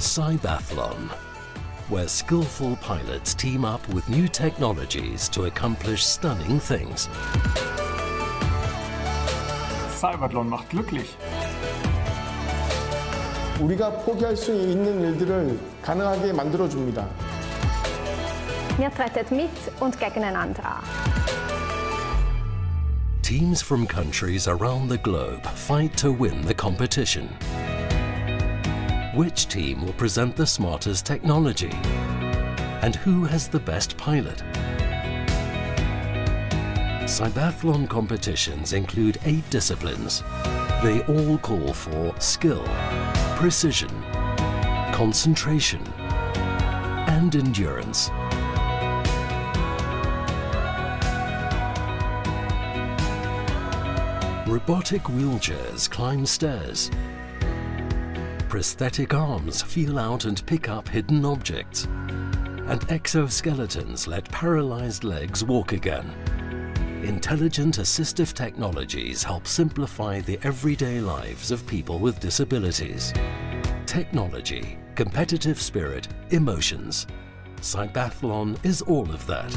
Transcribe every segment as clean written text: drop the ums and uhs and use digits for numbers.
CYBATHLON, where skillful pilots team up with new technologies to accomplish stunning things. CYBATHLON macht glücklich. 우리가 포기할 수 있는 일들을 가능하게 만들어줍니다. Wir treten mit und gegeneinander an. Teams from countries around the globe fight to win the competition. Which team will present the smartest technology? And who has the best pilot? CYBATHLON competitions include 8 disciplines. They all call for skill, precision, concentration, and endurance. Robotic wheelchairs climb stairs. Prosthetic arms feel out and pick up hidden objects. And exoskeletons let paralyzed legs walk again. Intelligent assistive technologies help simplify the everyday lives of people with disabilities. Technology, competitive spirit, emotions. CYBATHLON is all of that.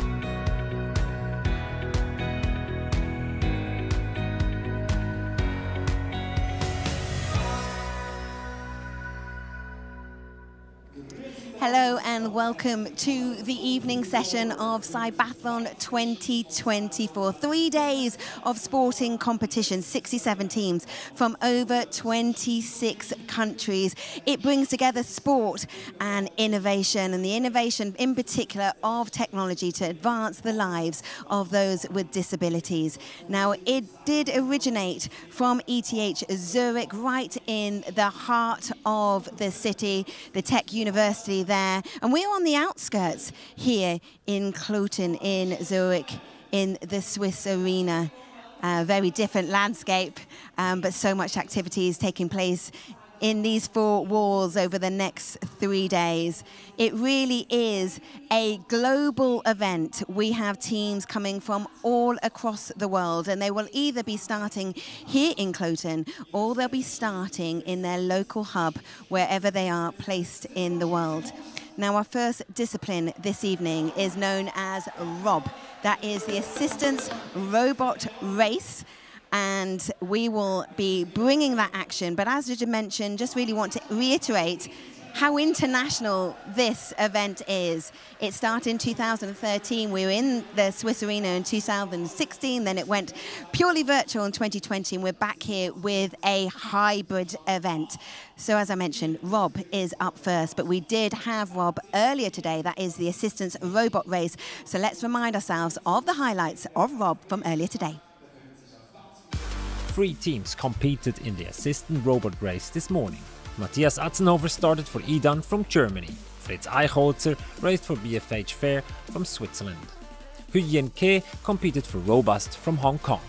Hello and welcome to the evening session of CYBATHLON 2024. 3 days of sporting competition, 67 teams from over 26 countries. It brings together sport and innovation, and the innovation in particular of technology to advance the lives of those with disabilities. Now, it did originate from ETH Zurich, right in the heart of the city, the Tech University there. And we're on the outskirts here in Kloten in Zurich in the Swiss arena. Very different landscape, but so much activities taking place in these 4 walls over the next 3 days. It really is a global event. We have teams coming from all across the world, and they will either be starting here in Kloten or they'll be starting in their local hub wherever they are placed in the world. Now, our first discipline this evening is known as ROB. That is the Assistance Robot Race. And we will be bringing that action. But as I mentioned, just really want to reiterate how international this event is. It started in 2013. We were in the Swiss arena in 2016. Then it went purely virtual in 2020. And we're back here with a hybrid event. So as I mentioned, Rob is up first. But we did have Rob earlier today. That is the Assistance Robot Race. So let's remind ourselves of the highlights of Rob from earlier today. 3 teams competed in the assistant robot race this morning. Matthias Atzenhofer started for Idan from Germany. Fritz Eichholzer raced for BFH Fair from Switzerland. Huyen Ke competed for Robust from Hong Kong.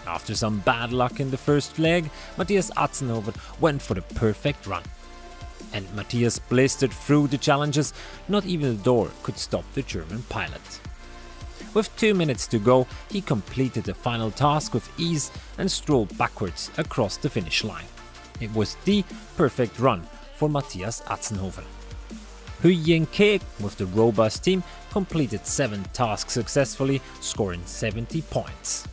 After some bad luck in the first leg, Matthias Atzenhofer went for the perfect run. And Matthias blistered through the challenges. Not even the door could stop the German pilot. With 2 minutes to go, he completed the final task with ease and strolled backwards across the finish line. It was the perfect run for Matthias Atzenhofer. Huyen Ke with the Robust team completed 7 tasks successfully, scoring 70 points.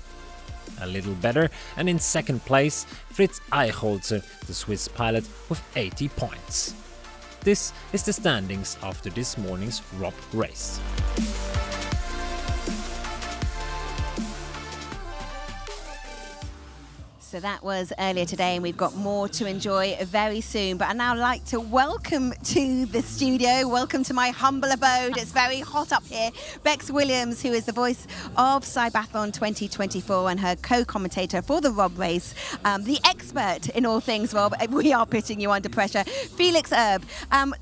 A little better, and in second place, Fritz Eichholzer, the Swiss pilot, with 80 points. This is the standings after this morning's ROB race. So that was earlier today, and we've got more to enjoy very soon. But I'd now like to welcome to the studio, welcome to my humble abode. It's very hot up here. Bex Williams, who is the voice of CYBATHLON 2024 and her co-commentator for the Rob race, the expert in all things Rob. We are putting you under pressure. Felix Erb,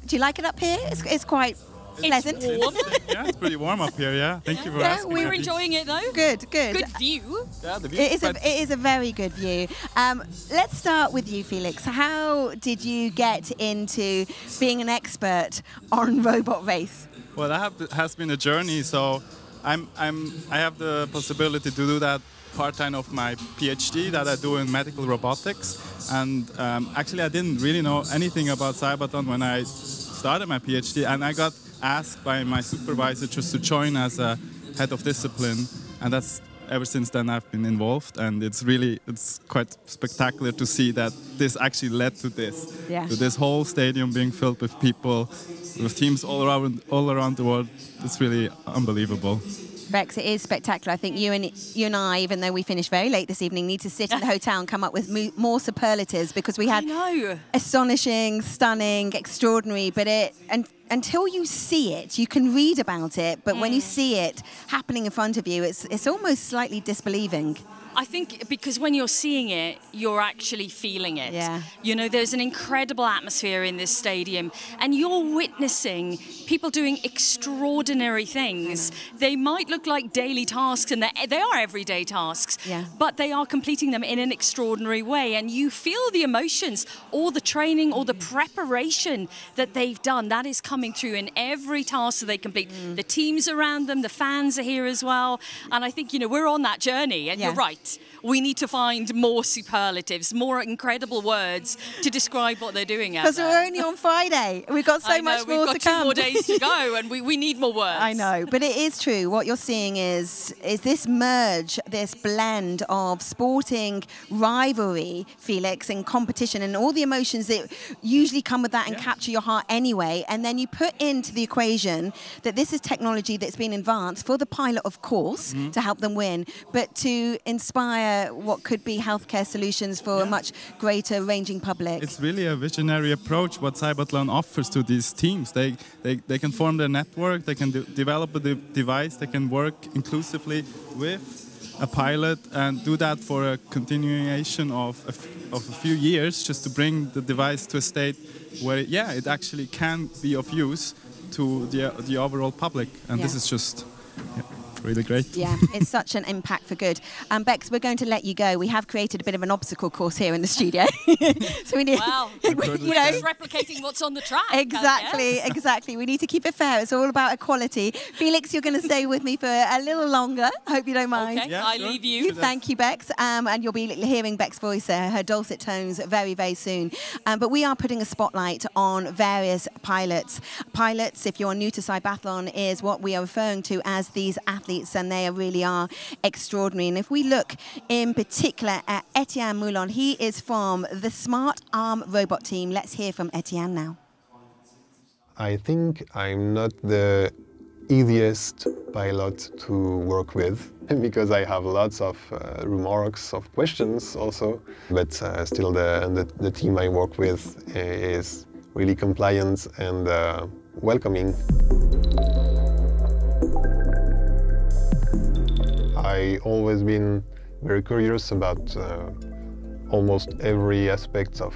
do you like it up here? It's quite pleasant. It's warm. Yeah, it's pretty warm up here, yeah. Thank you for asking. We're enjoying it though. Good, good. Good view. Yeah, the view it is a very good view. Let's start with you, Felix. How did you get into being an expert on robot race? Well, that has been a journey, so I have the possibility to do that part-time of my PhD that I do in medical robotics. And actually I didn't really know anything about CYBATHLON when I started my PhD, and I got asked by my supervisor just to join as a head of discipline, and that's ever since then I've been involved, and it's quite spectacular to see that this actually led to this, to this whole stadium being filled with people, with teams all around the world. It's really unbelievable. Bex, it is spectacular. I think you and I, even though we finished very late this evening, need to sit in the hotel and come up with more superlatives, because we had astonishing, stunning, extraordinary, but until you see it, you can read about it, but when you see it happening in front of you, it's almost slightly disbelieving. I think because when you're seeing it, you're actually feeling it. Yeah. You know, there's an incredible atmosphere in this stadium, and you're witnessing people doing extraordinary things. They might look like daily tasks, and they are everyday tasks, but they are completing them in an extraordinary way, and you feel the emotions, all the training, all the preparation that they've done. That is coming through in every task that they complete. The teams around them, the fans are here as well, and I think, you know, we're on that journey, and you're right. We need to find more superlatives, more incredible words to describe what they're doing out there. Because we're only on Friday. We've got so much more to come. We've got 2 more days to go, and we need more words. I know, but it is true. What you're seeing is this merge, this blend of sporting rivalry, Felix, and competition, and all the emotions that usually come with that and capture your heart anyway. And then you put into the equation that this is technology that's been advanced for the pilot, of course, to help them win, but to inspire what could be healthcare solutions for a much greater ranging public. It's really a visionary approach what CYBATHLON offers to these teams. They can form their network, they can develop a device, they can work inclusively with a pilot and do that for a continuation of a few years, just to bring the device to a state where, it actually can be of use to the overall public. And this is just really great. Yeah, it's such an impact for good. Bex, we're going to let you go. We have created a bit of an obstacle course here in the studio. So we need, just replicating what's on the track. Exactly. We need to keep it fair. It's all about equality. Felix, you're going to stay with me for a little longer. Hope you don't mind. Okay, I leave you. Thank you, Bex. And you'll be hearing Bex's voice, her dulcet tones, very, very soon. But we are putting a spotlight on various pilots. Pilots, if you're new to CYBATHLON, is what we are referring to as these athletes, and they really are extraordinary. And if we look in particular at Etienne Moulon, he is from the Smart Arm robot team. Let's hear from Etienne now. I think I'm not the easiest pilot to work with because I have lots of remarks, of questions also, but still the team I work with is really compliant and welcoming. I've always been very curious about almost every aspect of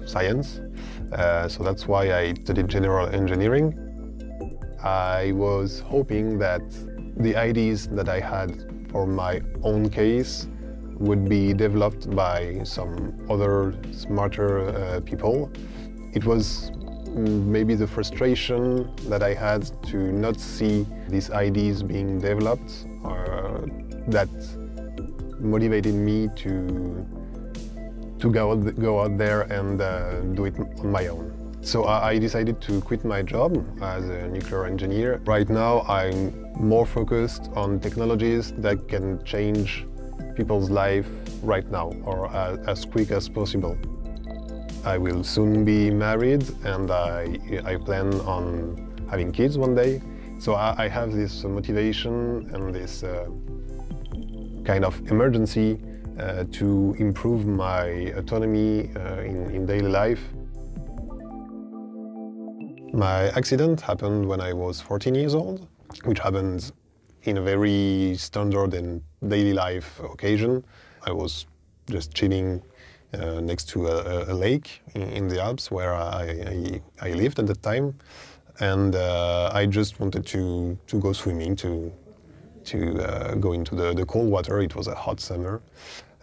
science, so that's why I studied general engineering. I was hoping that the ideas that I had for my own case would be developed by some other smarter people. It was maybe the frustration that I had to not see these ideas being developed that motivated me to go out there and do it on my own. So I decided to quit my job as a nuclear engineer. Right now I'm more focused on technologies that can change people's life right now or as quick as possible. I will soon be married and I plan on having kids one day. So I have this motivation and this kind of emergency to improve my autonomy in daily life. My accident happened when I was 14 years old, which happened in a very standard and daily life occasion. I was just chilling next to a lake in the Alps where I lived at the time, and I just wanted to go swimming, to go into the cold water. It was a hot summer,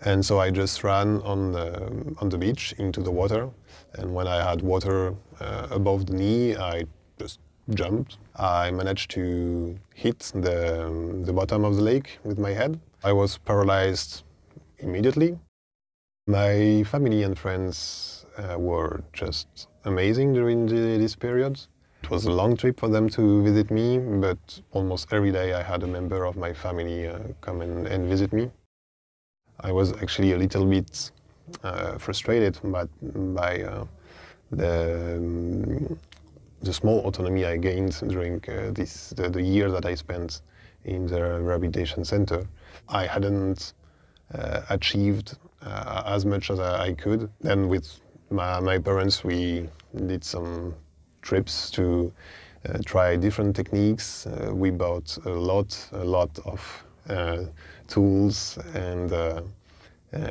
and so I just ran on the beach into the water, and when I had water above the knee, I just jumped. I managed to hit the bottom of the lake with my head. I was paralyzed immediately. My family and friends were just amazing during this period. It was a long trip for them to visit me, but almost every day I had a member of my family come and visit me. I was actually a little bit frustrated by the small autonomy I gained during the year that I spent in the rehabilitation center. I hadn't achieved as much as I could. Then with my parents, we did some trips to try different techniques. We bought a lot of tools and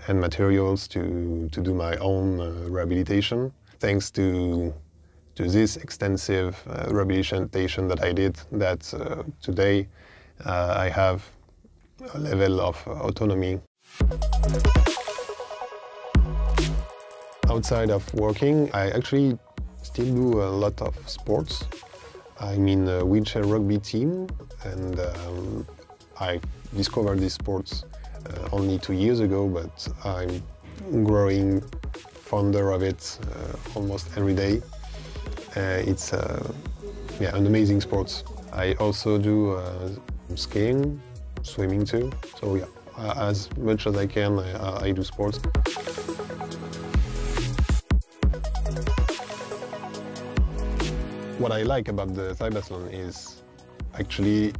materials to do my own rehabilitation. Thanks to this extensive rehabilitation that I did, that today I have a level of autonomy. Outside of working, I actually still do a lot of sports. I'm in a wheelchair rugby team, and I discovered these sports only 2 years ago, but I'm growing fonder of it almost every day. It's an amazing sport. I also do skiing, swimming too. So yeah, as much as I can, I do sports. What I like about the CYBATHLON is actually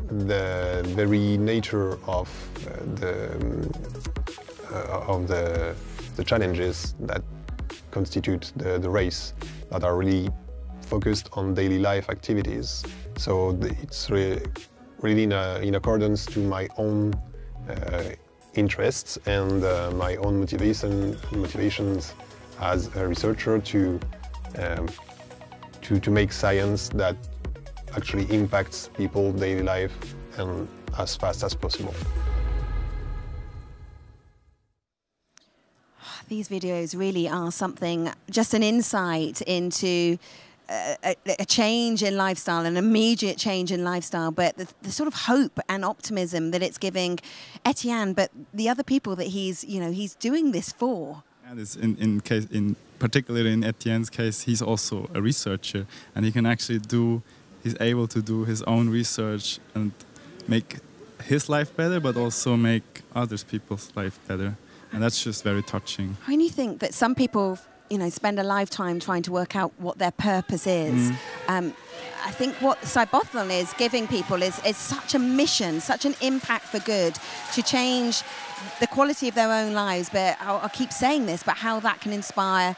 the very nature of the challenges that constitute the race, that are really focused on daily life activities. So it's really in accordance to my own interests and my own motivations as a researcher to make science that actually impacts people's daily life and as fast as possible. These videos really are something, just an insight into a change in lifestyle, an immediate change in lifestyle, but the sort of hope and optimism that it's giving Etienne, but the other people that he's doing this for. And in particularly in Etienne's case, he's also a researcher, and he can actually he's able to do his own research and make his life better, but also make other people's life better. And that's just very touching. When you think that some people, spend a lifetime trying to work out what their purpose is, I think what CYBATHLON is giving people is such a mission, such an impact for good, to change the quality of their own lives. But I'll keep saying this, but how that can inspire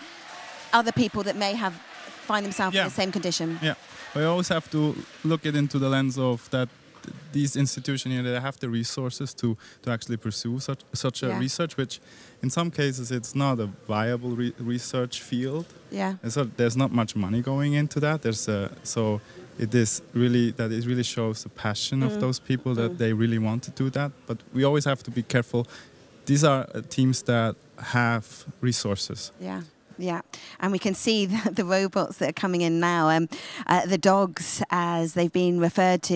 other people that may find themselves in the same condition. Yeah, we always have to look it into the lens of that these institutions, they have the resources to actually pursue such a research, which in some cases it's not a viable research field. Yeah. And so there's not much money going into that. So it really shows the passion of those people that they really want to do that. But we always have to be careful. These are teams that have resources. Yeah. Yeah, and we can see the robots that are coming in now. The dogs, as they've been referred to,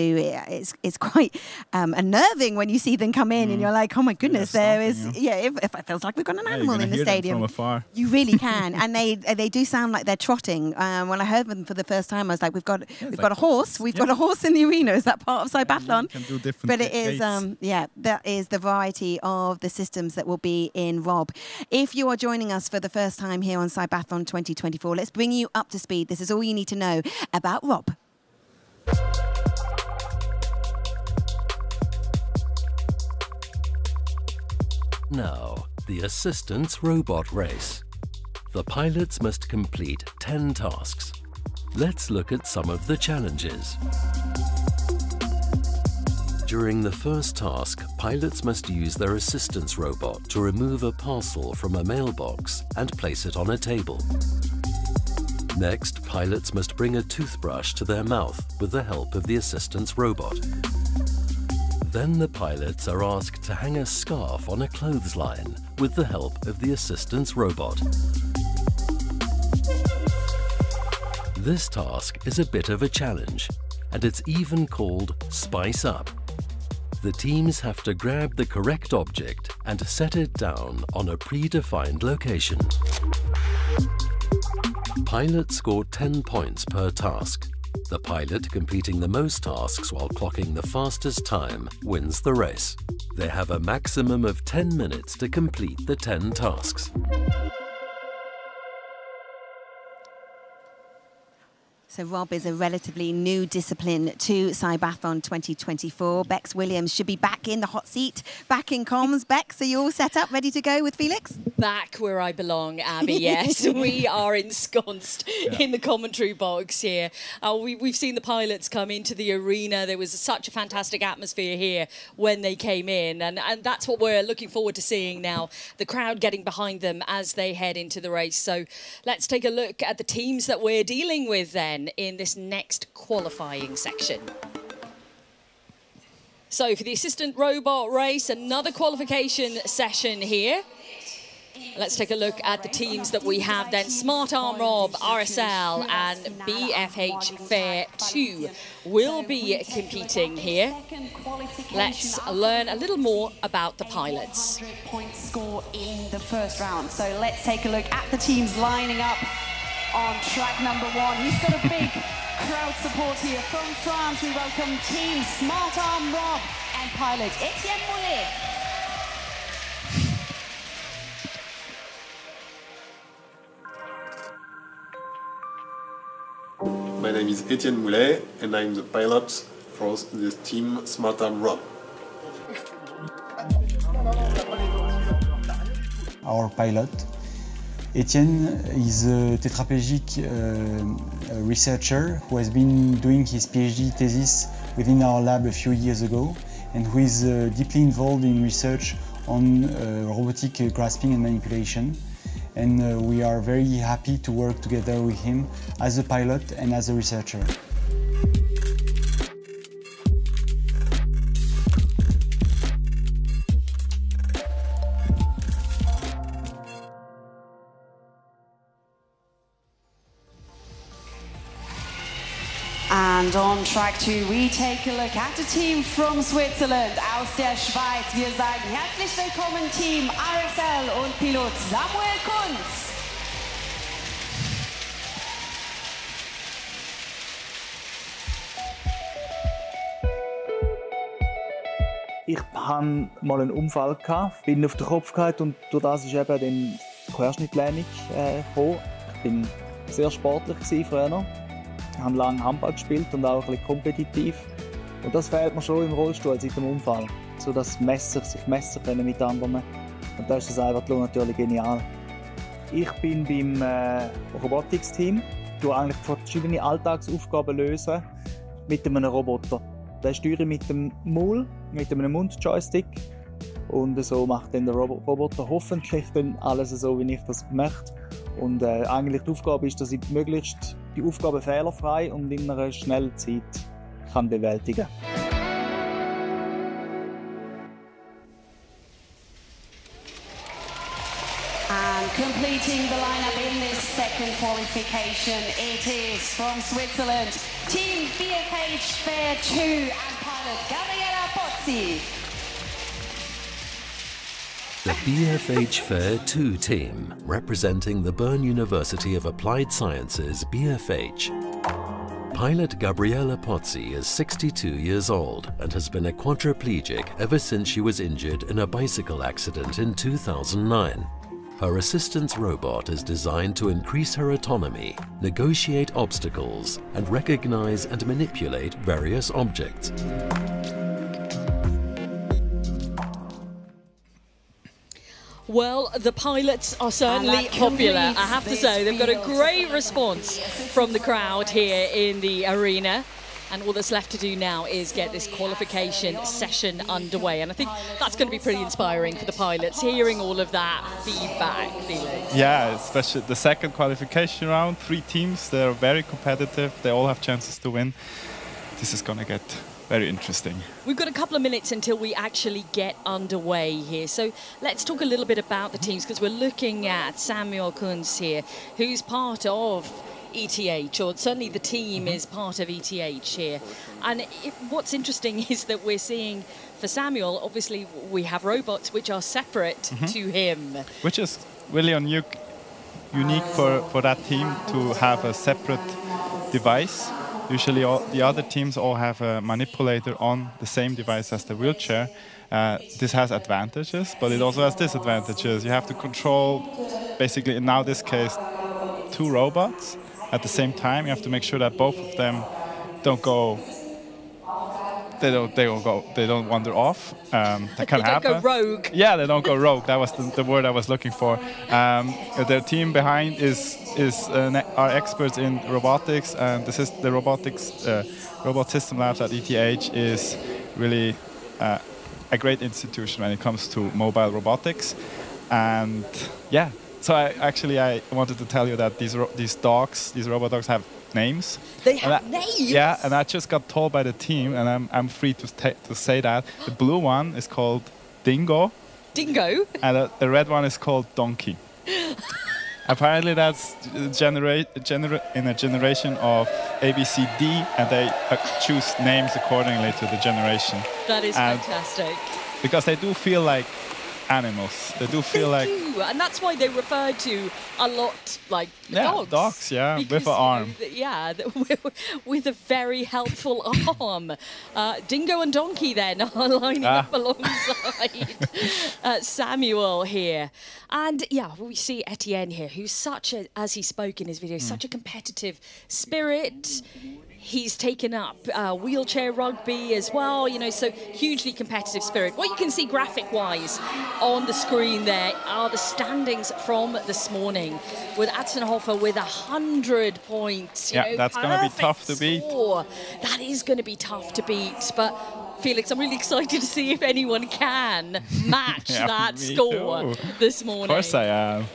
it's quite unnerving when you see them come in, and you're like, oh my goodness, it feels like we've got an animal in the stadium. From afar. You really can, and they do sound like they're trotting. When I heard them for the first time, I was like, we've got a horse. We've got a horse in the arena. Is that part of CYBATHLON? Can do different but it is, that is the variety of the systems that will be in ROB. If you are joining us for the first time here on CYBATHLON 2024. Let's bring you up to speed. This is all you need to know about ROB. Now, the assistance robot race. The pilots must complete 10 tasks. Let's look at some of the challenges. During the first task, pilots must use their assistance robot to remove a parcel from a mailbox and place it on a table. Next, pilots must bring a toothbrush to their mouth with the help of the assistance robot. Then the pilots are asked to hang a scarf on a clothesline with the help of the assistance robot. This task is a bit of a challenge, and it's even called Spice Up. The teams have to grab the correct object and set it down on a predefined location. Pilots score 10 points per task. The pilot completing the most tasks while clocking the fastest time wins the race. They have a maximum of 10 minutes to complete the 10 tasks. So Rob is a relatively new discipline to CYBATHLON 2024. Bex Williams should be back in the hot seat, back in comms. Bex, are you all set up, ready to go with Felix? Back where I belong, Abby, yes. We are ensconced in the commentary box here. We've seen the pilots come into the arena. There was such a fantastic atmosphere here when they came in. And that's what we're looking forward to seeing now, the crowd getting behind them as they head into the race. So let's take a look at the teams that we're dealing with then in this next qualifying section. So for the assistant robot race, another qualification session here. Let's take a look at the teams that we have then. Smart Arm Rob, RSL and BFH Fair 2 will be competing here. Let's learn a little more about the pilots. Point score in the first round. So let's take a look at the teams lining up on track number 1. He's got a big crowd support here. From France, we welcome Team Smart Arm Rob and pilot Etienne Moulet. My name is Etienne Moulet, and I'm the pilot for the team Smart Arm Rob. Our pilot Etienne is a tetraplegic researcher who has been doing his PhD thesis within our lab a few years ago, and who is deeply involved in research on robotic grasping and manipulation. And we are very happy to work together with him as a pilot and as a researcher. And on track 2, we take a look at the team from Switzerland, aus der Schweiz. Wir sagen herzlich willkommen Team RSL und Pilot Samuel Kunz. Ich hatte mal einen Unfall, bin auf den Kopf gefallen und durch das ist eben dann die Querschnittlähmung gekommen. Ich war sehr sportlich früher. Ich habe lange Handball gespielt und auch ein bisschen kompetitiv. Und das fehlt mir schon im Rollstuhl seit dem Unfall. So das sich messen können mit anderen. Und da ist das CYBATHLON natürlich genial. Ich bin beim Robotics-Team. Ich löse eigentlich verschiedene Alltagsaufgaben lösen mit einem Roboter. Den steuere ich mit dem Maul, mit einem Mundjoystick. Und so macht dann der Roboter hoffentlich dann alles so, wie ich das möchte. Und eigentlich die Aufgabe ist, dass ich möglichst die Aufgabe fehlerfrei und in einer schnellen Zeit kann bewältigen. And completing the lineup in this second qualification, it is from Switzerland, Team BFH Fair 2 and pilot Gabriella Pozzi. The BFH Fair 2 team, representing the Bern University of Applied Sciences, BFH. Pilot Gabriella Pozzi is 62 years old and has been a quadriplegic ever since she was injured in a bicycle accident in 2009. Her assistance robot is designed to increase her autonomy, negotiate obstacles, and recognize and manipulate various objects. Well, the pilots are certainly popular, I have to say. They've got a great response from the crowd here in the arena. And all that's left to do now is get this qualification session underway. And I think that's going to be pretty inspiring for the pilots, hearing all of that feedback, Felix. Yeah, especially the second qualification round. 3 teams, they're very competitive. They all have chances to win. This is going to get very interesting. We've got a couple of minutes until we actually get underway here. So let's talk a little bit about the teams, because we're looking at Samuel Kunz here, who's part of ETH, or certainly the team is part of ETH here. And what's interesting is that we're seeing, for Samuel, obviously we have robots which are separate to him. Which is really unique for that team to have a separate device. Usually the other teams all have a manipulator on the same device as the wheelchair. This has advantages, but it also has disadvantages. You have to control, basically, in now this case, 2 robots at the same time. You have to make sure that both of them don't go. They don't wander off. That can happen. They don't go rogue. Yeah, they don't go rogue. That was the word I was looking for. Their team behind are experts in robotics, and the robot system labs at ETH is really a great institution when it comes to mobile robotics. And yeah, so I wanted to tell you that these robot dogs have names. They have names? Yeah, and I just got told by the team, and I'm free to say that. The blue one is called Dingo. Dingo? And the red one is called Donkey. Apparently that's in a generation of A, B, C, D, and they choose names accordingly to the generation. That is fantastic. Because they do feel like animals. They do feel like... And that's why they refer to a lot like dogs. Dogs, yeah, because, with an arm. With a very helpful arm. Dingo and Donkey then are lining up alongside Samuel here. And yeah, we see Etienne here, who's such a, as he spoke in his video, such a competitive spirit. He's taken up wheelchair rugby as well, you know, so hugely competitive spirit. What you can see graphic-wise on the screen there are the standings from this morning, with Atzenhofer with 100 points. Yeah, that's going to be tough to beat. That is going to be tough to beat, but Felix, I'm really excited to see if anyone can match that score this morning. Of course I am.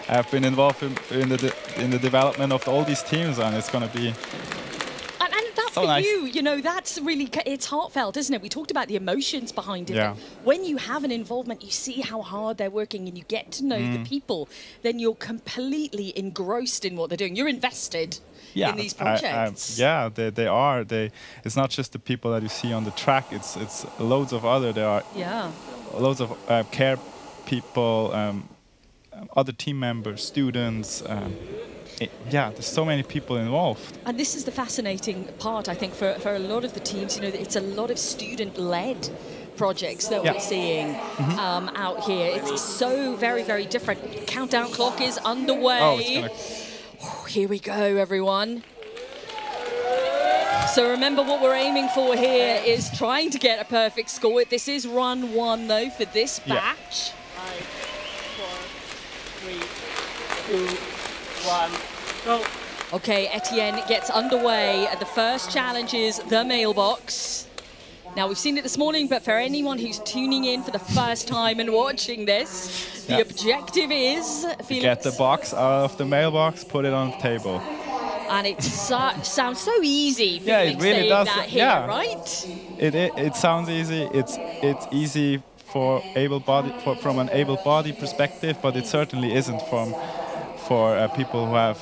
I've been involved in the development of all these teams, and it's going to be... For you know, that's really, it's heartfelt, isn't it? We talked about the emotions behind it. Yeah. When you have an involvement, you see how hard they're working and you get to know the people, then you're completely engrossed in what they're doing. You're invested in these projects. They are. It's not just the people that you see on the track. It's loads of other. There are loads of care people, other team members, students. There's so many people involved. And this is the fascinating part, I think, for a lot of the teams. You know, it's a lot of student-led projects that we're seeing out here. It's so very, very different. Countdown clock is underway. Here we go, everyone. So remember, what we're aiming for here is trying to get a perfect score. This is run 1, though, for this batch. 5, 4, 3, 2, 1, go. Okay, Etienne gets underway. The first challenge is the mailbox. Now, we've seen it this morning, but for anyone who's tuning in for the first time and watching this, the objective is, Felix, get the box out of the mailbox, put it on the table. And it sounds so easy, Felix, it really does. That here, right? It sounds easy. It's easy for from an able-bodied perspective, but it certainly isn't for people who have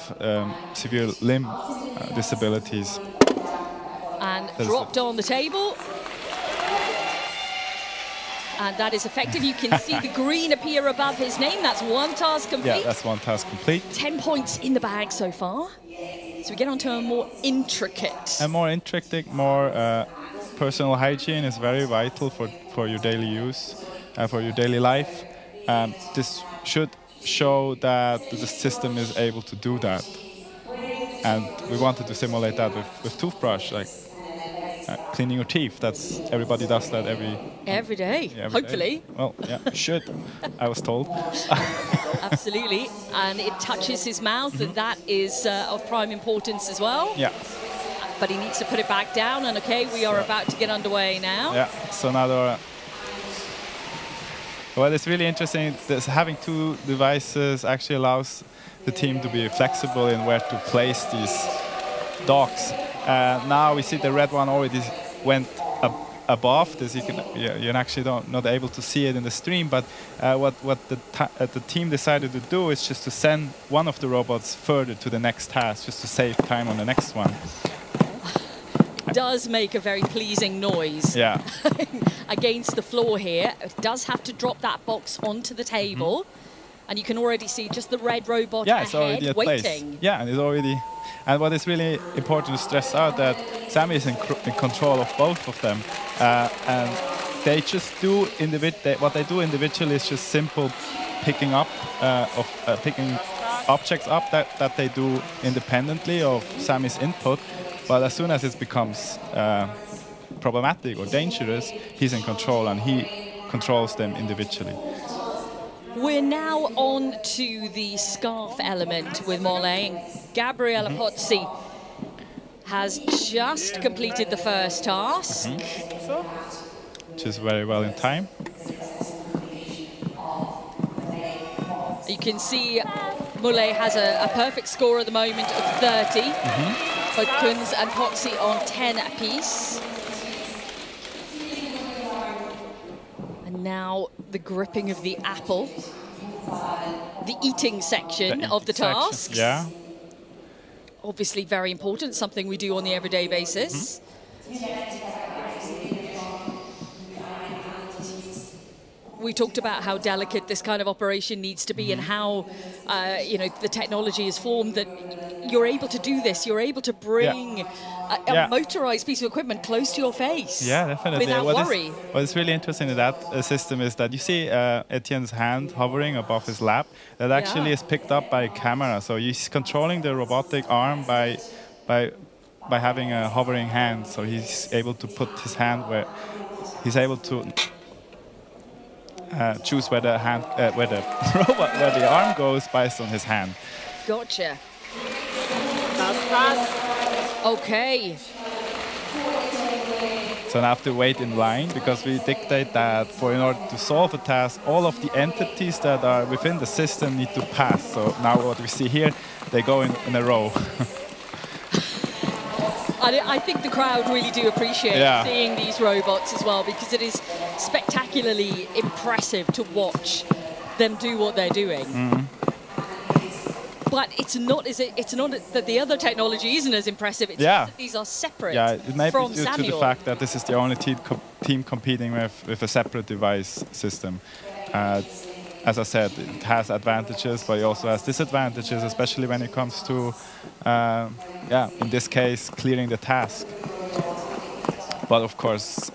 severe limb disabilities. And dropped on the table. And that is effective. You can see the green appear above his name. That's one task complete. Yeah, that's one task complete. 10 points in the bag so far. So we get on to a more intricate. More personal hygiene is very vital for your daily use, for your daily life. This should show that the system is able to do that. And we wanted to simulate that with toothbrush, like cleaning your teeth. Everybody does that every day. Hopefully. Well, yeah, should. I was told. Absolutely. And it touches his mouth, and that is of prime importance as well. Yeah. But he needs to put it back down, and okay, we are about to get underway now. Yeah, so now well, it's really interesting. Having 2 devices actually allows the team to be flexible in where to place these dogs. Now we see the red one already went above this. You're actually not able to see it in the stream, but what the team decided to do is just to send one of the robots further to the next task, just to save time on the next one. It does make a very pleasing noise. Yeah. Against the floor here. It does have to drop that box onto the table. And you can already see just the red robot it's ahead already at waiting. place. Yeah, and it's already. And what is really important to stress out that Sammy is in control of both of them, and they just do what they do individually is just simple picking up picking objects up that they do independently of Sammy's input. But as soon as it becomes problematic or dangerous, he's in control and he controls them individually. We're now on to the scarf element with Mollet. Gabriella Pozzi has just completed the first task. Which is very well in time. You can see Mollet has a perfect score at the moment of 30. Both Kunz and Pozzi on 10 apiece. And now the gripping of the apple, the eating section of the task. Yeah. Obviously very important, something we do on the everyday basis. We talked about how delicate this kind of operation needs to be and how the technology is formed that you're able to do this. You're able to bring a motorized piece of equipment close to your face. Yeah, definitely. Without worry. What is really interesting in that system is that you see Etienne's hand hovering above his lap. That actually is picked up by a camera. So he's controlling the robotic arm by having a hovering hand. So he's able to put his hand where he's able to choose where the arm goes based on his hand. Gotcha. Okay. So I have to wait in line because we dictate that in order to solve a task, all of the entities that are within the system need to pass. So now what we see here, they go in a row. I think the crowd really do appreciate seeing these robots as well, because it is spectacularly impressive to watch them do what they're doing. But it's not that the other technology isn't as impressive. It's just that these are separate it may from be due Samuel. to the fact that this is the only team competing with a separate device system. As I said, it has advantages, but it also has disadvantages, especially when it comes to, in this case, clearing the task. But of course,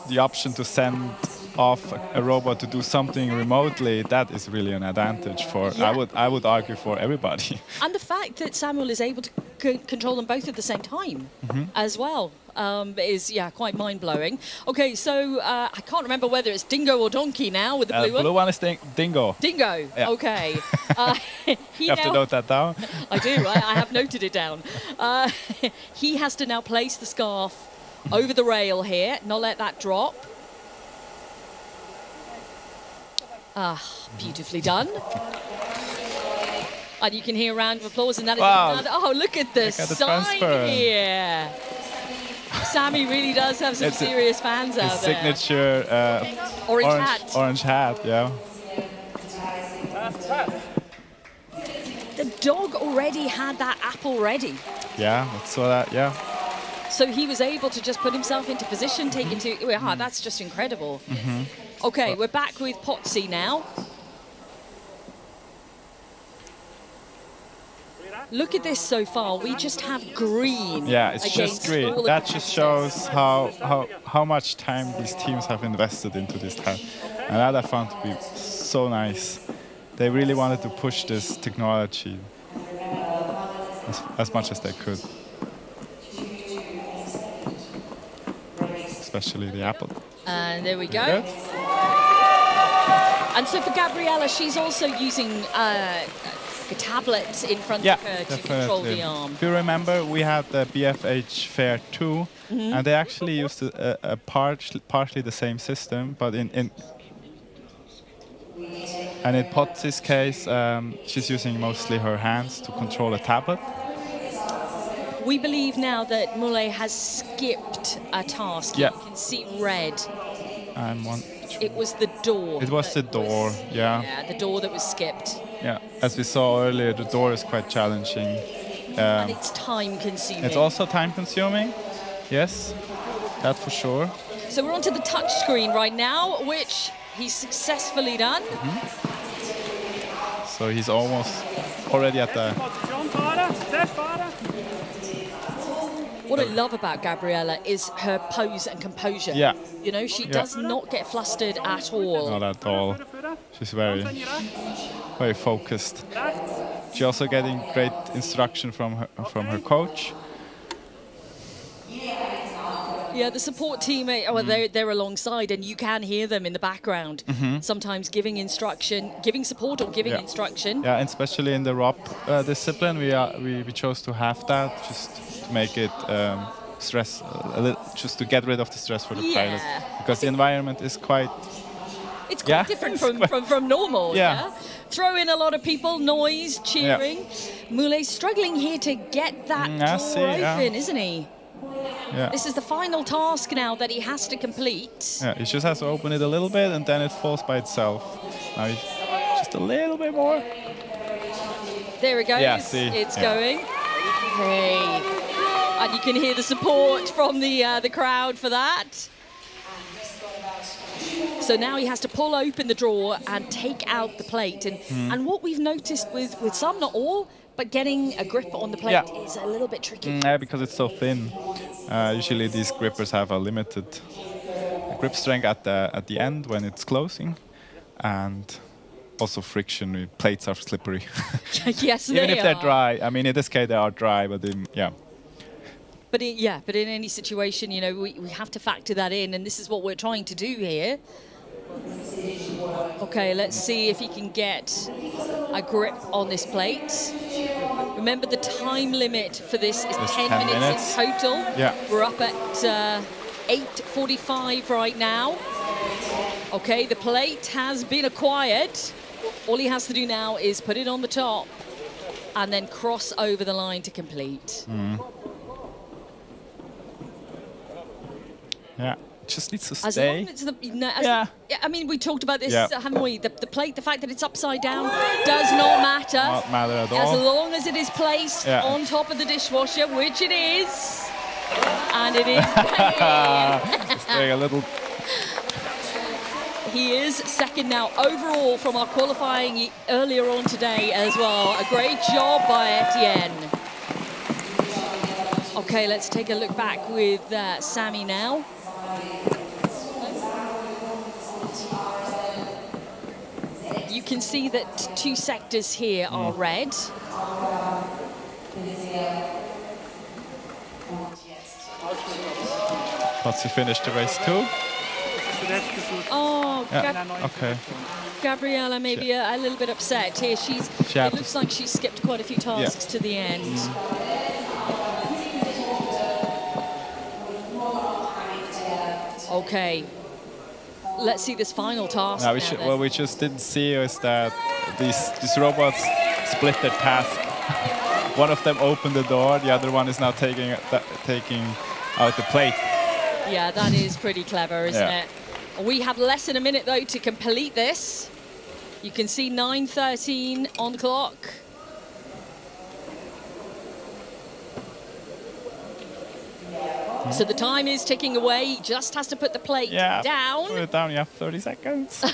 the option to send off a robot to do something remotely, that is really an advantage for, I would argue, for everybody. And the fact that Samuel is able to control them both at the same time as well is, quite mind-blowing. Okay, so I can't remember whether it's Dingo or Donkey now with the blue one. The blue one is Dingo. Dingo, okay. You have to note that down. I do, I have noted it down. He has to now place the scarf over the rail here, not let that drop. Beautifully done. And you can hear a round of applause, and that is look at the sign here. Sammy really does have some serious fans out there. Signature orange hat, yeah. The dog already had that apple ready. Yeah, I saw that, yeah. So he was able to just put himself into position, take it to... that's just incredible. Okay, we're back with Pozzi now. Look at this so far. We just have green. Yeah, it's just green. That just shows how much time these teams have invested into this task. And that I found to be so nice. They really wanted to push this technology as much as they could. Especially the apple. And there we go. And so for Gabriella, she's also using a tablet in front of her to control the arm. If you remember, we had the BFH Fair 2, and they actually used partially the same system, but in Pozzi's case, she's using mostly her hands to control a tablet. We believe now that Muley has skipped a task. Yeah. You can see red. And one. It was the door. It was the door, yeah. Yeah, the door that was skipped. Yeah, as we saw earlier, the door is quite challenging. And it's time consuming. It's also time consuming, yes, that for sure. So we're onto the touch screen right now, which he's successfully done. So he's almost already at the... What I love about Gabriella is her pose and composure. Yeah. You know, she does not get flustered at all. Not at all. She's very focused. She's also getting great instruction from her coach. Yeah, the support team, they're alongside, and you can hear them in the background. Sometimes giving instruction, giving support or giving instruction. Yeah, and especially in the ROP discipline, we chose to have that just to make it stress just to get rid of the stress for the pilots, because the environment is quite. It's quite different from normal. Yeah. Throw in a lot of people, noise, cheering. Muley's struggling here to get that door open, isn't he? Yeah. This is the final task now that he has to complete. Yeah, he just has to open it a little bit and then it falls by itself. Now he's just a little bit more. There it goes. Yeah, see. It's going. Hey. And you can hear the support from the crowd for that. So now he has to pull open the drawer and take out the plate. And what we've noticed with some, not all, but getting a grip on the plate is a little bit tricky. Yeah, because it's so thin. Usually these grippers have a limited grip strength at the end when it's closing, and also friction. Plates are slippery. Yes, even if they're dry. I mean, in this case they are dry, but yeah. But in any situation, you know, we have to factor that in, and this is what we're trying to do here. Okay, let's see if he can get a grip on this plate. Remember, the time limit for this is 10 minutes in total. Yeah. We're up at 8:45 right now. Okay, the plate has been acquired. All he has to do now is put it on the top and then cross over the line to complete. Yeah, just needs to stay. As long as I mean, we talked about this, haven't we? The plate, the fact that it's upside down does not matter. Not matter at all. As long as it is placed on top of the dishwasher, which it is. And it is. Just doing a little. He is second now overall from our qualifying earlier on today as well. A great job by Etienne. Okay, let's take a look back with Sammy now. You can see that two sectors here are red. Once you finish the race too. Oh, okay. Gabriella may be a little bit upset here. It looks like she's skipped quite a few tasks to the end. Okay, let's see this final task. What we just didn't see is that these robots split their task. One of them opened the door, the other one is now taking out the plate. Yeah, that is pretty clever, isn't it? We have less than a minute, though, to complete this. You can see 9:13 on the clock. So the time is ticking away. He just has to put the plate down. Put it down, you have 30 seconds.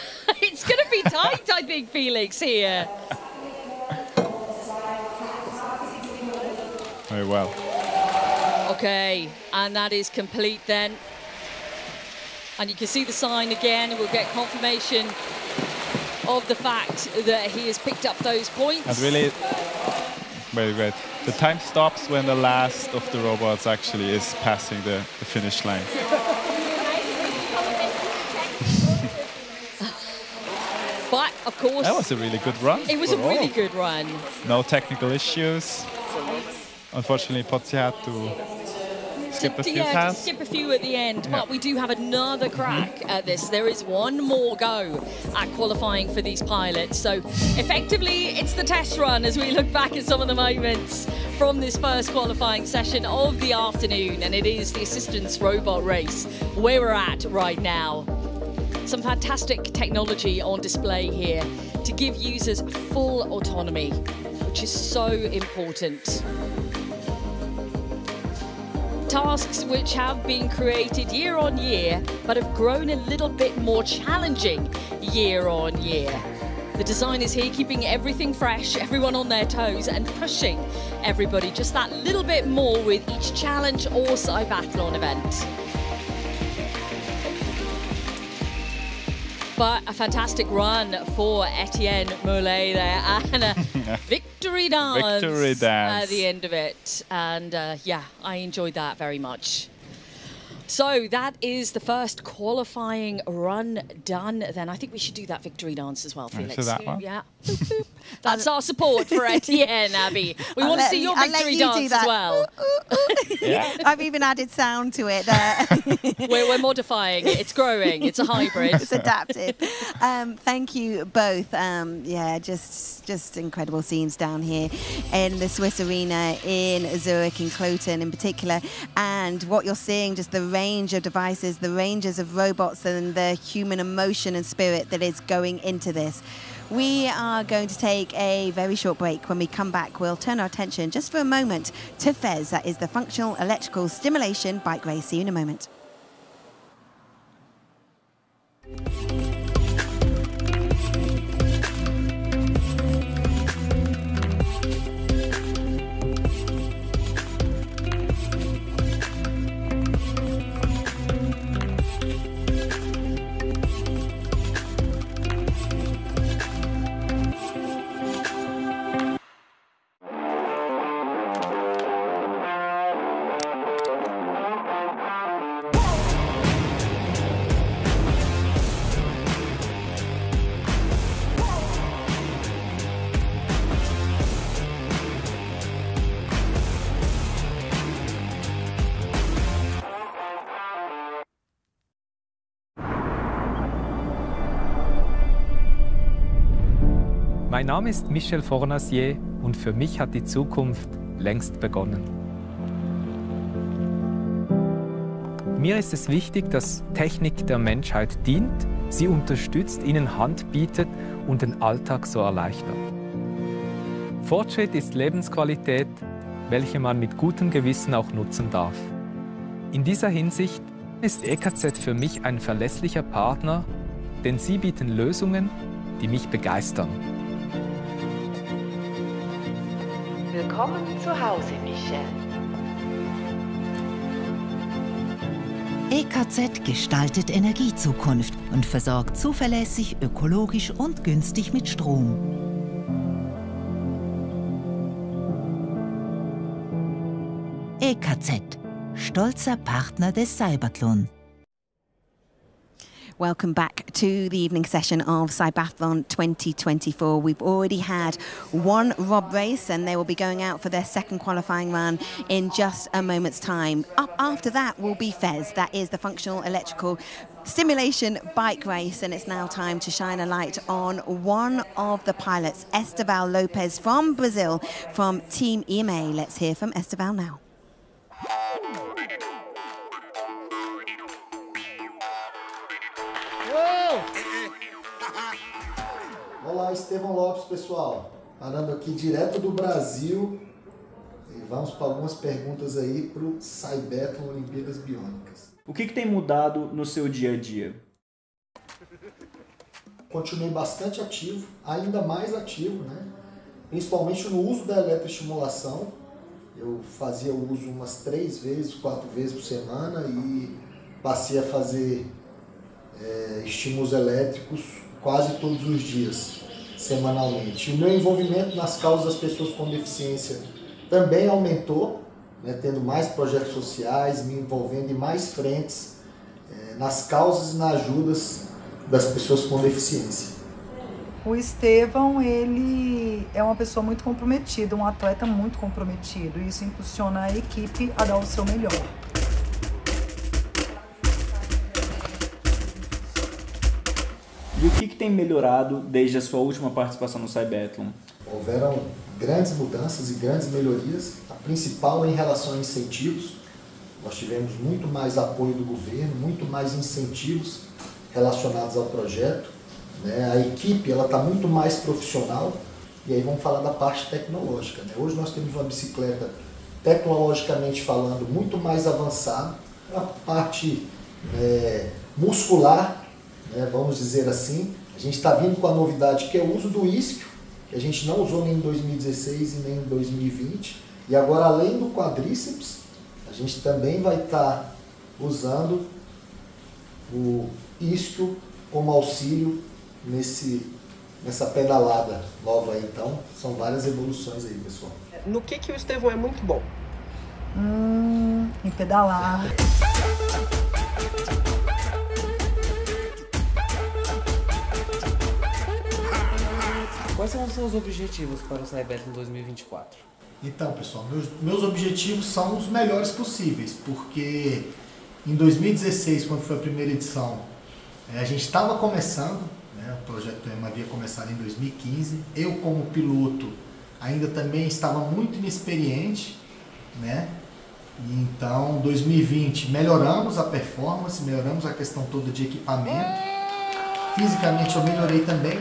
It's going to be tight, I think, Felix, here. Very well. Okay, and that is complete then. And you can see the sign again, and we'll get confirmation of the fact that he has picked up those points. And really, very great. The time stops when the last of the robots actually is passing the finish line. But, of course... That was a really good run. It was a really good run. No technical issues. Unfortunately, Pozzi had to skip a few to tasks. skip a few at the end, but we do have another crack at this. There is one more go at qualifying for these pilots. So effectively, it's the test run as we look back at some of the moments from this first qualifying session of the afternoon, and it is the assistance robot race where we're at right now. Some fantastic technology on display here to give users full autonomy, which is so important. Tasks which have been created year on year, but have grown a little bit more challenging year on year. The designers here keeping everything fresh, everyone on their toes, and pushing everybody just that little bit more with each challenge or CYBATHLON event. But a fantastic run for Etienne Mollet there, and a victory dance at the end of it. And yeah, I enjoyed that very much. So that is the first qualifying run done. Then I think we should do that victory dance as well, Felix. That one? Yeah. That's our support for Etienne, Abby. We want to see your victory dance as well. Yeah. I've even added sound to it there. We're modifying it. It's growing. It's a hybrid. It's adapted. Thank you both. Yeah, just incredible scenes down here in the Swiss arena in Zurich, in Cloten in particular. And what you're seeing, just the range of devices, the ranges of robots, and the human emotion and spirit that is going into this. We are going to take a very short break. When we come back, we'll turn our attention just for a moment to FES. That is the Functional Electrical Stimulation bike race. See you in a moment. Mein Name ist Michel Fornacier und für mich hat die Zukunft längst begonnen. Mir ist es wichtig, dass Technik der Menschheit dient, sie unterstützt, ihnen Hand bietet und den Alltag so erleichtert. Fortschritt ist Lebensqualität, welche man mit gutem Gewissen auch nutzen darf. In dieser Hinsicht ist EKZ für mich ein verlässlicher Partner, denn sie bieten Lösungen, die mich begeistern. Willkommen zu Hause, Michel. EKZ gestaltet Energiezukunft und versorgt zuverlässig, ökologisch und günstig mit Strom. EKZ, stolzer Partner des CYBATHLON. Welcome back to the evening session of CYBATHLON 2024. We've already had one Rob race, and they will be going out for their second qualifying run in just a moment's time. Up after that will be FES. That is the Functional Electrical Stimulation bike race, and it's now time to shine a light on one of the pilots, Esteval Lopez from Brazil, from Team EMA. Let's hear from Esteval now. Olá, Estevão Lopes, pessoal. Falando aqui direto do Brasil. E vamos para algumas perguntas aí para o CYBATHLON Olimpíadas Biônicas. O que tem mudado no seu dia a dia? Continuei bastante ativo, ainda mais ativo, né? Principalmente no uso da eletroestimulação. Eu fazia o uso umas 3 vezes, 4 vezes por semana e passei a fazer estímulos elétricos quase todos os dias, semanalmente. O meu envolvimento nas causas das pessoas com deficiência também aumentou, né, tendo mais projetos sociais, me envolvendo em mais frentes nas causas e nas ajudas das pessoas com deficiência. O Estevão, ele é uma pessoa muito comprometida, um atleta muito comprometido, e isso impulsiona a equipe a dar o seu melhor. E o que tem melhorado desde a sua última participação no CYBATHLON? Houveram grandes mudanças e grandes melhorias. A principal é em relação a incentivos. Nós tivemos muito mais apoio do governo, muito mais incentivos relacionados ao projeto. Né? A equipe está muito mais profissional. E aí vamos falar da parte tecnológica. Né? Hoje nós temos uma bicicleta, tecnologicamente falando, muito mais avançada. A parte muscular, né? Vamos dizer assim, a gente está vindo com a novidade que é o uso do isquio, que a gente não usou nem em 2016 e nem em 2020. E agora, além do quadríceps, a gente também vai estar usando o isquio como auxílio nessa pedalada nova aí. Então, são várias evoluções aí, pessoal. No que o Estevão é muito bom? Em pedalar. Quais são os seus objetivos para o CYBATHLON 2024? Então, pessoal, meus objetivos são os melhores possíveis, porque em 2016, quando foi a primeira edição, a gente estava começando, né, o Projeto EMA havia começado em 2015, eu como piloto ainda também estava muito inexperiente, né? E então, 2020, melhoramos a performance, melhoramos a questão toda de equipamento, fisicamente eu melhorei também.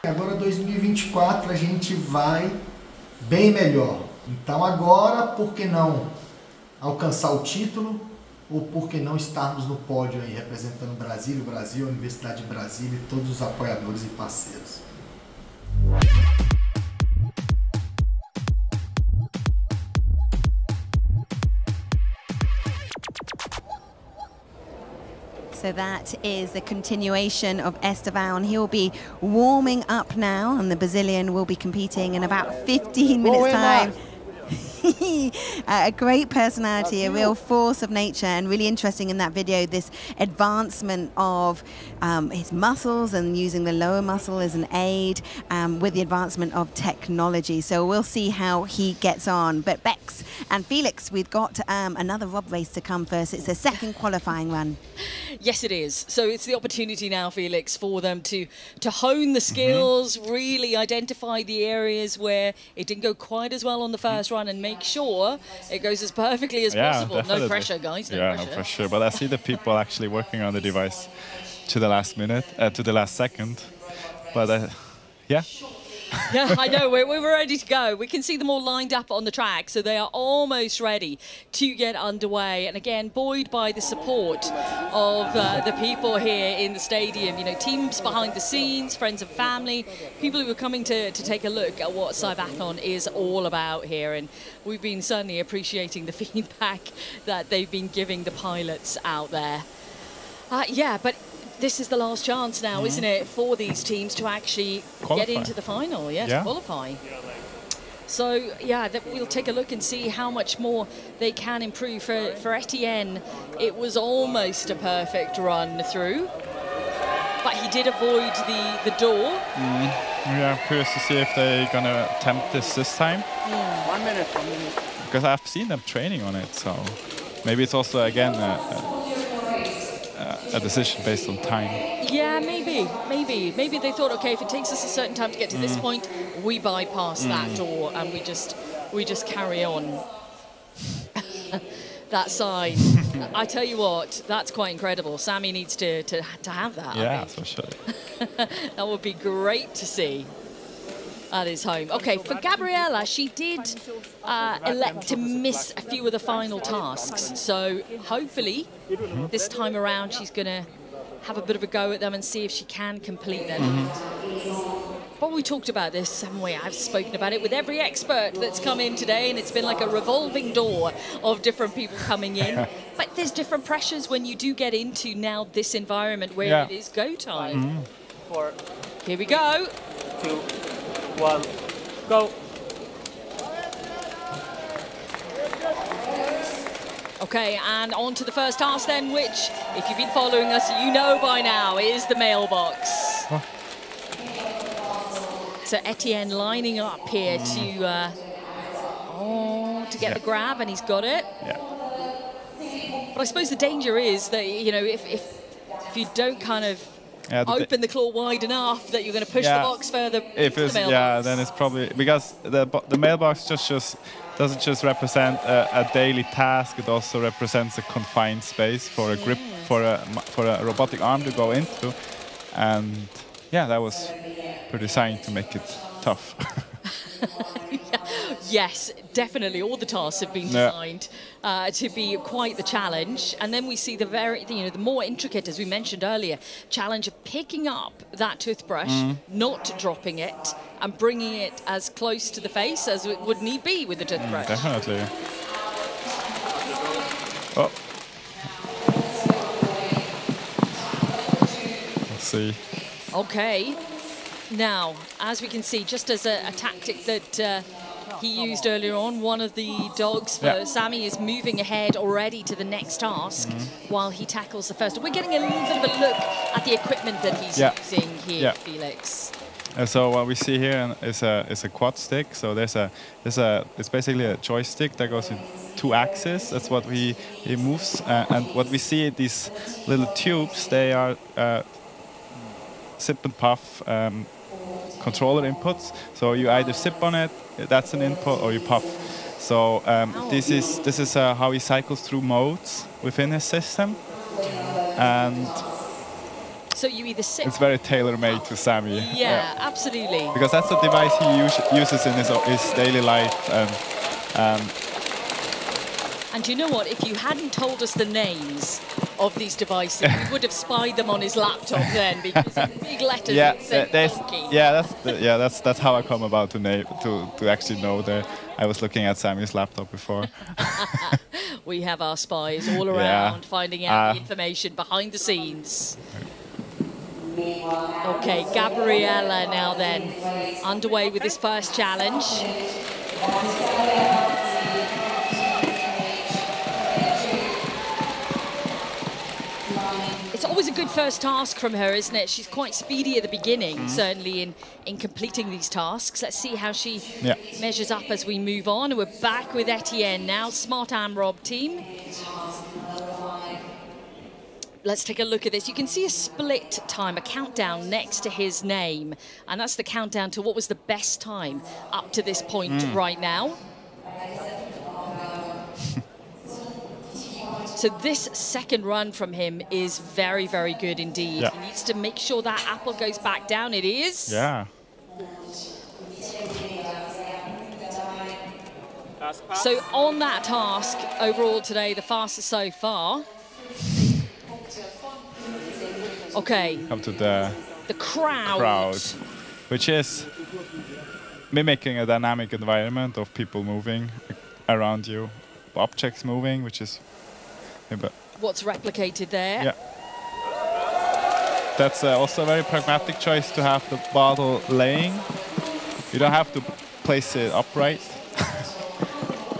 Agora 2024 a gente vai bem melhor. Então agora, por que não alcançar o título? Ou por que não estarmos no pódio aí representando o Brasil, a Universidade de Brasília e todos os apoiadores e parceiros? So that is the continuation of Estevão. He'll be warming up now, and the Brazilian will be competing in about 15 minutes' time. A great personality, a real force of nature, and really interesting in that video, this advancement of his muscles and using the lower muscle as an aid with the advancement of technology. So we'll see how he gets on. But Bex and Felix, we've got another Rob race to come first. It's the second qualifying run. Yes, it is. So it's the opportunity now, Felix, for them to hone the skills, really identify the areas where it didn't go quite as well on the first run, and make sure it goes as perfectly as possible. Definitely. No pressure, guys. No pressure. No, for sure. But I see the people actually working on the device to the last minute, to the last second. But yeah. Yeah, I know. We're ready to go. We can see them all lined up on the track, so they are almost ready to get underway. And again, buoyed by the support of the people here in the stadium. You know, teams behind the scenes, friends and family, people who are coming to take a look at what CYBATHLON is all about here. And we've been certainly appreciating the feedback that they've been giving the pilots out there. Yeah, but this is the last chance now, isn't it, for these teams to actually get into the final, to qualify. So, yeah, we'll take a look and see how much more they can improve. For Etienne, it was almost a perfect run through, but he did avoid the door. Yeah, I'm curious to see if they're going to attempt this time. 1 minute. Because I've seen them training on it, so maybe it's also, again, a decision based on time. Yeah, maybe they thought, okay, if it takes us a certain time to get to this point, we bypass that door and we just carry on. That side, I tell you what, that's quite incredible. Sammy needs to have that. Yeah, for sure. That would be great to see at his home. Okay, for Gabriella, she did elect to miss a few of the final tasks. So hopefully this time around she's going to have a bit of a go at them and see if she can complete them. But we talked about this, haven't we? I've spoken about it with every expert that's come in today, and it's been like a revolving door of different people coming in. But there's different pressures when you do get into now this environment where it is go time. 4. Here we go. 2, 1, go. Okay, and on to the first task then, which, if you've been following us, you know by now, is the mailbox. So Etienne lining up here to get the grab, and he's got it. Yeah. But I suppose the danger is that, you know, if if you don't kind of open the claw wide enough that you're going to push the box further into the mailbox. Then it's probably because the mailbox doesn't just represent a daily task. It also represents a confined space for a grip for a robotic arm to go into, and that was designed to make it tough. Yes, definitely. All the tasks have been designed to be quite the challenge. And then we see the more intricate, as we mentioned earlier, challenge of picking up that toothbrush, not dropping it, and bringing it as close to the face as it would need be with the toothbrush. Definitely. Oh. Let's see. Okay. Now, as we can see, just as a tactic that he used earlier on, one of the dogs for Sammy is moving ahead already to the next task while he tackles the first. We're getting a little bit of a look at the equipment that he's using here, Felix. So what we see here is a quad stick. So it's basically a joystick that goes in 2 axes. That's what he moves. And what we see, these little tubes, they are sip and puff controller inputs. So you either sip on it, that's an input, or you puff. So this is how he cycles through modes within his system. And so you either sip. It's very tailor-made to Sammy. Yeah, absolutely. Because that's the device he uses in his daily life. And you know what? If you hadn't told us the names of these devices, we would have spied them on his laptop then, because in big letters it said funky. That's how I come about to actually know that. I was looking at Sammy's laptop before. We have our spies all around finding out the information behind the scenes. Okay, Gabriella now then underway with his first challenge. It's always a good first task from her, isn't it? She's quite speedy at the beginning, certainly in completing these tasks. Let's see how she measures up as we move on. We're back with Etienne now, Smart AmRob team. Let's take a look at this. You can see a split time, a countdown next to his name. And that's the countdown to what was the best time up to this point right now. So this second run from him is very, very good indeed. Yeah. He needs to make sure that apple goes back down. It is. Yeah. So on that task, overall today, the fastest so far. Okay. Come to the crowd. Which is mimicking a dynamic environment of people moving around you, objects moving, which is what's replicated there. Yeah. That's also a very pragmatic choice to have the bottle laying. You don't have to place it upright.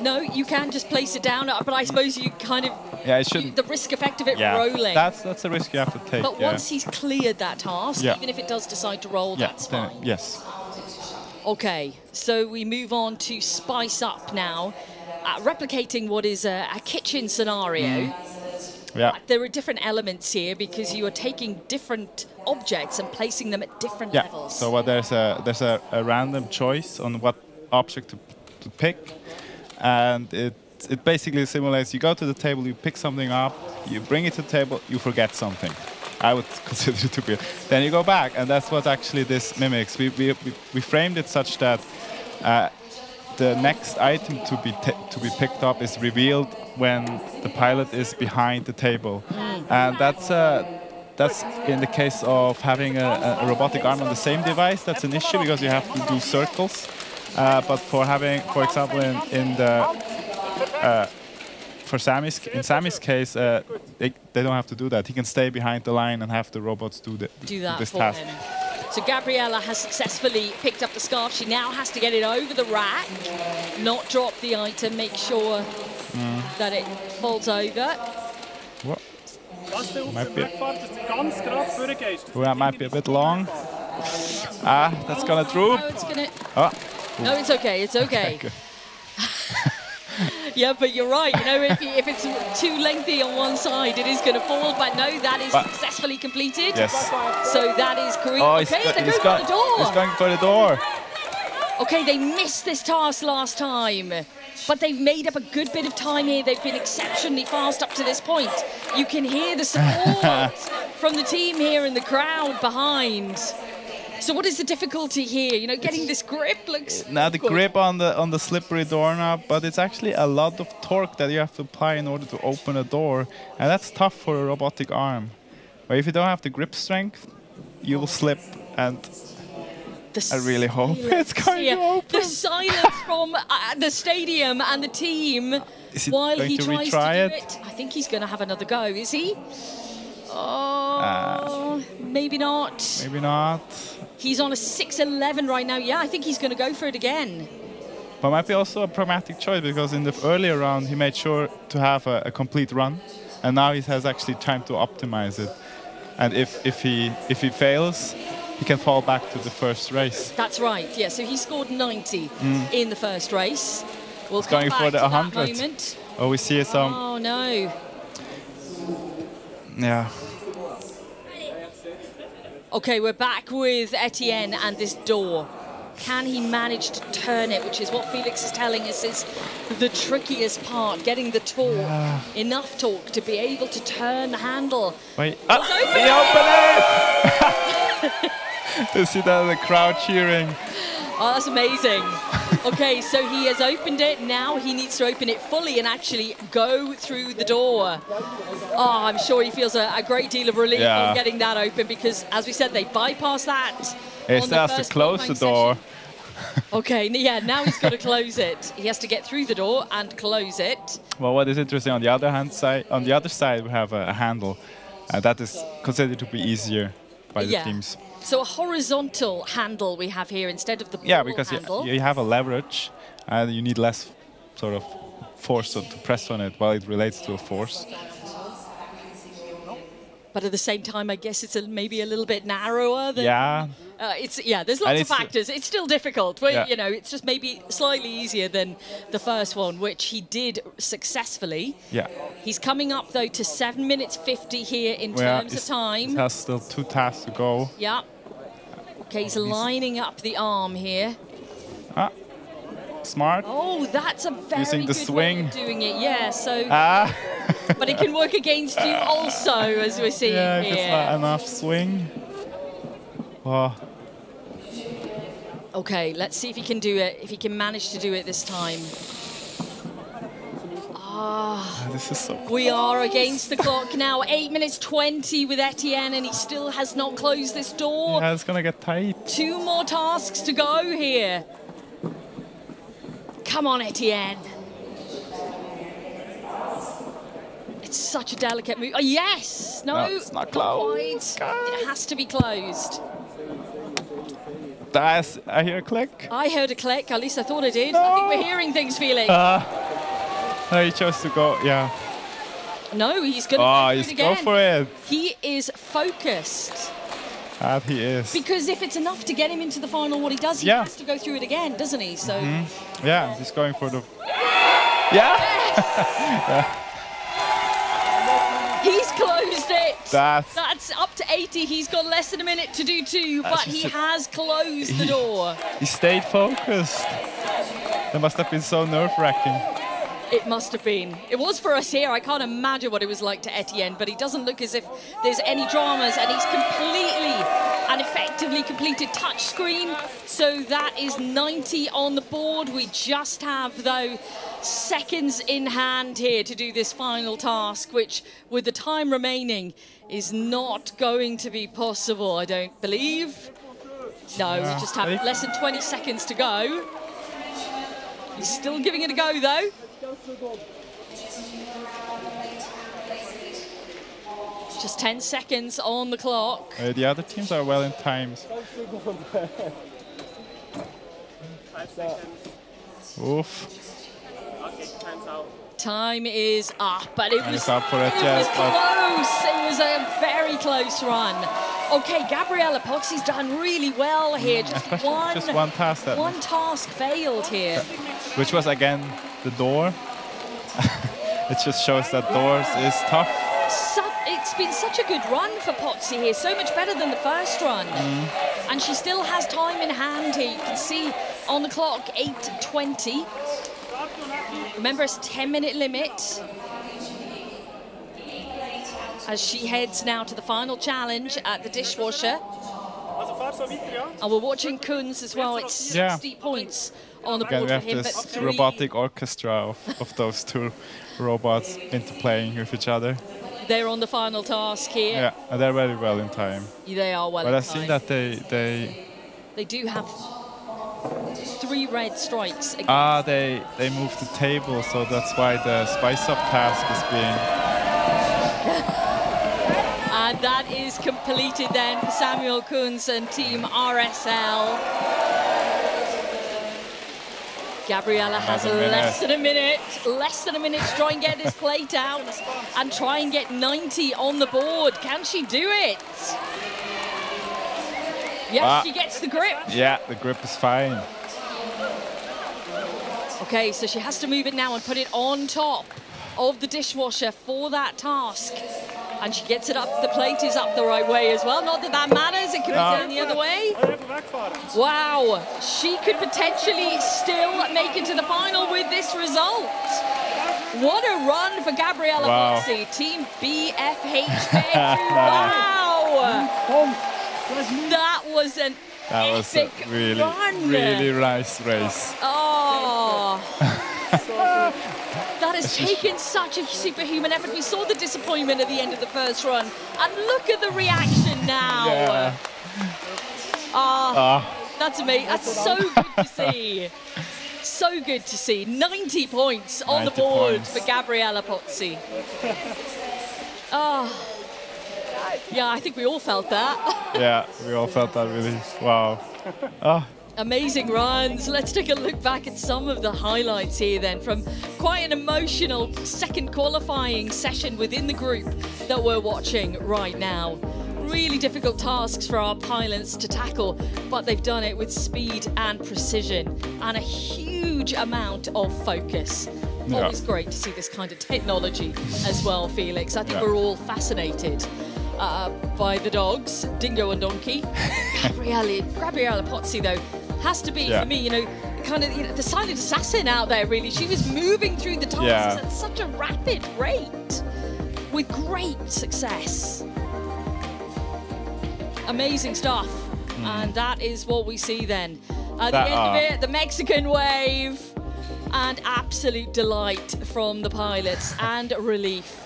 No, you can just place it down, but I suppose you kind of... Yeah, it shouldn't... The risk effect of it rolling. That's a risk you have to take. But once he's cleared that task, even if it does decide to roll, that's fine. Yes. Okay, so we move on to spice up now. Replicating what is a kitchen scenario. Yeah. There are different elements here because you are taking different objects and placing them at different levels. So there's a random choice on what object to pick, and it basically simulates. You go to the table, you pick something up, you bring it to the table, you forget something. I would consider it to be. Then you go back, and that's what actually this mimics. We framed it such that. The next item to be picked up is revealed when the pilot is behind the table, and that's in the case of having a robotic arm on the same device. That's an issue because you have to do circles. But for example, in Sammy's case, they don't have to do that. He can stay behind the line and have the robots do this task. Him. So Gabriella has successfully picked up the scarf. She now has to get it over the rack, not drop the item, make sure that it folds over. What? That might be a bit long. That's gonna droop. No, it's gonna. No, it's okay. It's okay. Yeah, but you're right. You know, if it's too lengthy on one side, it is going to fall. But no, that is successfully completed. Yes. So that is great. Oh, okay, they're going for the door. He's going for the door. Okay, they missed this task last time, but they've made up a good bit of time here. They've been exceptionally fast up to this point. You can hear the support from the team here and the crowd behind. So what is the difficulty here? You know, getting this grip looks... Now the grip on the slippery doorknob, but it's actually a lot of torque that you have to apply in order to open a door. And that's tough for a robotic arm. But if you don't have the grip strength, you will slip, and I really hope it's going to open. The silence from the stadium and the team while he tries to do it. I think he's going to have another go, is he? Oh, maybe not. Maybe not. He's on a 6.11 right now. Yeah, I think he's going to go for it again. But might be also a pragmatic choice, because in the earlier round he made sure to have a complete run, and now he has actually time to optimize it. And if he fails, he can fall back to the first race. That's right. Yeah. So he scored 90 in the first race. We'll He's going for the 100. Moment. Oh, we see some. Oh no. Yeah. Okay, we're back with Etienne and this door. Can he manage to turn it, which is what Felix is telling us is the trickiest part, getting the torque, enough torque to be able to turn the handle. Wait, he opened it! You see that, the crowd cheering. Oh, that's amazing. Okay, so he has opened it. Now he needs to open it fully and actually go through the door. Oh, I'm sure he feels a great deal of relief on getting that open, because, as we said, they bypassed that. He still has to close the door. Okay, yeah, now he's got to close it. He has to get through the door and close it. Well, what is interesting, on the other side we have a handle. That is considered to be easier by the teams. So a horizontal handle we have here instead of the ball because handle. you have a leverage, and you need less sort of force to press on it while it relates to a force. But at the same time, I guess it's maybe a little bit narrower than... there's lots of factors. It's still difficult. But, you know, it's just maybe slightly easier than the first one, which he did successfully. Yeah. He's coming up, though, to 7 minutes 50 here in terms of time. He has still 2 tasks to go. Yeah. Okay, he's lining up the arm here. Smart. Oh, that's a very using the good swing. way of doing it. Yeah, so... but it can work against you also, as we're seeing here. If it's not enough swing. Oh. Okay, let's see if he can do it, if he can manage to do it this time. This is so we are against the clock now. 8 minutes 20 with Etienne, and he still has not closed this door. Yeah, it's going to get tight. 2 more tasks to go here. Come on, Etienne. It's such a delicate move. Oh, yes! No, it's not closed. It has to be closed. I hear a click. I heard a click, at least I thought I did. No. I think we're hearing things, Felix. He chose to go, No, he's going to go for it again. Go for it. He is focused. He is. Because if it's enough to get him into the final, what he does, he has to go through it again, doesn't he? So. Yeah, he's going for the... Yeah! He's closed it. That's up to 80. He's got less than a minute to do 2, but he has closed the door. He stayed focused. That must have been so nerve-wracking. It must have been. It was for us here. I can't imagine what it was like to Etienne, but he doesn't look as if there's any dramas, and he's completely and effectively completed touchscreen. So that is 90 on the board. We just have, though, seconds in hand here to do this final task, which, with the time remaining, is not going to be possible, I don't believe. No, we just have less than 20 seconds to go. He's still giving it a go, though. Just 10 seconds on the clock. The other teams are well in times. 5 seconds. Oof. Okay, time's out. Time is up, but it was up for it, close. It was a very close run. Okay, Gabriele Pozzi's done really well here. Just one task. One task failed here. Which was, again, the door. it just shows that doors is tough. It's been such a good run for Pozzi here, so much better than the first run. And she still has time in hand here. You can see on the clock, 8:20. Remember, it's a 10-minute limit. As she heads now to the final challenge at the dishwasher. And we're watching Kunz as well. It's 60 points on the board we for have him. this But 3 robotic orchestra of those two robots interplaying with each other. They're on the final task here. Yeah, and they're very well in time. They are well but in I've time. seen that They do have 3 red strikes. they moved the table, so that's why the spice up task is being. And that is completed then for Samuel Kunz and Team RSL. Gabriella has less than a minute to try and get this plate out and try and get 90 on the board. Can she do it? Yes, she gets the grip. Yeah, the grip is fine. Okay, so she has to move it now and put it on top of the dishwasher for that task. And she gets it up, the plate is up the right way as well. Not that that matters, it could be turned the other way. Wow, she could potentially still make it to the final with this result. What a run for Gabriella Pozzi, Team BFHK. Wow! That was an epic really nice race. Oh! That has taken such a superhuman effort. We saw the disappointment at the end of the first run. And look at the reaction now. That's amazing. That's so good to see. So good to see. 90 points on the board for Gabriella Pozzi. Yeah, I think we all felt that. Yeah, we all felt that really. Wow. Amazing runs. Let's take a look back at some of the highlights here then from quite an emotional second qualifying session within the group that we're watching right now. Really difficult tasks for our pilots to tackle, but they've done it with speed and precision and a huge amount of focus. Always great to see this kind of technology as well, Felix. I think we're all fascinated by the dogs, Dingo and Donkey. Gabriella Pozzi, though, has to be, for me, you know, kind of the silent assassin out there, really. She was moving through the tasks at such a rapid rate with great success. Amazing stuff. And that is what we see then. At the end of it, the Mexican wave and absolute delight from the pilots and relief.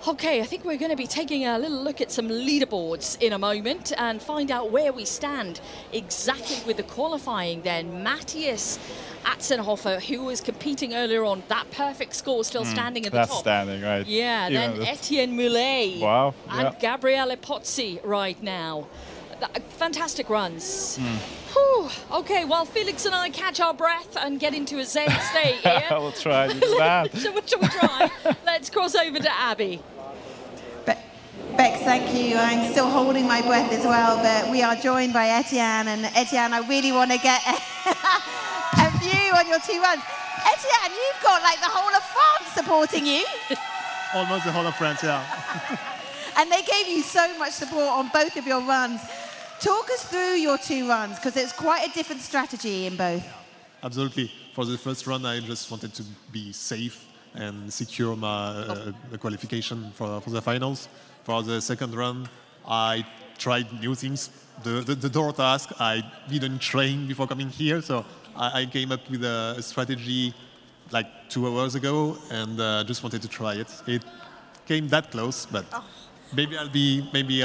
Okay, I think we're going to be taking a little look at some leaderboards in a moment and find out where we stand exactly with the qualifying then. Matthias Atzenhofer, who was competing earlier on, that perfect score still standing at the top. That's standing, right. Yeah, then Etienne Moulet and Gabriella Pozzi right now. Fantastic runs. Whew. Okay, well, Felix and I catch our breath and get into a zen state here. We'll try that. Shall we try? Let's cross over to Abby. Bex, thank you. I'm still holding my breath as well, but we are joined by Etienne. And Etienne, I really want to get a view on your 2 runs. Etienne, you've got like the whole of France supporting you. Almost the whole of France, yeah. And they gave you so much support on both of your runs. Talk us through your 2 runs, because it's quite a different strategy in both. Absolutely. For the first run, I just wanted to be safe and secure my qualification for the finals. For the second run, I tried new things. The door task, I didn't train before coming here, so I came up with a strategy like 2 hours ago and just wanted to try it. It came that close, but maybe I'll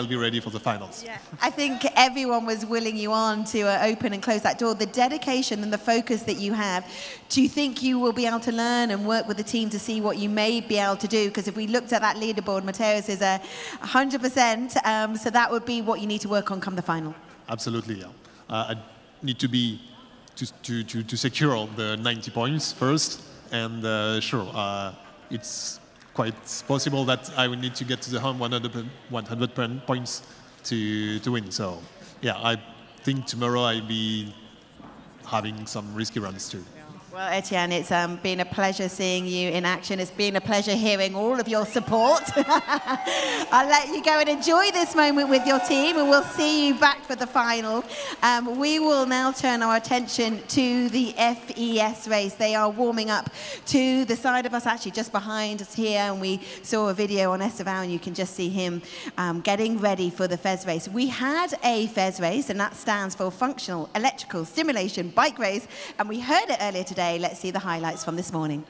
be ready for the finals. Yeah. I think everyone was willing you on to open and close that door. The dedication and the focus that you have, do you think you will be able to learn and work with the team to see what you may be able to do? Because if we looked at that leaderboard, Mateus is 100%, so that would be what you need to work on come the final. Absolutely, yeah. I need to be to secure the 90 points first, and it's quite possible that I will need to get to the 100 points to win. So, yeah, I think tomorrow I'll be having some risky runs too. Well, Etienne, it's been a pleasure seeing you in action. It's been a pleasure hearing all of your support. I'll let you go and enjoy this moment with your team, and we'll see you back for the final. We will now turn our attention to the FES race. They are warming up to the side of us, actually just behind us here, and we saw a video on Esteval, and you can just see him getting ready for the FES race. We had a FES race, and that stands for Functional Electrical Stimulation Bike Race, and we heard it earlier today. Let's see the highlights from this morning.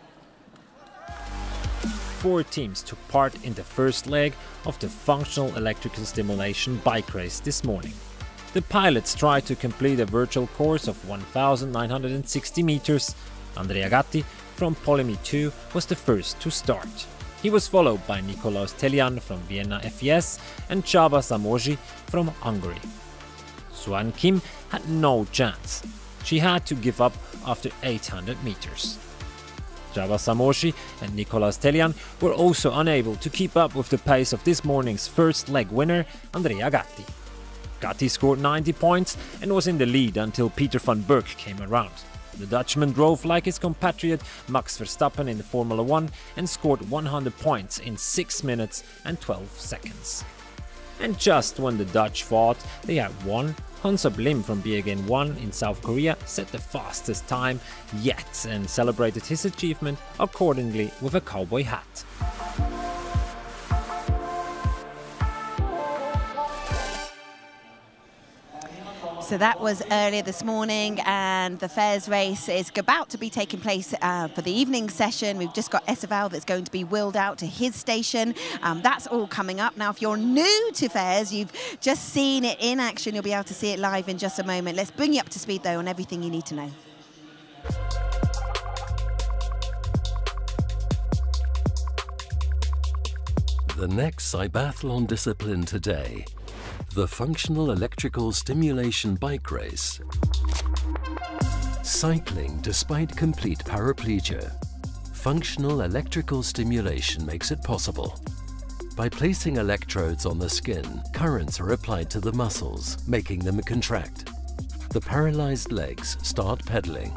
4 teams took part in the first leg of the Functional Electrical Stimulation Bike Race this morning. The pilots tried to complete a virtual course of 1,960 meters. Andrea Gatti from Polymy 2 was the first to start. He was followed by Nikolaus Telian from Vienna FES and Csaba Zamorzsi from Hungary. Suan Kim had no chance. She had to give up after 800 meters. Csaba Zamorzsi and Nikolaus Telian were also unable to keep up with the pace of this morning's first leg winner, Andrea Gatti. Gatti scored 90 points and was in the lead until Peter van Berk came around. The Dutchman drove like his compatriot Max Verstappen in the Formula 1 and scored 100 points in 6 minutes and 12 seconds. And just when the Dutch thought they had won, Hansa Blim from Biegen 1 in South Korea set the fastest time yet and celebrated his achievement accordingly with a cowboy hat. So that was earlier this morning, and the FES race is about to be taking place for the evening session. We've just got Esteval that's going to be wheeled out to his station. That's all coming up. Now, if you're new to FES, you've just seen it in action, you'll be able to see it live in just a moment. Let's bring you up to speed, though, on everything you need to know. The next CYBATHLON discipline today, the Functional Electrical Stimulation Bike Race. Cycling despite complete paraplegia. Functional electrical stimulation makes it possible. By placing electrodes on the skin, currents are applied to the muscles, making them contract. The paralyzed legs start pedaling.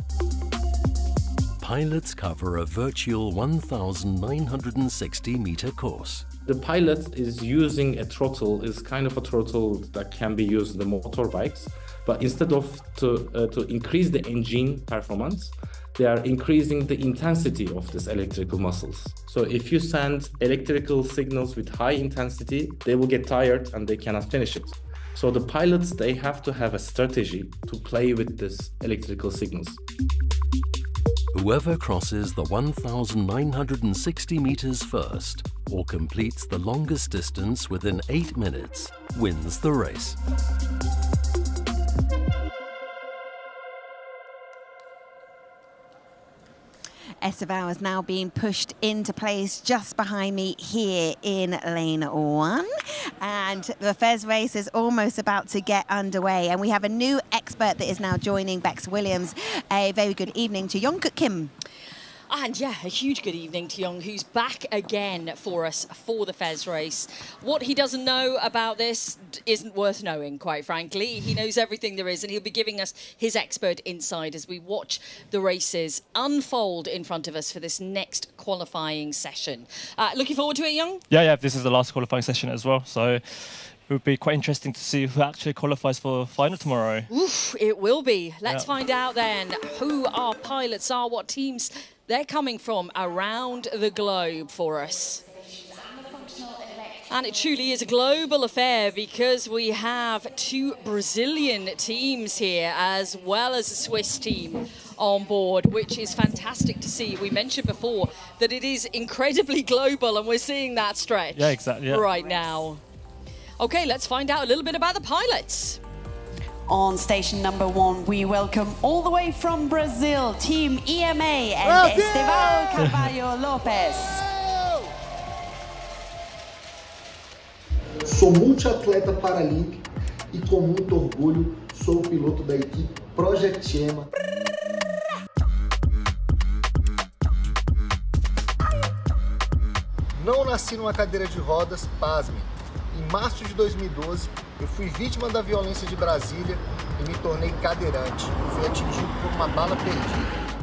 Pilots cover a virtual 1,960-meter course. The pilot is using a throttle, is kind of a throttle that can be used in the motorbikes, but instead of to increase the engine performance, they are increasing the intensity of these electrical muscles. So if you send electrical signals with high intensity, they will get tired and they cannot finish it. So the pilots, they have to have a strategy to play with these electrical signals. Whoever crosses the 1,960 meters first or completes the longest distance within 8 minutes wins the race. Esteval is now being pushed into place just behind me here in lane 1. And the FES race is almost about to get underway. And we have a new expert that is now joining Bex Williams. A very good evening to Young-Kuk Kim. And yeah, a huge good evening to Young, who's back again for us for the FES race. What he doesn't know about this isn't worth knowing, quite frankly. He knows everything there is, and he'll be giving us his expert insight as we watch the races unfold in front of us for this next qualifying session. Looking forward to it, Young? Yeah, this is the last qualifying session as well, so it would be quite interesting to see who actually qualifies for the final tomorrow. Oof, it will be. Let's find out then who our pilots are, what teams they're coming from around the globe for us. And it truly is a global affair because we have 2 Brazilian teams here as well as a Swiss team on board, which is fantastic to see. We mentioned before that it is incredibly global, and we're seeing that stretch right now. Okay, let's find out a little bit about the pilots. On station number 1, we welcome all the way from Brazil, Team EMA and Esteval Carvalho Lopes. Sou multiatleta paralímpico e com muito orgulho sou o piloto da equipe Project EMA. Não nasci numa cadeira de rodas, pasmem. Em março de 2012, eu fui vítima da violência de Brasília e me tornei cadeirante. Fui atingido por uma bala perdida.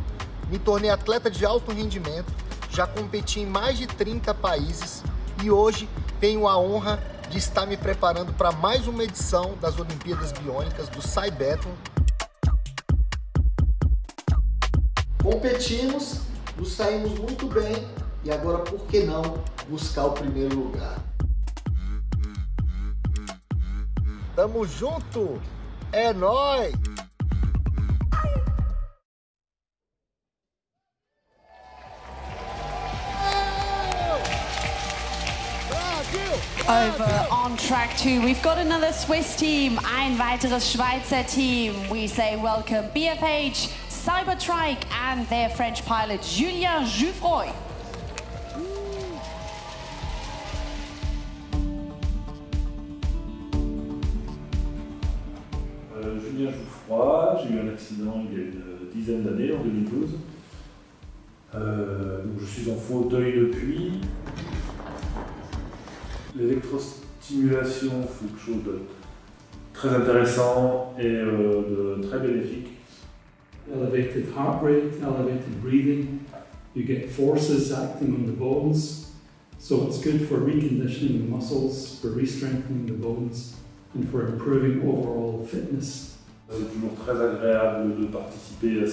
Me tornei atleta de alto rendimento, já competi em mais de 30 países e hoje tenho a honra de estar me preparando para mais uma edição das Olimpíadas Biônicas do CYBATHLON. Competimos, nos saímos muito bem e agora, por que não, buscar o primeiro lugar? Tamo junto! É nóis! Over on track 2, we've got another Swiss team, ein weiteres Schweizer team. We say welcome BFH, CYBATHLON and their French pilot Julien Jouffroy. Julien Jouffroy, j'ai eu un accident il y a une dizaine d'années, en 2012. Donc je suis en fauteuil depuis. L'électrostimulation, c'est quelque chose de très intéressant et de très bénéfique. Elevated heart rate, elevated breathing, you get forces acting on the bones, so it's good for reconditioning the muscles, for re-strengthening the bones, and for improving overall fitness. C'est toujours très agréable de participer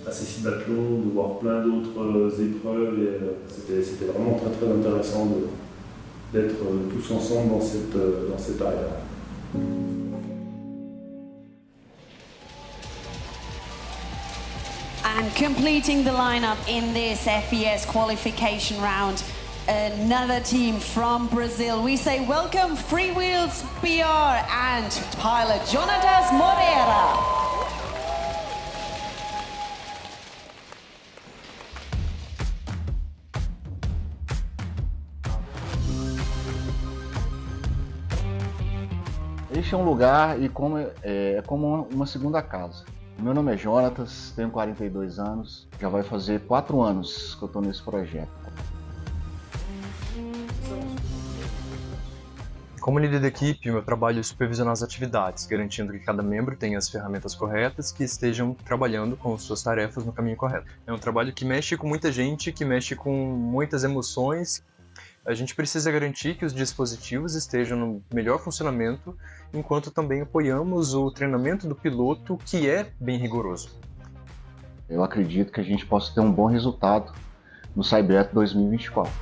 à ces CYBATHLON, de voir plein d'autres épreuves et c'était vraiment très très intéressant d'être tous ensemble dans cette area. And completing the lineup in this FES qualification round, another team from Brazil. We say welcome Freewheels BR and pilot Jonatas Moreira. Este é um lugar e é como uma segunda casa. Meu nome é Jonatas, tenho 42 anos, já vai fazer 4 anos que eu estou nesse projeto. Como líder da equipe, meu trabalho é supervisionar as atividades, garantindo que cada membro tenha as ferramentas corretas e que estejam trabalhando com suas tarefas no caminho correto. É um trabalho que mexe com muita gente, que mexe com muitas emoções. A gente precisa garantir que os dispositivos estejam no melhor funcionamento, enquanto também apoiamos o treinamento do piloto, que é bem rigoroso. Eu acredito que a gente possa ter um bom resultado no CYBATHLON 2024.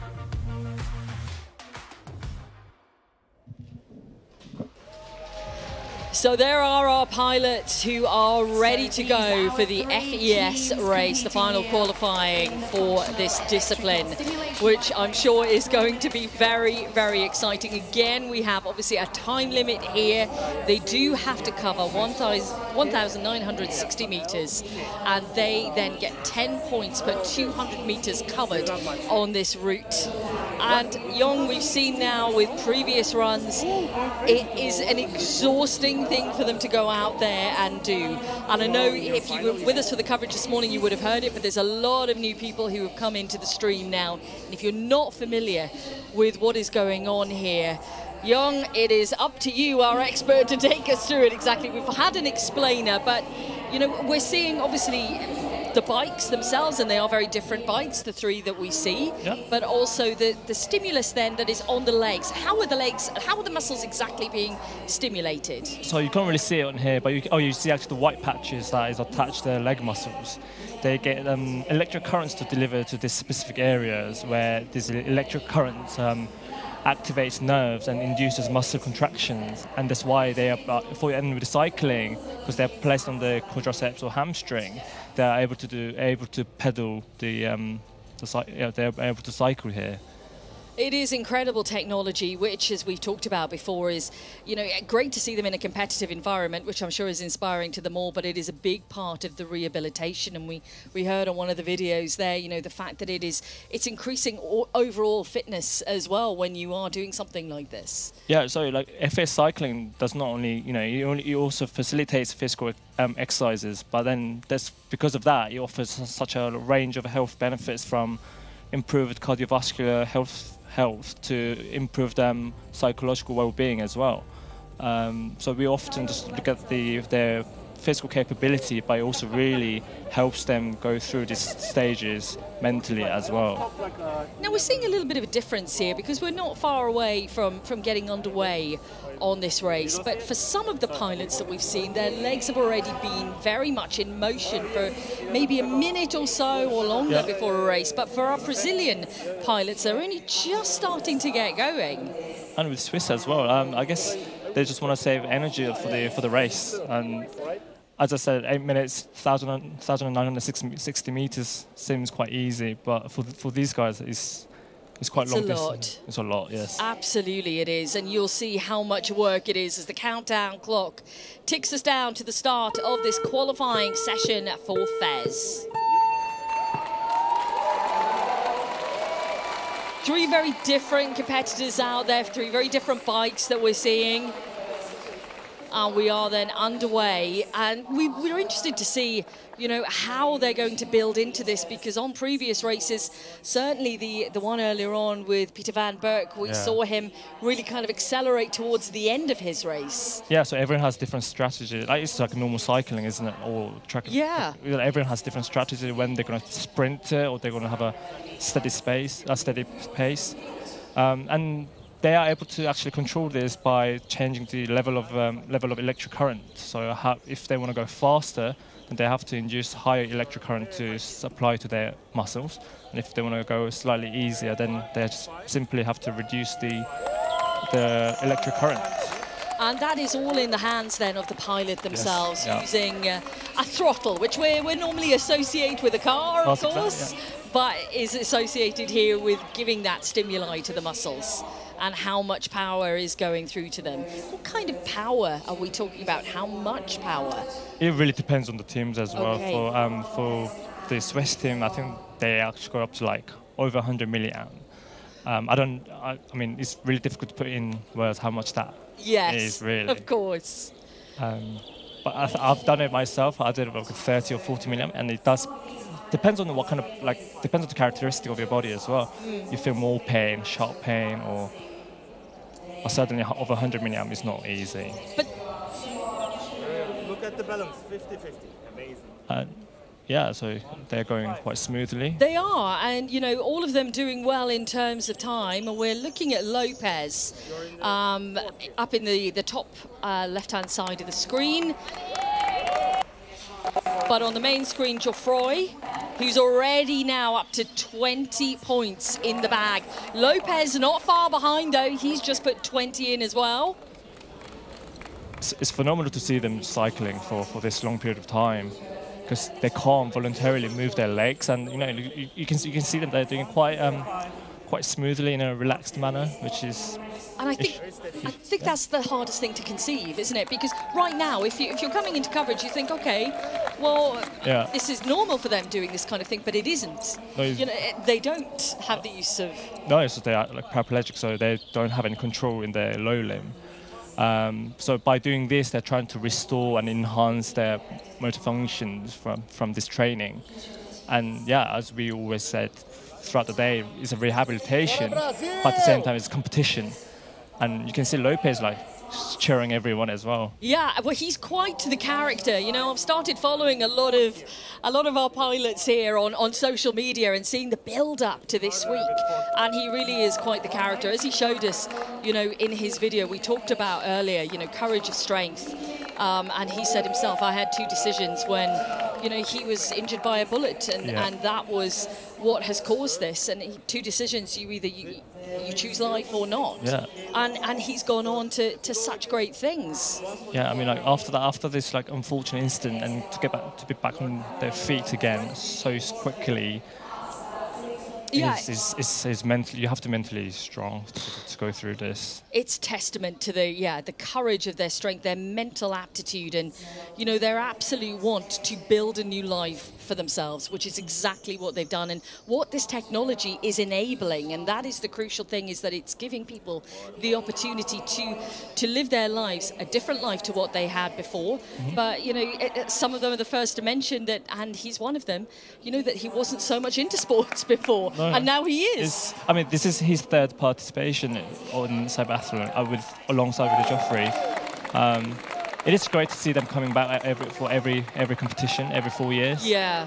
So there are our pilots who are ready to go for the FES race, the final qualifying for this discipline, which I'm sure is going to be very, very exciting. Again, we have obviously a time limit here. They do have to cover 1,960 meters, and they then get 10 points per 200 meters covered on this route. And Young, we've seen now with previous runs, it is an exhausting thing for them to go out there and do. And I know if you were with us for the coverage this morning, you would have heard it, but there's a lot of new people who have come into the stream now. And if you're not familiar with what is going on here, Young, it is up to you, our expert, to take us through it exactly. We've had an explainer, but you know, we're seeing obviously the bikes themselves, and they are very different bikes, the three that we see, but also the stimulus then that is on the legs. How are the muscles exactly being stimulated? So you can't really see it on here, but you see actually the white patches that is attached to the leg muscles. They get electric currents to deliver to these specific areas where this electric current activates nerves and induces muscle contractions, and that's why they are, for and with cycling, because they're placed on the quadriceps or hamstring, they're able to pedal they're able to cycle here. It is incredible technology, which, as we've talked about before, is, you know, great to see them in a competitive environment, which I'm sure is inspiring to them all, but it is a big part of the rehabilitation. And we heard on one of the videos there, you know, the fact that it's increasing overall fitness as well when you are doing something like this. Yeah, so like FS cycling does not only, you know, it also facilitates physical exercises, but then that's because of that, it offers such a range of health benefits, from improved cardiovascular health to improve psychological well-being as well. So we often just look at the physical capability, but it also really helps them go through these stages mentally as well. Now we're seeing a little bit of a difference here because we're not far away from getting underway on this race, but for some of the pilots that we've seen, their legs have already been very much in motion for maybe a minute or so or longer before a race, but for our Brazilian pilots, they're only just starting to get going. And with Swiss as well, I guess they just want to save energy for the race. And as I said, 8 minutes, 1,960 meters seems quite easy, but for these guys, it's quite long distance. It's a lot, yes. Absolutely it is, and you'll see how much work it is as the countdown clock ticks us down to the start of this qualifying session for Fez. 3 very different competitors out there, 3 very different bikes that we're seeing. And we are then underway, and we're interested to see, you know, how they're going to build into this, because on previous races, certainly the one earlier on with Peter Van Berk, we saw him really kind of accelerate towards the end of his race. Yeah, so everyone has different strategy. Like, it's like normal cycling, isn't it? Or track. Yeah. Everyone has different strategy when they're going to sprint or they're going to have a steady pace. And they are able to actually control this by changing the level of electric current. So if they want to go faster, then they have to induce higher electric current to supply to their muscles. And if they want to go slightly easier, then they just simply have to reduce the electric current. And that is all in the hands then of the pilot themselves, using a throttle, which we normally associate with a car, of course, but is associated here with giving that stimuli to the muscles and how much power is going through to them. What kind of power are we talking about? How much power? It really depends on the teams as well. For the Swiss team, I think they actually go up to like over 100 milliamp. I mean, it's really difficult to put in words how much that is really. Of course. But I've done it myself. I did it with 30 or 40 milliamp, and it does. Depends on what kind of, depends on the characteristic of your body as well. You feel more pain, sharp pain, or certainly over 100 milliamp is not easy. But look at the balance, 50-50, amazing. Yeah, so they're going quite smoothly. They are, and you know, all of them doing well in terms of time. And we're looking at Lopez up in the top left-hand side of the screen. But on the main screen, Geoffroy, who's already now up to 20 points in the bag. Lopez not far behind, though. He's just put 20 in as well. It's phenomenal to see them cycling for this long period of time, because they can't voluntarily move their legs, and you know, you can see them. They're doing quite smoothly in a relaxed manner, which is. And I think that's the hardest thing to conceive, isn't it? Because right now, if you're coming into coverage, you think, okay, well, this is normal for them doing this kind of thing, but it isn't. No, you know, they don't have the use of. No, so they are like paraplegic, so they don't have any control in their low limb. So by doing this, they're trying to restore and enhance their motor functions from this training. And yeah, as we always said throughout the day, it's a rehabilitation, but at the same time it's competition. And you can see Lopez like cheering everyone as well. Yeah, well, he's quite the character. You know, I've started following a lot of our pilots here on social media and seeing the build-up to this week. And he really is quite the character. As he showed us, you know, in his video we talked about earlier, you know, courage of strength. And he said himself, I had 2 decisions when, you know, he was injured by a bullet, and that was what has caused this. And 2 decisions, you choose life or not. Yeah. And he's gone on to such great things. Yeah, I mean, like after this like unfortunate incident, and to be back on their feet again so quickly. Is mentally, you have to mentally strong to go through this. It's testament to the courage of their strength, their mental aptitude, and you know, their absolute want to build a new life for themselves, which is exactly what they've done and what this technology is enabling. And that is the crucial thing, is that it's giving people the opportunity to live their lives, a different life to what they had before. But you know, some of them are the first to mention that, and he's one of them, you know, that he wasn't so much into sports before. No. And now he is. I mean, this is his 3rd participation on CYBATHLON alongside with Geoffroy. It is great to see them coming back for every competition, every 4 years. Yeah.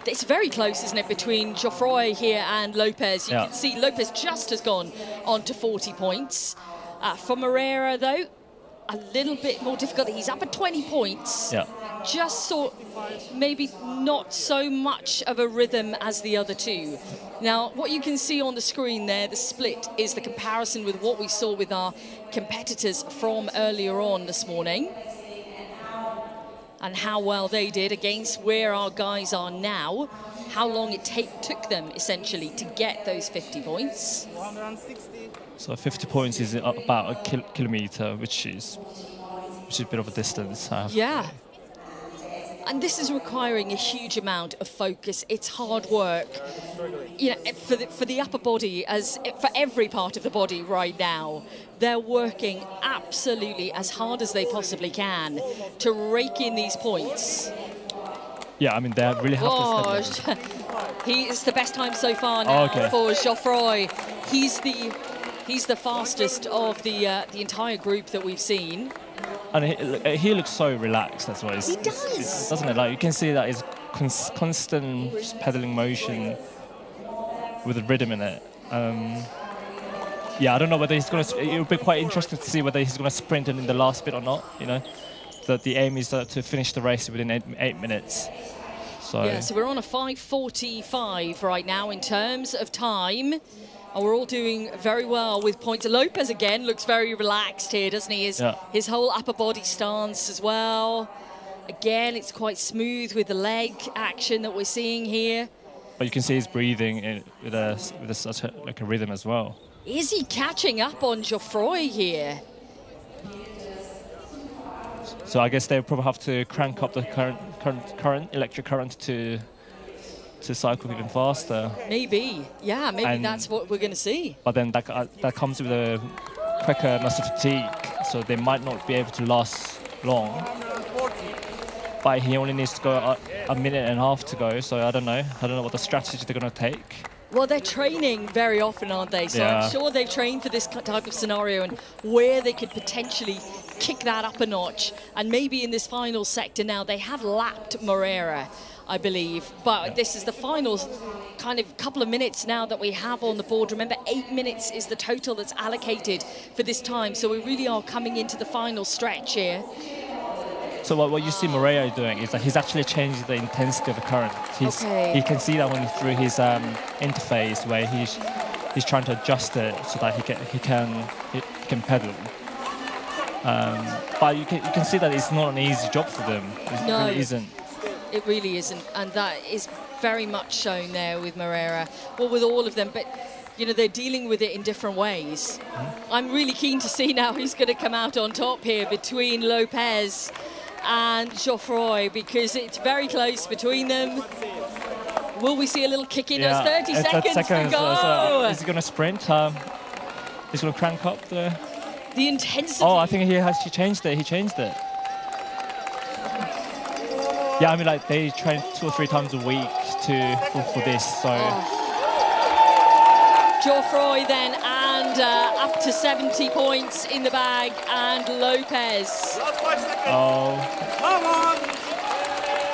It's very close, isn't it, between Geoffroy here and Lopez. You can see Lopez just has gone on to 40 points. For Moreira, though, a little bit more difficult. He's up at 20 points. Yeah. Just sort maybe not so much of a rhythm as the other two. Now, what you can see on the screen there, the split, is the comparison with what we saw with our competitors from earlier on this morning, and how well they did against where our guys are now, how long it took them, essentially, to get those 50 points. 160. So 50 points is about a kilometre, which is a bit of a distance. Yeah. And this is requiring a huge amount of focus. It's hard work, you know, for the upper body, for every part of the body right now. They're working absolutely as hard as they possibly can to rake in these points. Yeah, I mean, they really have to step in. It's the best time so far now for Geoffroy. He's the fastest of the entire group that we've seen. And he looks so relaxed. That's why he does, doesn't it? Like, you can see that his constant pedaling motion with a rhythm in it. Yeah, I don't know whether he's going to. It would be quite interesting to see whether he's going to sprint in the last bit or not. You know, the aim is to finish the race within 8 minutes. So yeah, so we're on a 5:45 right now in terms of time. And we're all doing very well with points. Lopez, again, looks very relaxed here, doesn't he? His whole upper body stance as well. Again, it's quite smooth with the leg action that we're seeing here. But you can see he's breathing with such a rhythm as well. Is he catching up on Geoffroy here? So I guess they'll probably have to crank up the electric current to cycle even faster. Maybe, yeah, maybe that's what we're going to see. But then that comes with a quicker muscle fatigue, so they might not be able to last long. But he only needs to go a minute and a half to go, so I don't know what the strategy they're going to take. Well, they're training very often, aren't they? So yeah. I'm sure they've trained for this type of scenario and where they could potentially kick that up a notch. And maybe in this final sector now, they have lapped Moreira, I believe. But this is the final kind of couple of minutes now that we have on the board. Remember, 8 minutes is the total that's allocated for this time. So we really are coming into the final stretch here. So what you see Moreira doing is that he's actually changing the intensity of the current. He can see that when through his interface where he's trying to adjust it so that he can pedal. But you can see that it's not an easy job for them. It really isn't. It really isn't, and that is very much shown there with Moreira. Well, with all of them, but you know, they're dealing with it in different ways. I'm really keen to see now who's going to come out on top here between Lopez and Geoffroy, because it's very close between them. Will we see a little kick in? Yeah, 30 seconds to go. Is he going to sprint? He's going to crank up the intensity. Oh, I think he changed it. He changed it. Yeah, I mean, like, they train 2 or 3 times a week for this, so. Geoffroy then, and up to 70 points in the bag, and Lopez. Oh. Come on!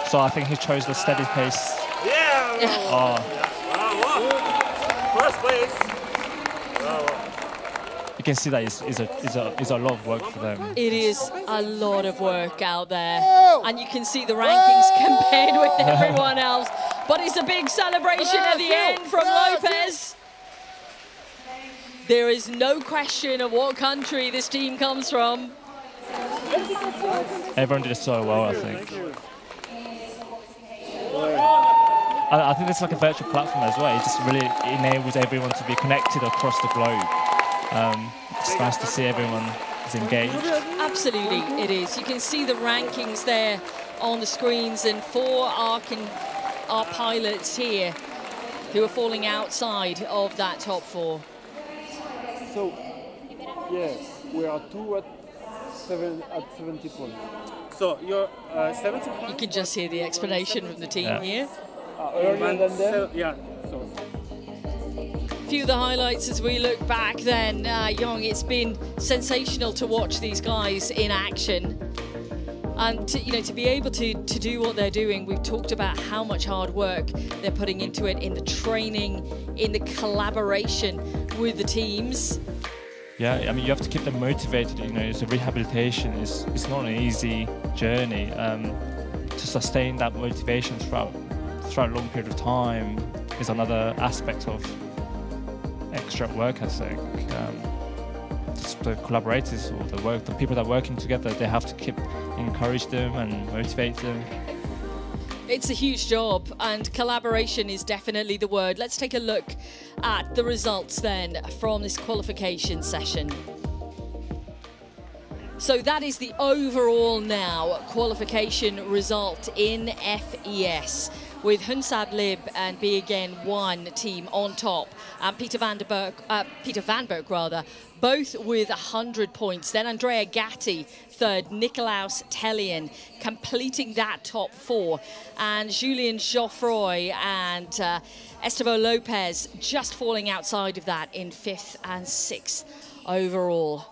So I think he chose the steady pace. Yeah! Oh. First place. You can see that is a lot of work for them. It is a lot of work out there. And you can see the rankings compared with everyone else. But it's a big celebration at the end from Lopez. There is no question of what country this team comes from. Everyone did it so well, I think. I think it's like a virtual platform as well. It just really enables everyone to be connected across the globe. It's nice to see everyone is engaged. Absolutely, it is. You can see the rankings there on the screens, and for our pilots here who are falling outside of that top 4. So, yeah, we are 2 at 70 points. So you're 70 points? You can just hear the explanation from the team here. Earlier than them? Yeah. So. Few of the highlights as we look back then. Young, it's been sensational to watch these guys in action. And to be able to do what they're doing, we've talked about how much hard work they're putting into it, in the training, in the collaboration with the teams. Yeah, I mean, you have to keep them motivated. So rehabilitation is not an easy journey. To sustain that motivation throughout a long period of time is another aspect of extra work ethic. The collaborators or the people that are working together, they have to encourage them and motivate them. It's a huge job, and collaboration is definitely the word. Let's take a look at the results then from this qualification session. So that is the overall now qualification result in FES, with Hunsab Lib and Be Again 1 team on top, and Peter van Berg both with 100 points. Then Andrea Gatti third, Nicolaus Tellien completing that top four, and Julien Geoffroy and Estevo Lopez just falling outside of that in 5th and 6th overall.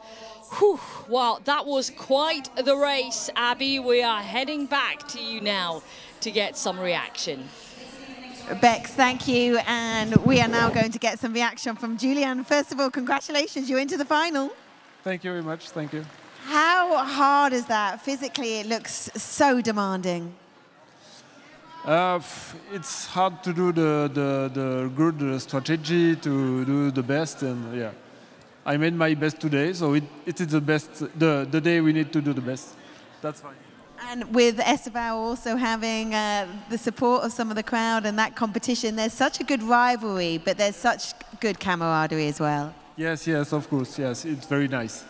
Whew, well, that was quite the race, Abby. We are heading back to you now to get some reaction. Bex, thank you. And we are now going to get some reaction from Julian. First of all, congratulations, you're into the final. Thank you very much, thank you. How hard is that? Physically, it looks so demanding. It's hard to do the good strategy, to do the best, and yeah. I made my best today, so it is the best, the day we need to do the best. That's fine. And with Estevo also having the support of some of the crowd and that competition, there's such a good rivalry, but there's such good camaraderie as well. Yes, yes, of course, yes, it's very nice.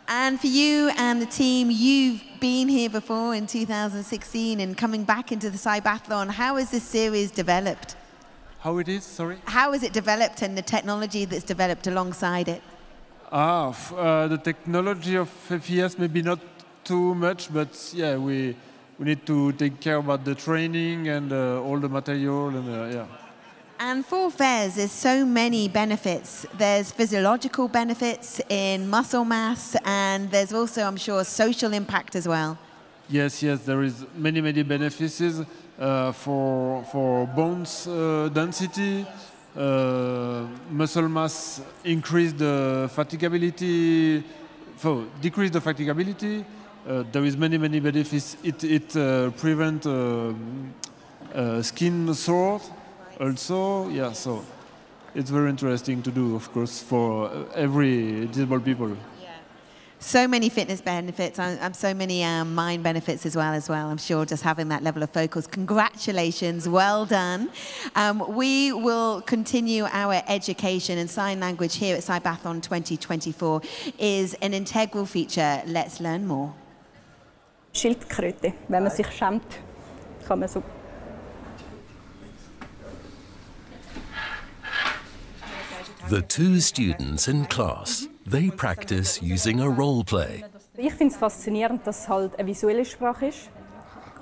And for you and the team, you've been here before in 2016 and coming back into the CYBATHLON. How has this series developed? How it is, sorry? How is it developed and the technology that's developed alongside it? The technology of FES maybe not too much, but yeah, we need to take care about the training and all the material and yeah. And for FES, there's so many benefits. There's physiological benefits in muscle mass, and there's also, I'm sure, social impact as well. Yes, yes, there is many benefits for bones density, muscle mass, increase the fatigability, decrease the fatigability. There is many benefits. It prevents skin sore. Also, yeah, so it's very interesting to do, of course, for every disabled people. Yeah. So many fitness benefits, and so many mind benefits as well. I'm sure just having that level of focus. Congratulations, well done. We will continue our education, and sign language here at CYBATHLON 2024 is an integral feature. Let's learn more. Schildkröte, wenn man sich schämt, kann man so. The two students in class, they practice using a role play. Ich finde es faszinierend, dass es halt eine visuelle Sprache ist,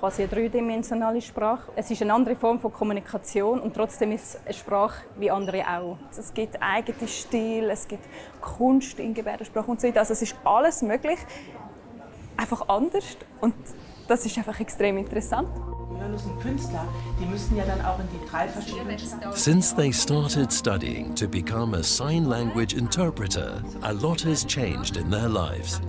quasi eine dreidimensionale Sprache. Es ist eine andere Form von Kommunikation und trotzdem ist es eine Sprache wie andere auch. Es gibt eigene Stil, es gibt Kunst in Gebärdensprache und so weiter. Also es ist alles möglich, einfach anders, und das ist einfach extrem interessant. Künstler, die müssen ja dann auch in die 3 verschiedenen. Since they started studying to become a sign language interpreter, a lot has changed in their lives.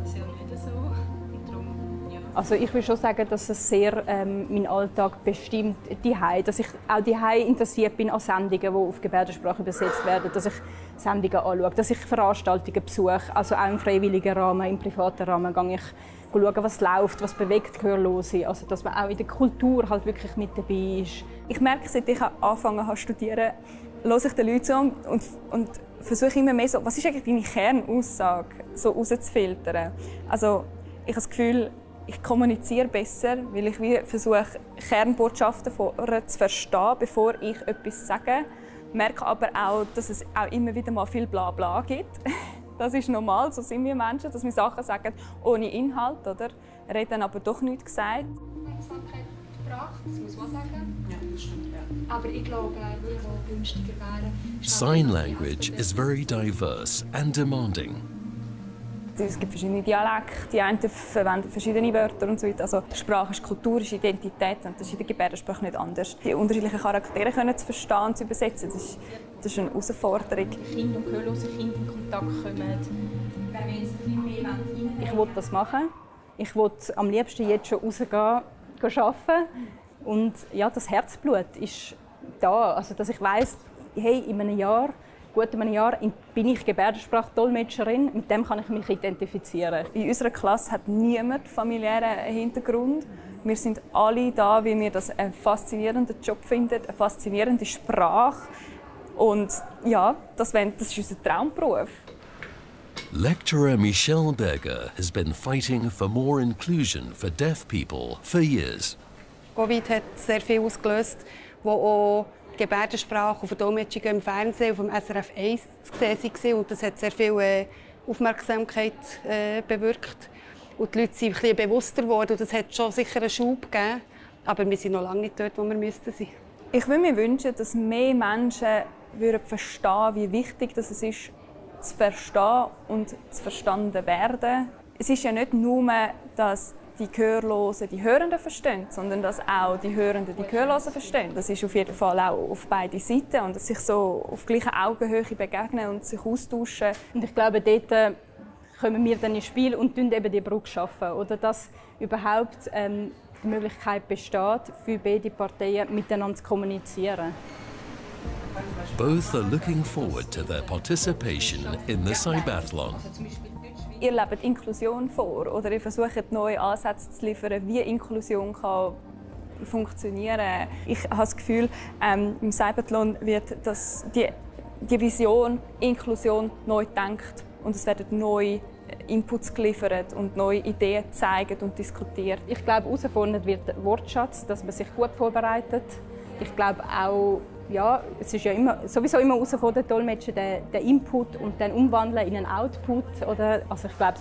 Also ich will schon sagen, dass es sehr meinen Alltag bestimmt, dass ich auch daheim interessiert bin an Sendungen, die auf Gebärdensprache übersetzt werden, dass ich Sendungen anschaue, dass ich Veranstaltungen besuche, also auch im freiwilligen Rahmen, im privaten Rahmen gehe ich schauen, was läuft, was bewegt Gehörlose, also dass man auch in der Kultur halt wirklich mit dabei ist. Ich merke, seit ich angefangen habe zu studieren, höre ich den Leuten zu und versuche immer mehr so, was ist eigentlich deine Kernaussage, so rauszufiltern. Also ich habe das Gefühl, ich kommuniziere besser, weil ich versuche, Kernbotschaften zu verstehen, bevor ich etwas sage. Ich merke aber auch, dass es auch immer wieder mal viel Blabla gibt. Das ist normal, so sind wir Menschen, dass wir Sachen sagen ohne Inhalt, oder? Er hat dann aber doch nichts gesagt. Aufmerksamkeit gebracht, das muss man sagen. Ja, das stimmt, ja. Aber ich glaube, er würde auch günstiger wäre. Sign language is very diverse and demanding. Es gibt verschiedene Dialekte, die einen verwenden verschiedene Wörter und so weiter. Also Sprache ist Kultur, ist Identität und das ist in der Gebärdensprache nicht anders. Die unterschiedlichen Charaktere können zu verstehen und zu übersetzen, das ist eine Herausforderung. Kinder und gehörlose Kinder in Kontakt kommen. Ich will das machen. Ich will am liebsten jetzt schon rausgehen, arbeiten. Und ja, das Herzblut ist da. Also, dass ich weiss, hey, in einem Jahr bin ich Gebärdensprachdolmetscherin, mit dem kann ich mich identifizieren. In unserer Klasse hat niemand familiären Hintergrund. Wir sind alle da, weil wir das einen faszinierenden Job finden, eine faszinierende Sprache. Und ja, das ist unser Traumberuf. Lecturer Michelle Berger has been fighting for more inclusion for deaf people for years. Covid hat sehr viel ausgelöst, wo auch Gebärdensprache und Verdolmetschungen im Fernsehen auf dem SRF 1 zu sehen waren. Und das hat sehr viel Aufmerksamkeit bewirkt. Und die Leute sind ein bisschen bewusster geworden. Und das hat schon sicher einen Schub gegeben. Aber wir sind noch lange nicht dort, wo wir müssten sein. Ich würde mir wünschen, dass mehr Menschen verstehen würden, wie wichtig es ist, zu verstehen und zu verstanden werden. Es ist ja nicht nur, dass die Gehörlosen die Hörenden verstehen, sondern dass auch die Hörenden die Gehörlosen verstehen. Das ist auf jeden Fall auch auf beide Seiten und dass sich so auf gleicher Augenhöhe begegnen und sich austauschen. Und ich glaube, dort kommen wir dann ins Spiel und eben die Brücke schaffen, oder dass überhaupt die Möglichkeit besteht, für beide Parteien miteinander zu kommunizieren. Both are looking forward to their participation in the CYBATHLON. Ihr lebt Inklusion vor oder ihr versucht neue Ansätze zu liefern, wie Inklusion kann funktionieren. Ich habe das Gefühl, im CYBATHLON wird die Vision Inklusion neu gedacht und es werden neue Inputs geliefert und neue Ideen gezeigt und diskutiert. Ich glaube, herausfordernd wird der Wortschatz, dass man sich gut vorbereitet. Ich glaube auch, ja, es ist ja sowieso immer herausfordernd, Dolmetschen den Input und dann umwandeln in einen Output. Oder, also ich glaube,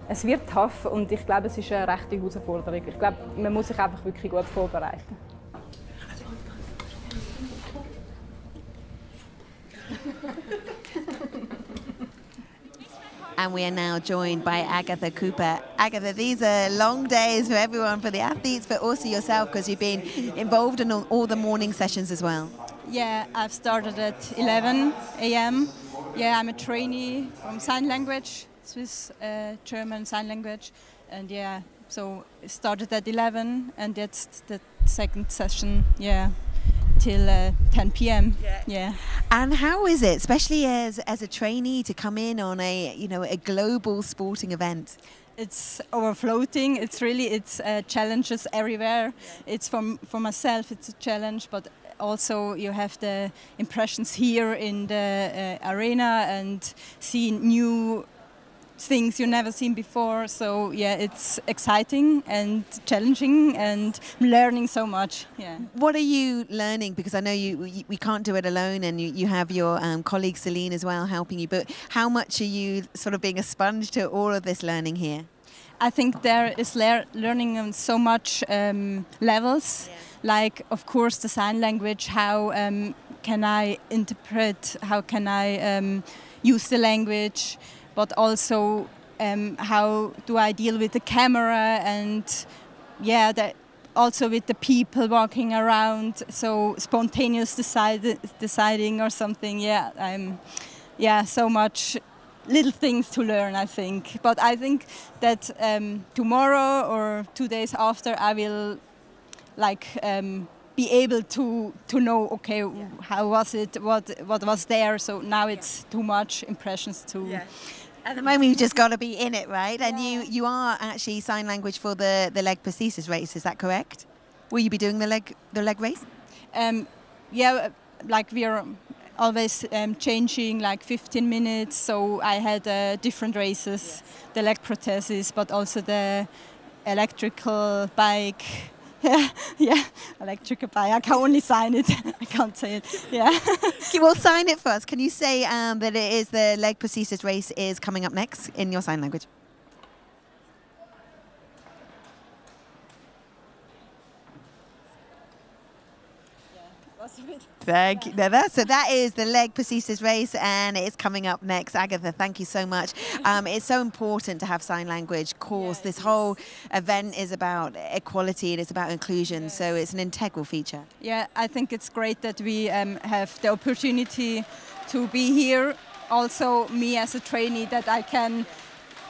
es wird tough und ich glaube, es ist eine rechte Herausforderung. Ich glaube, man muss sich einfach wirklich gut vorbereiten. And we are now joined by Agatha Cooper. Agatha, these are long days for everyone, for the athletes, but also yourself, because you've been involved in all the morning sessions as well. Yeah, I've started at 11 a.m. Yeah, I'm a trainee from sign language, Swiss German sign language, and yeah, so it started at 11, and that's the second session. Yeah. Till 10 p.m. Yeah. And how is it, especially as a trainee, to come in on a global sporting event? It's overfloating. It's challenges everywhere. It's for myself. It's a challenge, but also you have the impressions here in the arena and seeing new things you've never seen before. So yeah, it's exciting and challenging and learning so much. Yeah. What are you learning? Because I know we can't do it alone, and you have your colleague Celine as well helping you. But how much are you sort of being a sponge to all of this learning here? I think there is learning on so much levels. Yeah. Like, of course, the sign language. How can I interpret? How can I use the language? But also how do I deal with the camera and also with the people walking around, so spontaneous deciding or something. So much little things to learn, I think. But I think that tomorrow or 2 days after I will be able to know, okay, how was it, what was there. So now it's too much impressions to... Yeah. At the moment, you've just got to be in it, right? And you are actually sign language for the leg prosthesis race, is that correct? Will you be doing the leg race? Like we're always changing like 15 minutes. So I had different races, the leg prosthesis, but also the electrical bike. Yeah, electrical bike. I can only sign it. I can't say it. Yeah. Well, sign it for us. Can you say that it is the leg prosthesis race is coming up next in your sign language? Yeah, it was a bit Thank you. So that is the leg prosthesis race, and it's coming up next. Agatha, thank you so much. It's so important to have sign language. Of course, this whole event is about equality and it's about inclusion, so it's an integral feature. Yeah, I think it's great that we have the opportunity to be here. Also, me as a trainee, that I can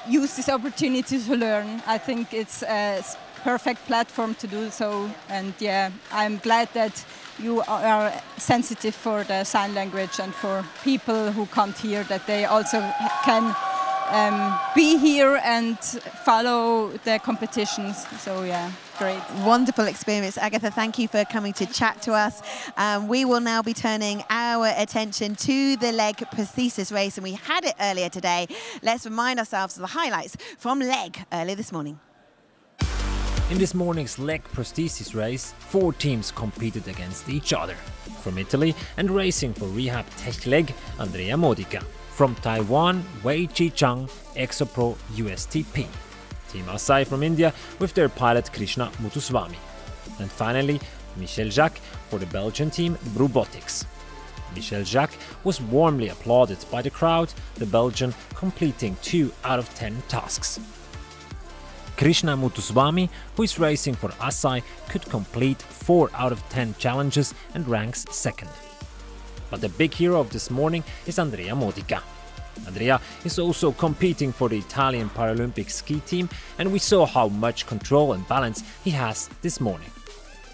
use this opportunity to learn. I think it's a perfect platform to do so, and yeah, I'm glad that you are sensitive for the sign language and for people who can't hear, that they also can be here and follow the competitions. So yeah, great. Wonderful experience. Agatha, thank you for coming to chat to us. We will now be turning our attention to the leg prosthesis race, and we had it earlier today. Let's remind ourselves of the highlights from leg earlier this morning. In this morning's leg prosthesis race, 4 teams competed against each other. From Italy and racing for Rehab Tech Leg, Andrea Modica. From Taiwan, Wei Chi-chang, Exopro USTP. Team Asai from India with their pilot Krishna Muthuswamy. And finally, Michel Jacques for the Belgian team Brubotics. Michel Jacques was warmly applauded by the crowd, the Belgian completing 2 out of 10 tasks. Krishna Muthuswamy, who is racing for Asai, could complete 4 out of 10 challenges and ranks 2nd. But the big hero of this morning is Andrea Modica. Andrea is also competing for the Italian Paralympic ski team, and we saw how much control and balance he has this morning.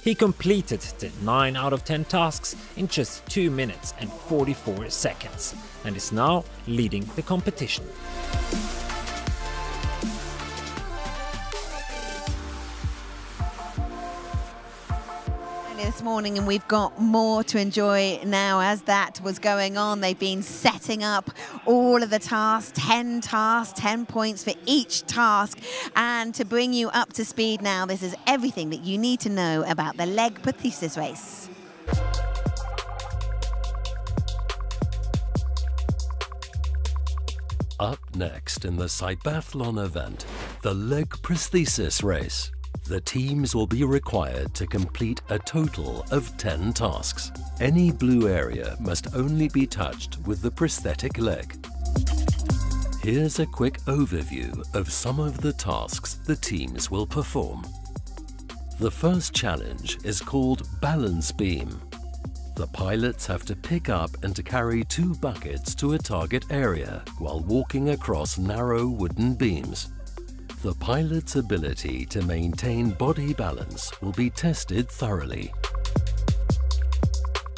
He completed the 9 out of 10 tasks in just 2 minutes and 44 seconds, and is now leading the competition. This morning, and we've got more to enjoy now. As that was going on, they've been setting up all of the tasks, 10 tasks, 10 points for each task. And to bring you up to speed now, this is everything that you need to know about the leg prosthesis race. Up next in the CYBATHLON event, the leg prosthesis race. The teams will be required to complete a total of 10 tasks. Any blue area must only be touched with the prosthetic leg. Here's a quick overview of some of the tasks the teams will perform. The first challenge is called balance beam. The pilots have to pick up and carry 2 buckets to a target area while walking across narrow wooden beams. The pilot's ability to maintain body balance will be tested thoroughly.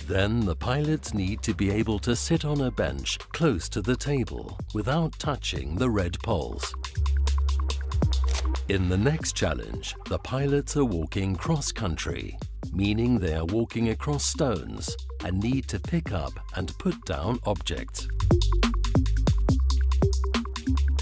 Then the pilots need to be able to sit on a bench close to the table without touching the red poles. In the next challenge, the pilots are walking cross-country, meaning they are walking across stones and need to pick up and put down objects.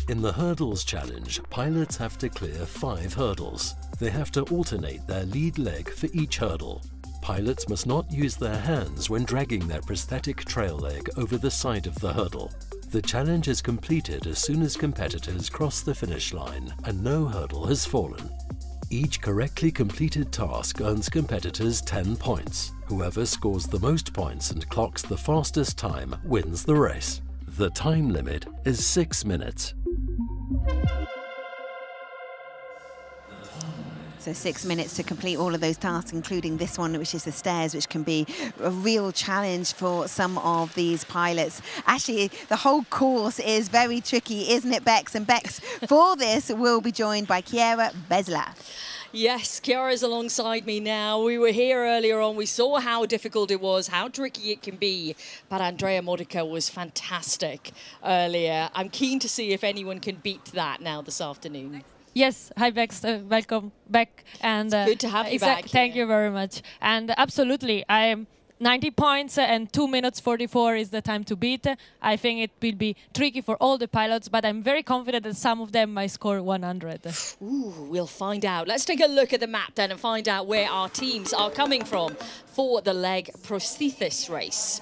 In the hurdles challenge, pilots have to clear 5 hurdles. They have to alternate their lead leg for each hurdle. Pilots must not use their hands when dragging their prosthetic trail leg over the side of the hurdle. The challenge is completed as soon as competitors cross the finish line and no hurdle has fallen. Each correctly completed task earns competitors 10 points. Whoever scores the most points and clocks the fastest time wins the race. The time limit is 6 minutes. So 6 minutes to complete all of those tasks, including this one, which is the stairs, which can be a real challenge for some of these pilots. Actually, the whole course is very tricky, isn't it, Bex? And Bex, for this, will be joined by Chiara Besla. Yes, Chiara's alongside me now. We were here earlier on. We saw how difficult it was, how tricky it can be. But Andrea Modica was fantastic earlier. I'm keen to see if anyone can beat that now this afternoon. Yes, hi Bex, welcome back. And it's good to have you back. Thank you very much. And absolutely, I'm 90 points and 2 minutes 44 is the time to beat. I think it will be tricky for all the pilots, but I'm very confident that some of them might score 100. Ooh, we'll find out. Let's take a look at the map then and find out where our teams are coming from for the leg prosthesis race.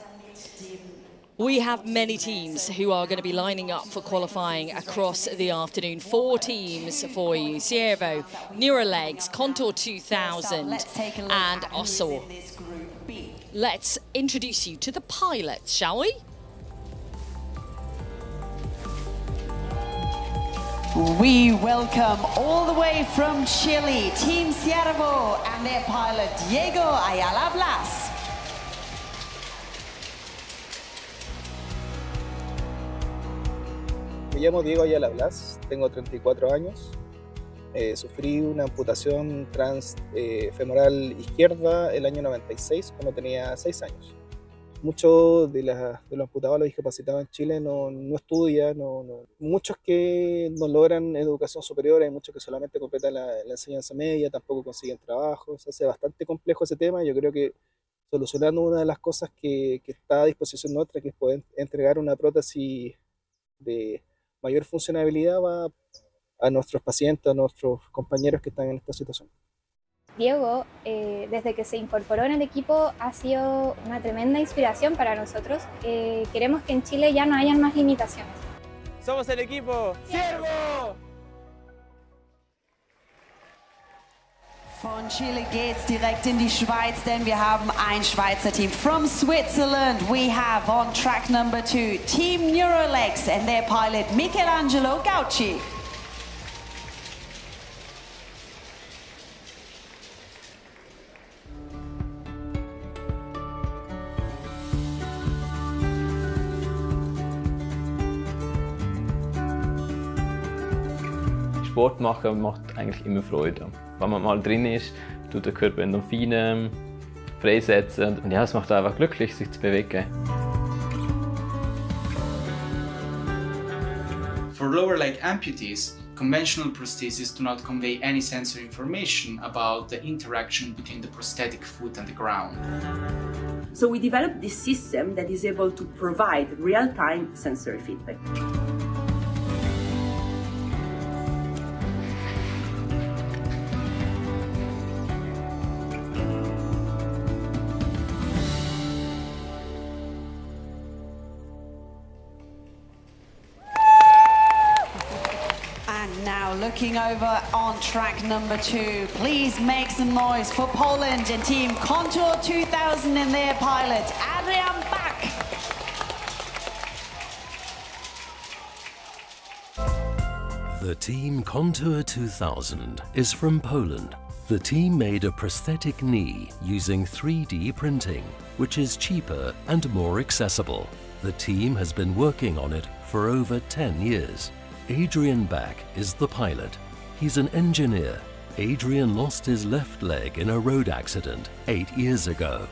We have many teams who are going to be lining up for qualifying across the afternoon. 4 teams for you: Ciervo, Neurolegs, Contour 2000 and Ossor. let's introduce you to the pilots, shall we? We welcome all the way from Chile, Team CYBATHLON and their pilot Diego Ayala Blas. Me llamo Diego Ayala Blas, tengo 34 años. Sufrí una amputación transfemoral izquierda el año 96, cuando tenía 6 años. Muchos de los amputados, los discapacitados en Chile no estudian, muchos que no logran educación superior, hay muchos que solamente completan la enseñanza media, tampoco consiguen trabajo. Se hace bastante complejo ese tema. Yo creo que solucionando una de las cosas que está a disposición nuestra, que es poder entregar una prótesis de mayor funcionalidad a nuestros pacientes, a nuestros compañeros que están en esta situación. Diego, desde que se incorporó en el equipo, ha sido una tremenda inspiración para nosotros. Queremos que en Chile ya no hayan más limitaciones. Somos el equipo CYBATHLON. Von Chile geht's direkt in die Schweiz, denn wir haben ein Schweizer Team. From Switzerland, we have on track number 2, Team Neurolex and their pilot Michelangelo Gauci. Sport machen macht eigentlich immer Freude. Wenn man mal drin ist, tut der Körper Endorphine freisetzen. Und ja, es macht einfach glücklich, sich zu bewegen. For lower leg amputees, conventional prostheses do not convey any sensory information about the interaction between the prosthetic foot and the ground. So we developed this system that is able to provide real-time sensory feedback. Looking over on track number 2, please make some noise for Poland and Team Contour 2000 and their pilot, Adrian Bach. The Team Contour 2000 is from Poland. The team made a prosthetic knee using 3D printing, which is cheaper and more accessible. The team has been working on it for over 10 years. Adrian Bach is the pilot. He's an engineer. Adrian lost his left leg in a road accident 8 years ago.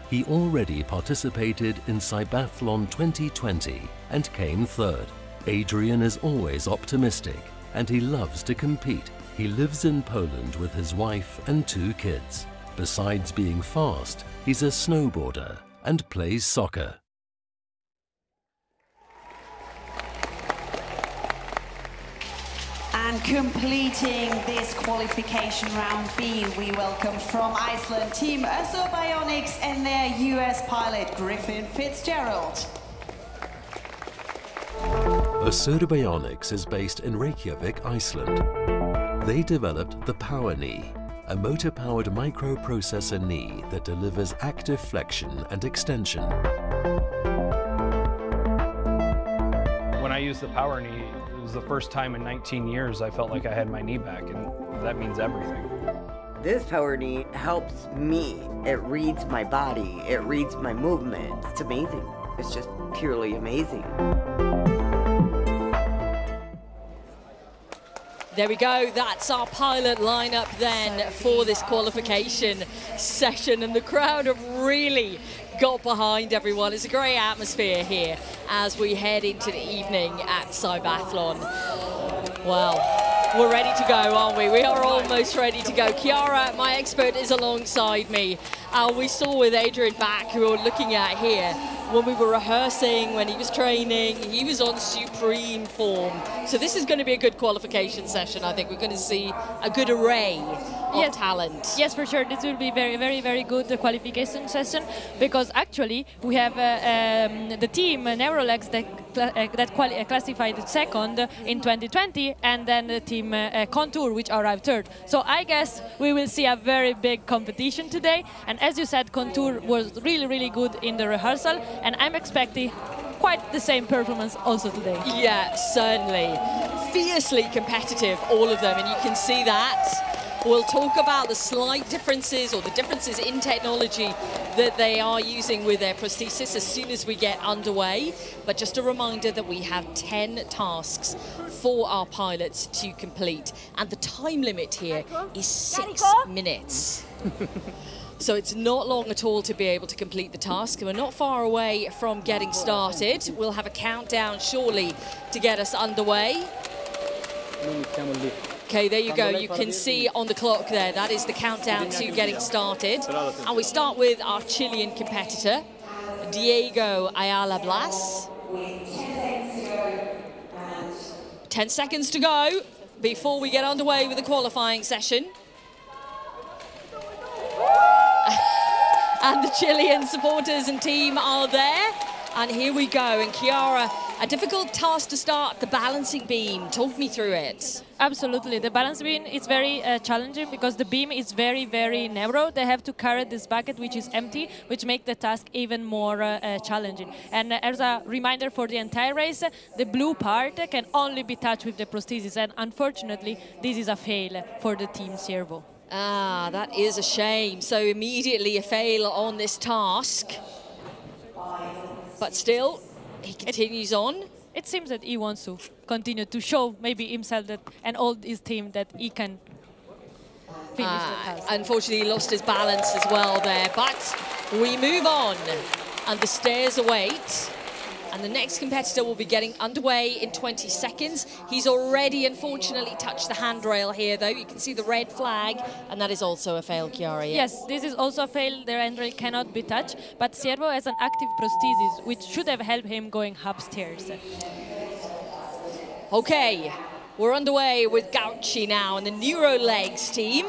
He already participated in CYBATHLON 2020 and came third. Adrian is always optimistic and he loves to compete. He lives in Poland with his wife and 2 kids. Besides being fast, he's a snowboarder and plays soccer. And completing this qualification round B, we welcome from Iceland, Team CYBATHLON and their US pilot, Griffin Fitzgerald. CYBATHLON is based in Reykjavik, Iceland. They developed the Power Knee, a motor-powered microprocessor knee that delivers active flexion and extension. When I used the Power Knee, it was the first time in 19 years I felt like I had my knee back, and that means everything. This Power Knee helps me. It reads my body, it reads my movement. It's amazing. It's just purely amazing. There we go, that's our pilot lineup then for this qualification session, and the crowd have really got behind everyone. It's a great atmosphere here as we head into the evening at CYBATHLON. Well, we're ready to go, aren't we? We are almost ready to go. Chiara, my expert, is alongside me. We saw with Adrian Bach, who we're looking at here, when we were rehearsing, when he was training, he was on supreme form. So this is going to be a good qualification session. I think we're going to see a good array of talent. Yes, for sure. This will be very good qualification session, because actually we have the team Neurolex that classified second in 2020, and then the team Contour, which arrived third. So I guess we will see a very big competition today. And as you said, Contour was really good in the rehearsal, and I'm expecting quite the same performance also today. Yeah, certainly. Fiercely competitive, all of them, and you can see that. We'll talk about the slight differences or the differences in technology that they are using with their prosthesis as soon as we get underway. But just a reminder that we have 10 tasks for our pilots to complete, and the time limit here is 6 minutes. So it's not long at all to be able to complete the task. We're not far away from getting started. We'll have a countdown shortly to get us underway. Okay, there you go. You can see on the clock there, that is the countdown to getting started. And we start with our Chilean competitor, Diego Ayala Blas. 10 seconds to go before we get underway with the qualifying session. And the Chilean supporters and team are there. And here we go. And Chiara, a difficult task to start, the balancing beam. Talk me through it. Absolutely. The balance beam is very challenging because the beam is very narrow. They have to carry this bucket, which is empty, which makes the task even more challenging. And as a reminder for the entire race, the blue part can only be touched with the prosthesis. And unfortunately, this is a fail for the team Ciervo. Ah, that is a shame. So immediately a fail on this task. But still, he continues on. It seems that he wants to continue to show maybe himself that, and all his team, that he can finish the task. Unfortunately, he lost his balance as well there. But we move on, and the stairs await. And the next competitor will be getting underway in 20 seconds. He's already, unfortunately, touched the handrail here, though. You can see the red flag, and that is also a fail, Chiara. Yes, this is also a fail. The handrail cannot be touched. But Ciervo has an active prosthesis, which should have helped him going upstairs. Okay, we're underway with Gauchi now and the Neurolegs team.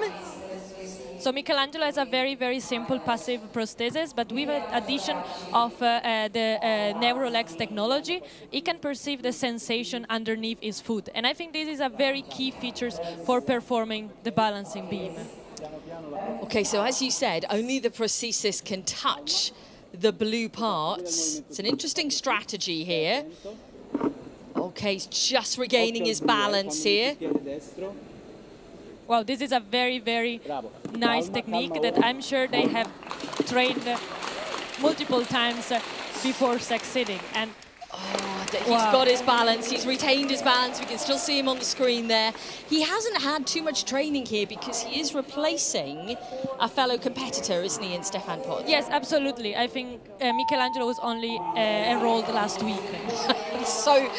So Michelangelo has a very simple passive prosthesis, but with the addition of the Neurolegs technology, he can perceive the sensation underneath his foot. And I think this is a very key feature for performing the balancing beam. Okay, so as you said, only the prosthesis can touch the blue parts. It's an interesting strategy here. Okay, he's just regaining his balance here. Wow, this is a very nice technique that I'm sure they have trained multiple times before succeeding. And he's got his balance, he's retained his balance. We can still see him on the screen there. He hasn't had too much training here because he is replacing a fellow competitor, isn't he, in Stefan Potts? Yes, absolutely. I think Michelangelo was only enrolled last week. So,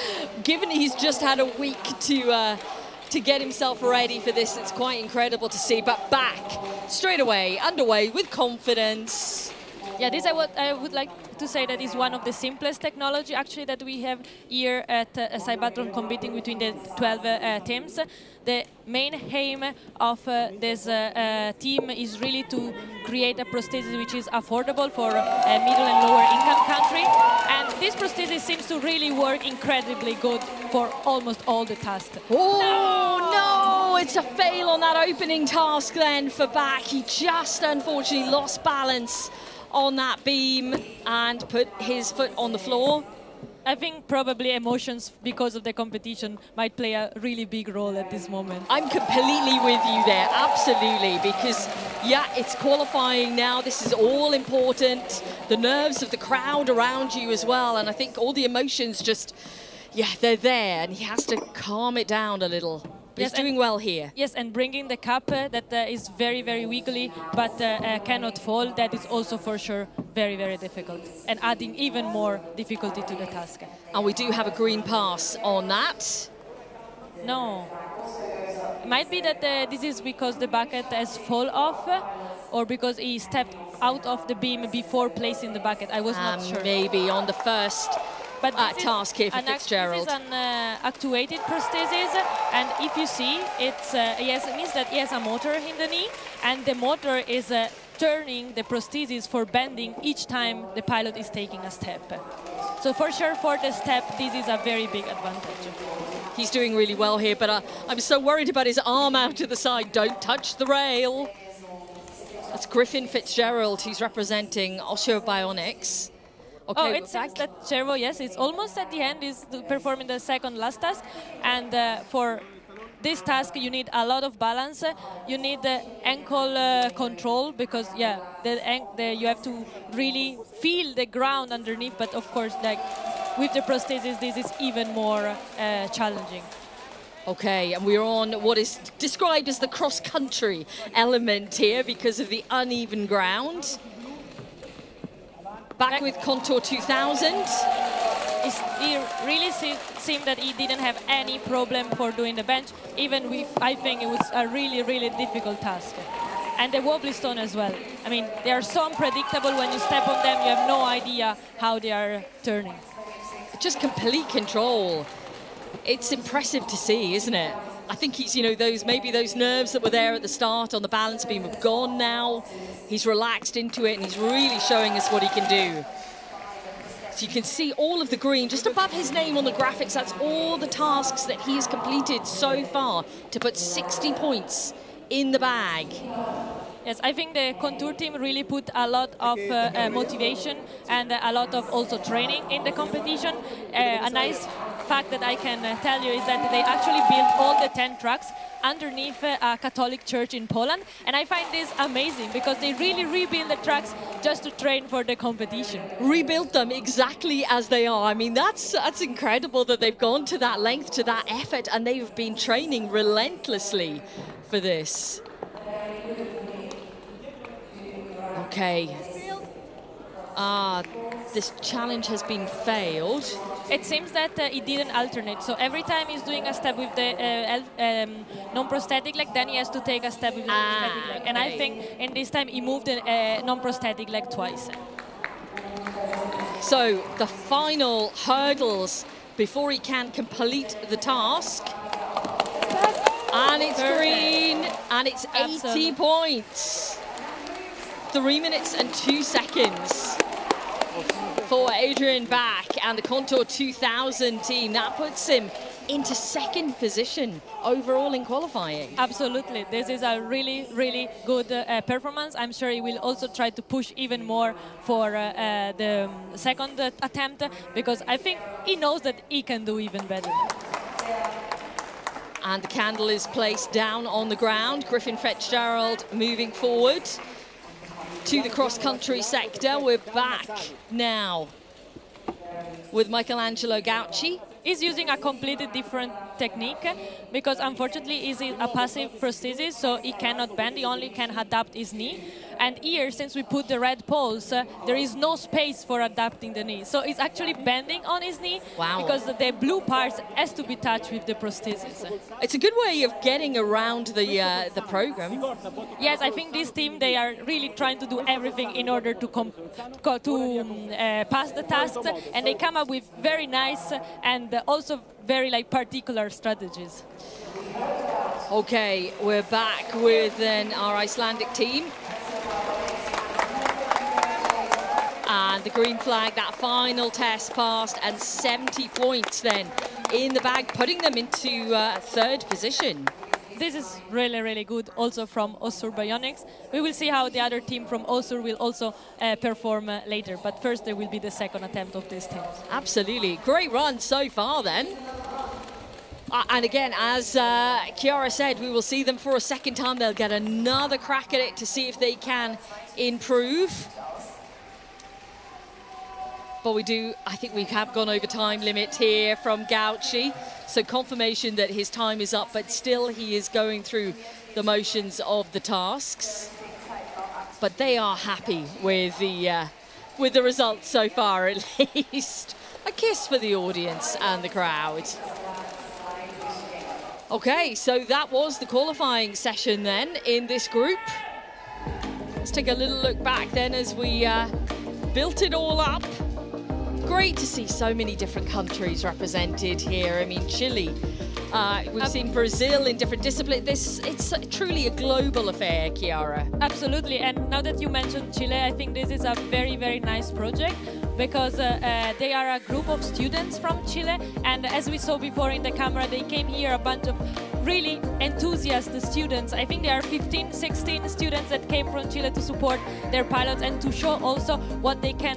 given he's just had a week to get himself ready for this, it's quite incredible to see. But back straight away, underway with confidence. Yeah, this I would like to say that is one of the simplest technology actually that we have here at CYBATHLON, competing between the 12 teams. The main aim of this team is really to create a prosthesis which is affordable for a middle and lower income country. And this prosthesis seems to really work incredibly good for almost all the tasks. Oh, no! It's a fail on that opening task then for Bach. He just unfortunately lost balance on that beam and put his foot on the floor. I think probably emotions because of the competition might play a really big role at this moment. I'm completely with you there, absolutely, because yeah, it's qualifying now. This is all important. The nerves of the crowd around you as well, and I think all the emotions just, yeah, they're there, and he has to calm it down a little. But yes, he's doing well here. Yes, and bringing the cup that is very wiggly but cannot fall, that is also for sure very difficult, and adding even more difficulty to the task. And we do have a green pass on that. No. It might be that this is because the bucket has fall off, or because he stepped out of the beam before placing the bucket. I was not sure. Maybe on the first But task here for Fitzgerald. This is an actuated prosthesis, and if you see, it's yes, it means that he has a motor in the knee, and the motor is turning the prosthesis for bending each time the pilot is taking a step. So for sure, for the step, this is a very big advantage. He's doing really well here, but I'm so worried about his arm out to the side. Don't touch the rail. That's Griffin Fitzgerald, who's representing Osseobionics. Okay, oh, it seems that Cervo, yes, it's almost at the end, is performing the second last task. And for this task, you need a lot of balance. You need the ankle control because, yeah, you have to really feel the ground underneath. But of course, like with the prosthesis, this is even more challenging. Okay, and we're on what is described as the cross-country element here because of the uneven ground. Back with Contour 2000. It really seemed that he didn't have any problem for doing the bench, even with, I think it was a really, really difficult task. And the wobbly stone as well. I mean, they are so unpredictable. When you step on them, you have no idea how they are turning. Just complete control. It's impressive to see, isn't it? I think he's, you know, maybe those nerves that were there at the start on the balance beam have gone now. He's relaxed into it and he's really showing us what he can do. So you can see all of the green just above his name on the graphics. That's all the tasks that he has completed so far to put 60 points in the bag. Yes, I think the Contour team really put a lot of motivation and a lot of also training in the competition. A nice fact that I can tell you is that they actually built all the 10 tracks underneath a Catholic church in Poland. And I find this amazing because they really rebuild the tracks just to train for the competition. Rebuilt them exactly as they are. I mean, that's incredible that they've gone to that length, to that effort, and they've been training relentlessly for this. Okay. This challenge has been failed. It seems that he didn't alternate. So every time he's doing a step with the non-prosthetic leg, then he has to take a step with the prosthetic leg. And I think in this time he moved the non-prosthetic leg twice. So the final hurdles before he can complete the task. And it's green, and it's 80 points. 3 minutes and 2 seconds for Adrian Bach and the Contour 2000 team. That puts him into second position overall in qualifying. Absolutely. This is a really, really good performance. I'm sure he will also try to push even more for the second attempt because I think he knows that he can do even better. And the candle is placed down on the ground. Griffin Fitzgerald moving forward to the cross-country sector. We're back now with Michelangelo Gauci. He's using a completely different technique because unfortunately he's a passive prosthesis, so he cannot bend, he only can adapt his knee. And here, since we put the red poles, there is no space for adapting the knee. So he's actually bending on his knee because the blue parts has to be touched with the prosthesis. It's a good way of getting around the program. Yes, I think this team, they are really trying to do everything in order to pass the tasks, and they come up with very nice and also very particular strategies. Okay, we're back with then our Icelandic team. And the green flag, that final test passed, and 70 points then in the bag, putting them into third position. This is really, really good also from Osur Bionics. We will see how the other team from Osur will also perform later. But first, there will be the second attempt of this team. Absolutely. Great run so far then. And again, as Chiara said, we will see them for a second time. They'll get another crack at it to see if they can improve. But I think we have gone over time limit here from Gauci. So confirmation that his time is up, but still he is going through the motions of the tasks. But they are happy with the results so far, at least. A kiss for the audience and the crowd. Okay, so that was the qualifying session then in this group. Let's take a little look back then as we built it all up. great to see so many different countries represented here. I mean, Chile, we've seen Brazil in different disciplines. It's truly a global affair, Chiara. Absolutely, and now that you mentioned Chile, I think this is a very, very nice project because they are a group of students from Chile, and as we saw before in the camera, they came here, a bunch of really enthusiastic students. I think there are 15, 16 students that came from Chile to support their pilots and to show also what they can,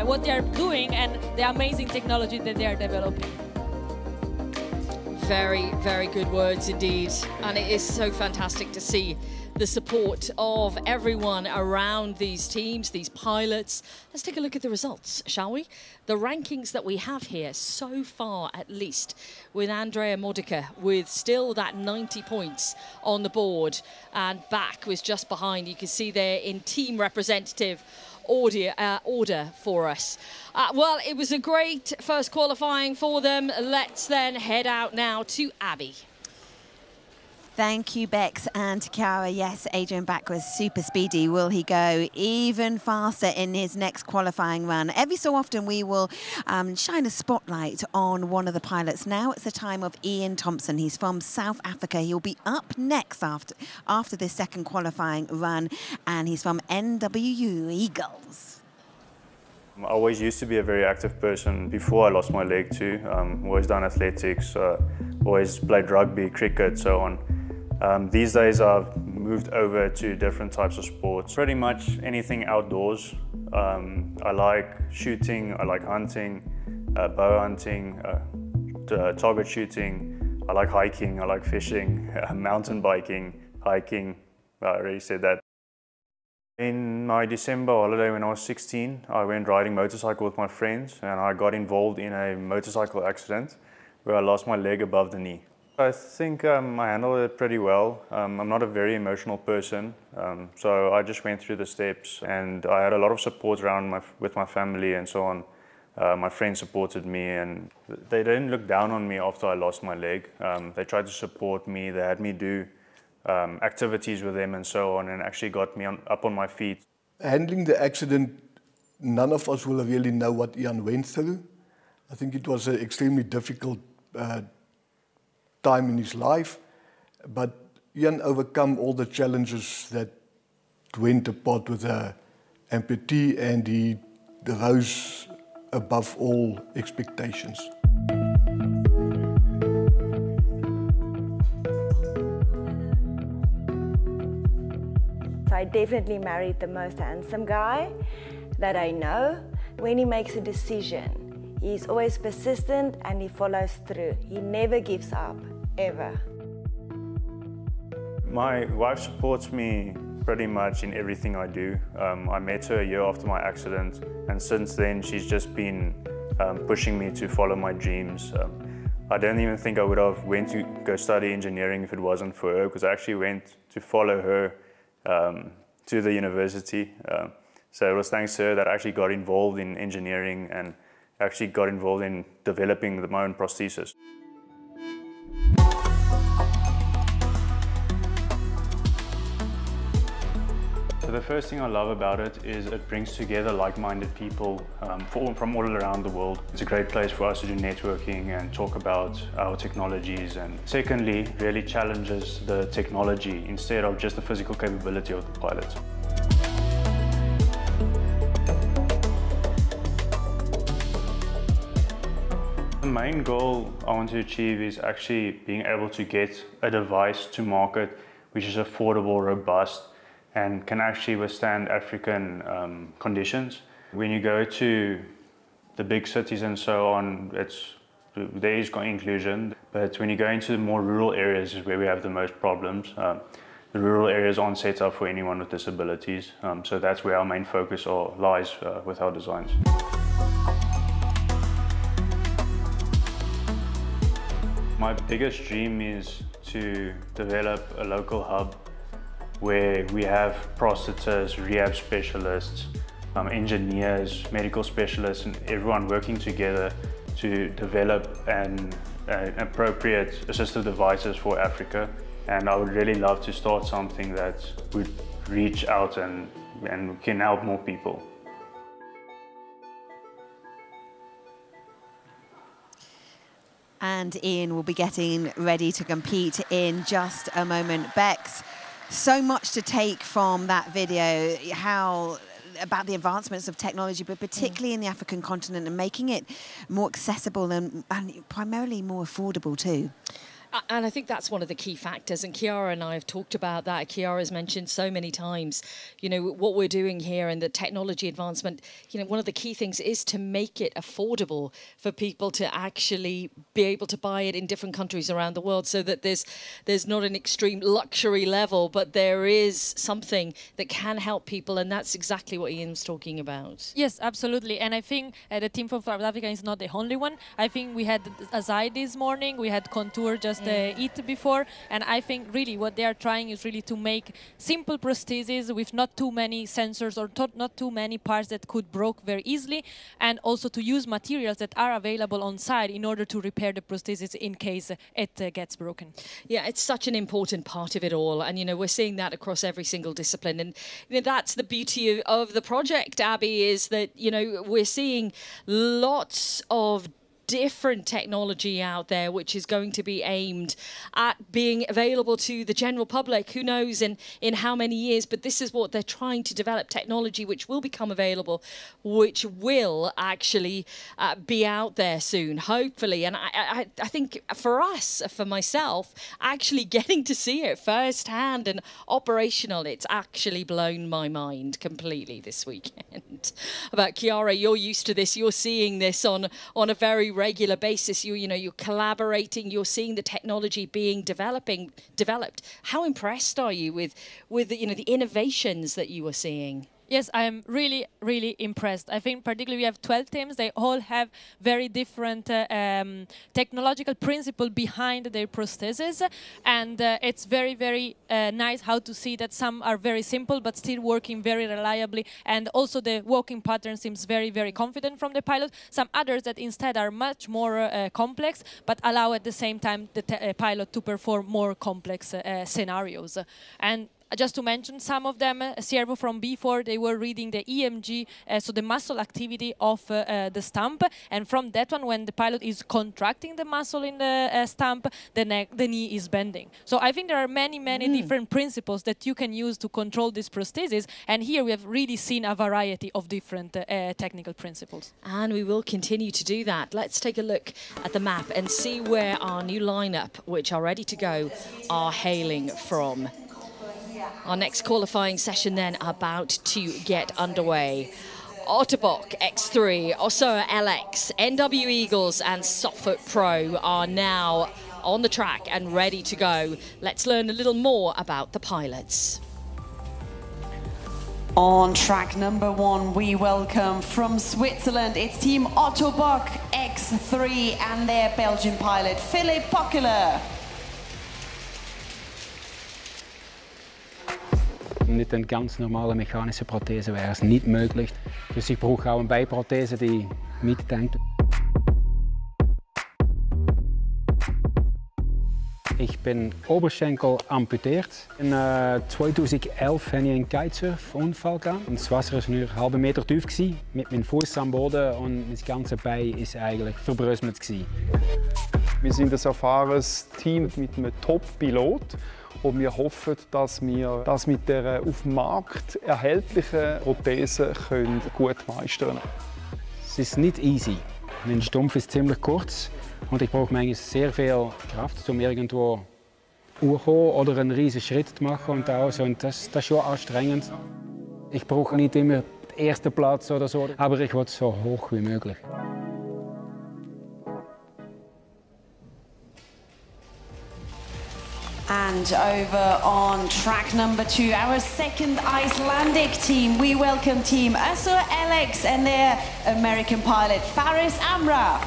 what they are doing and the amazing technology that they are developing. Very, very good words indeed. And it is so fantastic to see the support of everyone around these teams, these pilots. Let's take a look at the results, shall we? The rankings that we have here so far, at least, with Andrea Modica, with still that 90 points on the board. And Bach was just behind. You can see there in team representative order for us. Well, it was a great first qualifying for them. Let's then head out now to Abby. Thank you, Bex and Chiara. Yes, Adrian Bach was super speedy. Will he go even faster in his next qualifying run? Every so often we will shine a spotlight on one of the pilots. Now it's the time of Ian Thompson. He's from South Africa. He'll be up next after this second qualifying run, and he's from NWU Eagles. I always used to be a very active person before I lost my leg too. Always done athletics, always played rugby, cricket, so on. These days I've moved over to different types of sports, pretty much anything outdoors. I like shooting, I like hunting, bow hunting, target shooting, I like hiking, I like fishing, mountain biking, hiking, I already said that. In my December holiday when I was 16, I went riding motorcycle with my friends and I got involved in a motorcycle accident where I lost my leg above the knee. I think I handled it pretty well. I'm not a very emotional person, so I just went through the steps and I had a lot of support around with my family and so on. My friends supported me and they didn't look down on me after I lost my leg. They tried to support me, they had me do activities with them and so on, and actually got me up on my feet. Handling the accident, none of us will really know what Ian went through. I think it was an extremely difficult time in his life, but Ian overcome all the challenges that went apart with the amputee, and he rose above all expectations. I definitely married the most handsome guy that I know. When he makes a decision, he's always persistent and he follows through. He never gives up, ever. My wife supports me pretty much in everything I do. I met her a year after my accident, and since then she's just been pushing me to follow my dreams. I don't even think I would have went to go study engineering if it wasn't for her, because I actually went to follow her to the university. So it was thanks to her that I actually got involved in engineering and actually got involved in developing my own prosthesis. So the first thing I love about it is it brings together like-minded people from all around the world. It's a great place for us to do networking and talk about our technologies, and secondly, really challenges the technology instead of just the physical capability of the pilots. The main goal I want to achieve is actually being able to get a device to market which is affordable, robust, and can actually withstand African conditions. When you go to the big cities and so on, there is inclusion, but when you go into the more rural areas is where we have the most problems. The rural areas aren't set up for anyone with disabilities, so that's where our main focus lies with our designs. My biggest dream is to develop a local hub where we have prosthetists, rehab specialists, engineers, medical specialists, and everyone working together to develop appropriate assistive devices for Africa. And I would really love to start something that would reach out and can help more people. and Ian will be getting ready to compete in just a moment. Bex, so much to take from that video, how about the advancements of technology, but particularly in the African continent, and making it more accessible and primarily more affordable too. And I think that's one of the key factors, and Chiara and I have talked about that. Chiara's mentioned so many times, you know, what we're doing here and the technology advancement. You know, one of the key things is to make it affordable for people to actually be able to buy it in different countries around the world, so that there's not an extreme luxury level, but there is something that can help people, and that's exactly what Ian's talking about. Yes, absolutely. And I think the team from South Africa is not the only one. I think we had Azai this morning, we had Contour just it before, and I think really what they are trying is really to make simple prostheses with not too many sensors or not too many parts that could break very easily, and also to use materials that are available on site in order to repair the prosthesis in case it gets broken. Yeah, it's such an important part of it all, and you know, we're seeing that across every single discipline, and you know, that's the beauty of the project, Abby, is that, you know, we're seeing lots of different technology out there which is going to be aimed at being available to the general public. Who knows in how many years, but this is what they're trying to develop, technology which will become available, which will actually be out there soon, hopefully. And I think for us, for myself, actually getting to see it firsthand and operational, it's actually blown my mind completely this weekend. About Chiara, you're used to this, you're seeing this on a very regular basis. You know, you're collaborating, you're seeing the technology being developed. How impressed are you with you know, the innovations that you are seeing? Yes, I am really, really impressed. I think particularly we have 12 teams. They all have very different technological principle behind their prostheses. And it's very, very nice how to see that some are very simple but still working very reliably. And also the walking pattern seems very, very confident from the pilot. Some others that instead are much more complex but allow at the same time the pilot to perform more complex scenarios. And just to mention some of them, Ciervo from B4, they were reading the EMG, so the muscle activity of the stump. And from that one, when the pilot is contracting the muscle in the stump, the knee is bending. So I think there are many, many different principles that you can use to control this prosthesis. And here we have really seen a variety of different technical principles. And we will continue to do that. Let's take a look at the map and see where our new lineup, which are ready to go, are hailing from. Our next qualifying session then about to get underway. Otterbock X3, Osoa LX, NW Eagles and Softfoot Pro are now on the track and ready to go. Let's learn a little more about the pilots. On track number 1, we welcome from Switzerland, it's Team Otterbock X3 and their Belgian pilot, Philipp Pockeler. Mit einer ganz normalen mechanischen Prothese wäre es nicht möglich. Dus ich brauche auch eine Beinprothese, die mitdenkt. Ich bin Oberschenkel amputiert. In 2011 hatte ich einen Kitesurf-Unfall. Das Wasser war nur einen halben Meter tief, mit meinem Fuß am Boden und mein ganzes Bein war eigentlich verbröselt. Wir sind ein erfahrenes Team mit einem Top-Pilot. Und wir hoffen, dass wir das mit der auf dem Markt erhältlichen Prothese gut meistern können. Es ist nicht easy. Mein Stumpf ist ziemlich kurz und ich brauche manchmal sehr viel Kraft, um irgendwo hochzukommen oder einen riesigen Schritt zu machen. Und das ist schon anstrengend. Ich brauche nicht immer den ersten Platz oder so, aber ich will so hoch wie möglich. And over on track number 2, our second Icelandic team, we welcome Team Osoa LX and their American pilot, Faris Amra.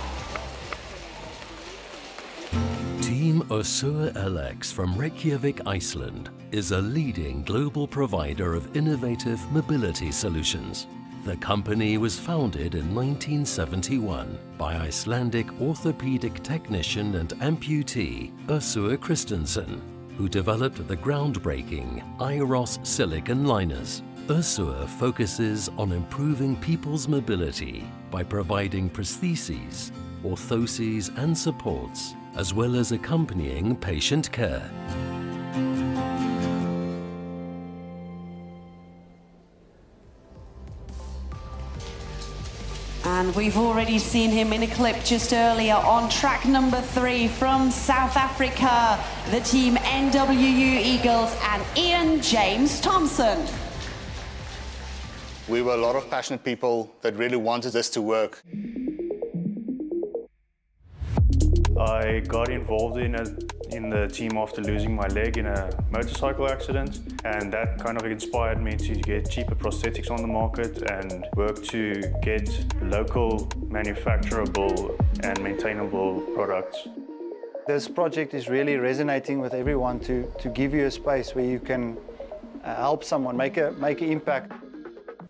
Team Osoa LX from Reykjavik, Iceland, is a leading global provider of innovative mobility solutions. The company was founded in 1971 by Icelandic orthopedic technician and amputee Össur Christensen, who developed the groundbreaking IROS silicone liners. Össur focuses on improving people's mobility by providing prostheses orthoses and supports, as well as accompanying patient care. And we've already seen him in a clip just earlier on track number 3 from South Africa, the team NWU Eagles and Ian James Thompson. We were a lot of passionate people that really wanted this to work. I got involved in the team after losing my leg in a motorcycle accident, and that kind of inspired me to get cheaper prosthetics on the market and work to get local, manufacturable and maintainable products. This project is really resonating with everyone to give you a space where you can help someone, make an impact.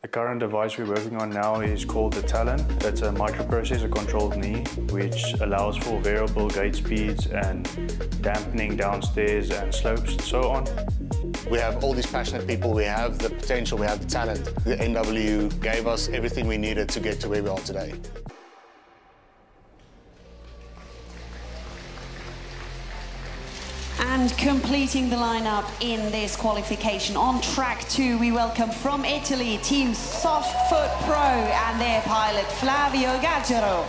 The current device we're working on now is called the Talon. It's a microprocessor-controlled knee, which allows for variable gait speeds and dampening downstairs and slopes and so on. We have all these passionate people, we have the potential, we have the talent. The NWU gave us everything we needed to get to where we are today. And completing the lineup in this qualification on track 2, we welcome from Italy, Team Soft Foot Pro and their pilot Flavio Gaggero.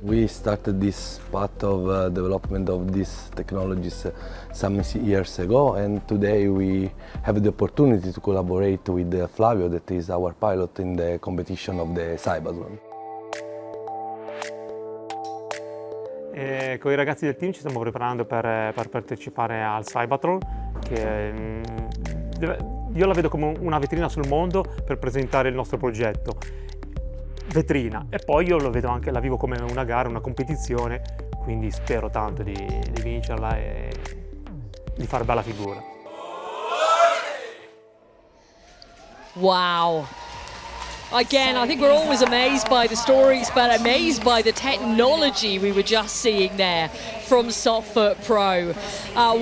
We started this path of development of these technologies some years ago, and today we have the opportunity to collaborate with Flavio, that is our pilot in the competition of the CYBATHLON. Con i ragazzi del team ci stiamo preparando per partecipare al CYBATHLON, che io la vedo come una vetrina sul mondo per presentare il nostro progetto. Vetrina, e poi io lo vedo anche, la vivo come una gara, una competizione, quindi spero tanto di vincerla e di fare bella figura. Wow. Again, I think we're always amazed by the stories, but amazed by the technology we were just seeing there from Soft Foot Pro.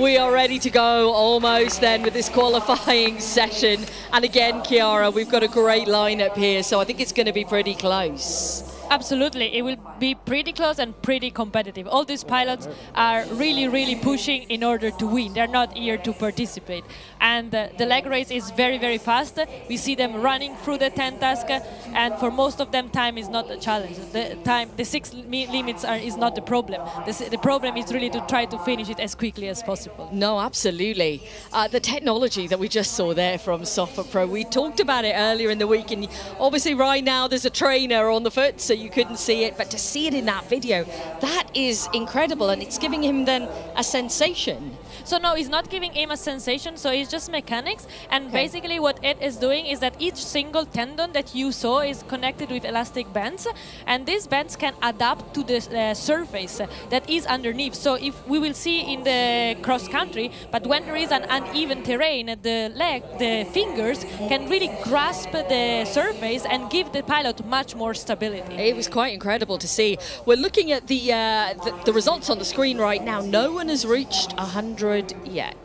We are ready to go almost then with this qualifying session. And again, Chiara, we've got a great lineup here, so I think it's going to be pretty close. Absolutely, it will be pretty close and pretty competitive. All these pilots are really pushing in order to win. They're not here to participate. And the leg race is very fast. We see them running through the 10 task, and for most of them time is not a challenge. The 6 limits is not the problem. The problem is really to try to finish it as quickly as possible. No, absolutely. The technology that we just saw there from Soft Foot Pro, we talked about it earlier in the week, and obviously right now there's a trainer on the foot, so you couldn't see it, but to see it in that video, that is incredible, and it's giving him then a sensation. So no, it's not giving him a sensation, so it's just mechanics, and basically what it is doing is that each single tendon that you saw is connected with elastic bands, and these bands can adapt to the surface that is underneath. So if we will see in the cross country, but when there is an uneven terrain, the fingers can really grasp the surface and give the pilot much more stability. It was quite incredible to see. We're looking at the results on the screen right now. No one has reached 100 yet.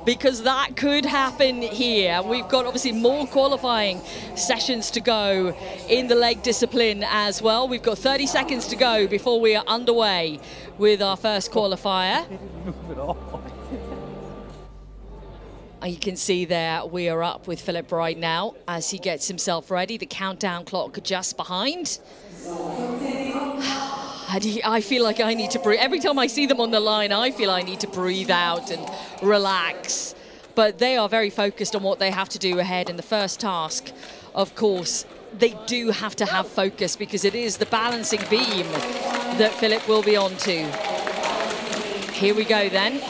Because that could happen here. We've got obviously more qualifying sessions to go in the leg discipline as well. We've got 30 seconds to go before we are underway with our first qualifier. And you can see there we are up with Philip right now as he gets himself ready. The countdown clock just behind. I feel like I need to breathe. Every time I see them on the line, I feel I need to breathe out and relax. But they are very focused on what they have to do ahead. And the first task, of course, they do have to have focus because it is the balancing beam that Philip will be on to. Here we go then.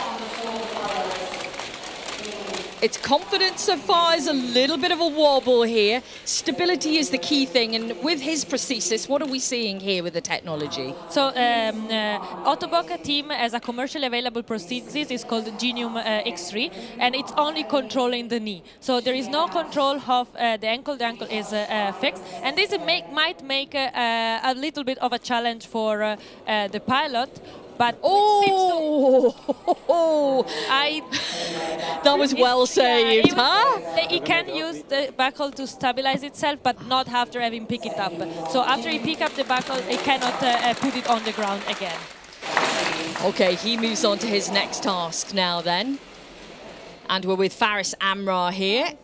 It's confidence so far, is a little bit of a wobble here. Stability is the key thing, and with his prosthesis, what are we seeing here with the technology? So Ottobock team has a commercially available prosthesis. It's called Genium X3, and it's only controlling the knee. So there is no control of the ankle. The ankle is fixed, and this might make a little bit of a challenge for the pilot. But that was well saved, huh? He can use the buckle to stabilize itself, but not after having picked it up. So after he pick up the buckle, he cannot put it on the ground again. Okay, he moves on to his next task now then. And we're with Faris Amra here.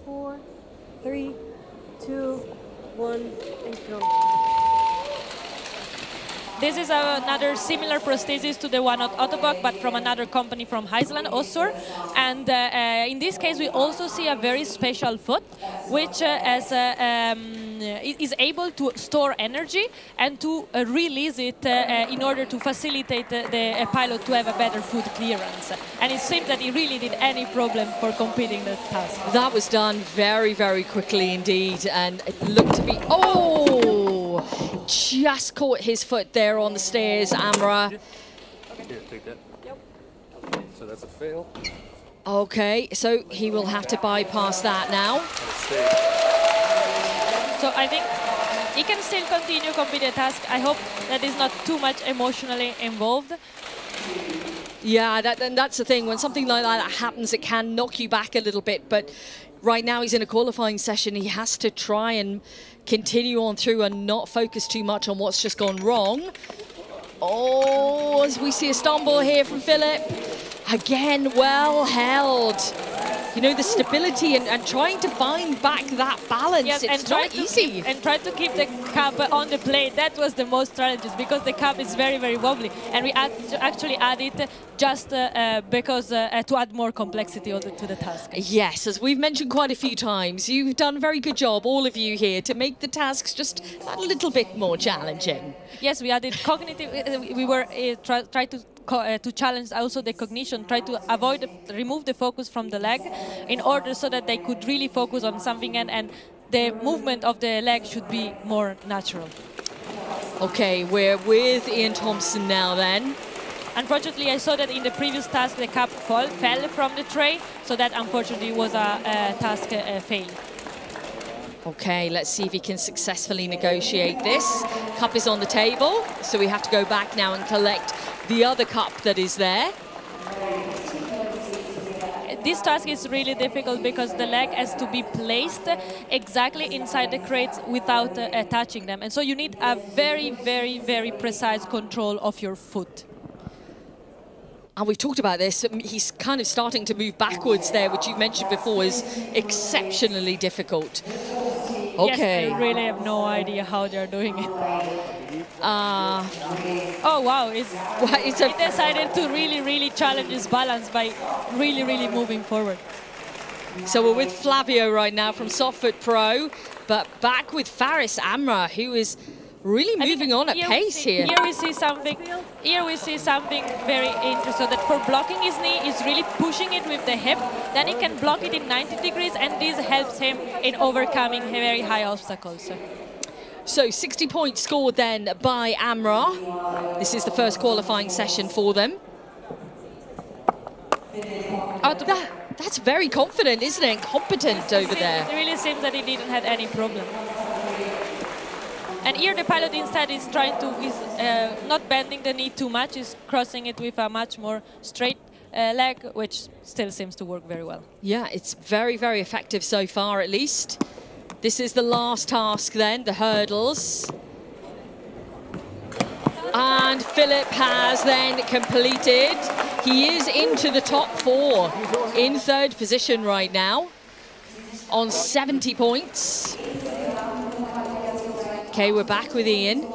4, 3, 2, 1, and go. This is another similar prosthesis to the one at Ottobock, but from another company from Iceland, Osur. And in this case, we also see a very special foot, which is able to store energy and to release it in order to facilitate the pilot to have a better foot clearance. And it seems that he really did any problem for completing the task. That was done very, very quickly indeed, and it looked to be... Oh! Just caught his foot there on the stairs, Amra. Here, take that. Yep. So that's a fail. Okay, so he will have to bypass that now. So I think he can still continue complete the task. I hope that is not too much emotionally involved. Yeah, that's the thing. When something like that happens, it can knock you back a little bit. But right now he's in a qualifying session. He has to try and continue on through and not focus too much on what's just gone wrong. Oh, as we see a stumble here from Philip. Again, well held. You know, the stability and trying to find back that balance, yes, it's not easy. And try to keep the cup on the plate. That was the most challenges because the cup is very, very wobbly. And we had to actually add it just because to add more complexity to the task. Yes, as we've mentioned quite a few times, you've done a very good job, all of you here, to make the tasks just a little bit more challenging. Yes, we added cognitive, we were try to challenge also the cognition, try to remove the focus from the leg in order so that they could really focus on something and the movement of the leg should be more natural. Okay, we're with Ian Thompson now then. Unfortunately, I saw that in the previous task the cup fell from the tray, so that unfortunately was a task fail. Okay, let's see if he can successfully negotiate this. Cup is on the table, so we have to go back now and collect the other cup that is there. This task is really difficult because the leg has to be placed exactly inside the crates without touching them. And so you need a very, very, very precise control of your foot. And we've talked about this, he's kind of starting to move backwards there, which you mentioned before is exceptionally difficult. Okay. Yes, I really have no idea how they're doing it. Oh wow, he decided to really, really challenge his balance by really, really moving forward. So we're with Flavio right now from Softfoot Pro, but back with Faris Amra, who is really moving on at pace here. Here we see something very interesting. That for blocking his knee, is really pushing it with the hip. Then he can block it in 90 degrees, and this helps him in overcoming very high obstacles. So 60 points scored then by Amra. This is the first qualifying session for them. That's very confident, isn't it? And competent over there. It really seems that he didn't have any problem. And here the pilot instead is trying to, not bending the knee too much, is crossing it with a much more straight leg, which still seems to work very well. Yeah, it's very, very effective so far at least. This is the last task then, the hurdles. And Philip has then completed. He is into the top 4, in 3rd position right now, on 70 points. Okay, we're back with Ian.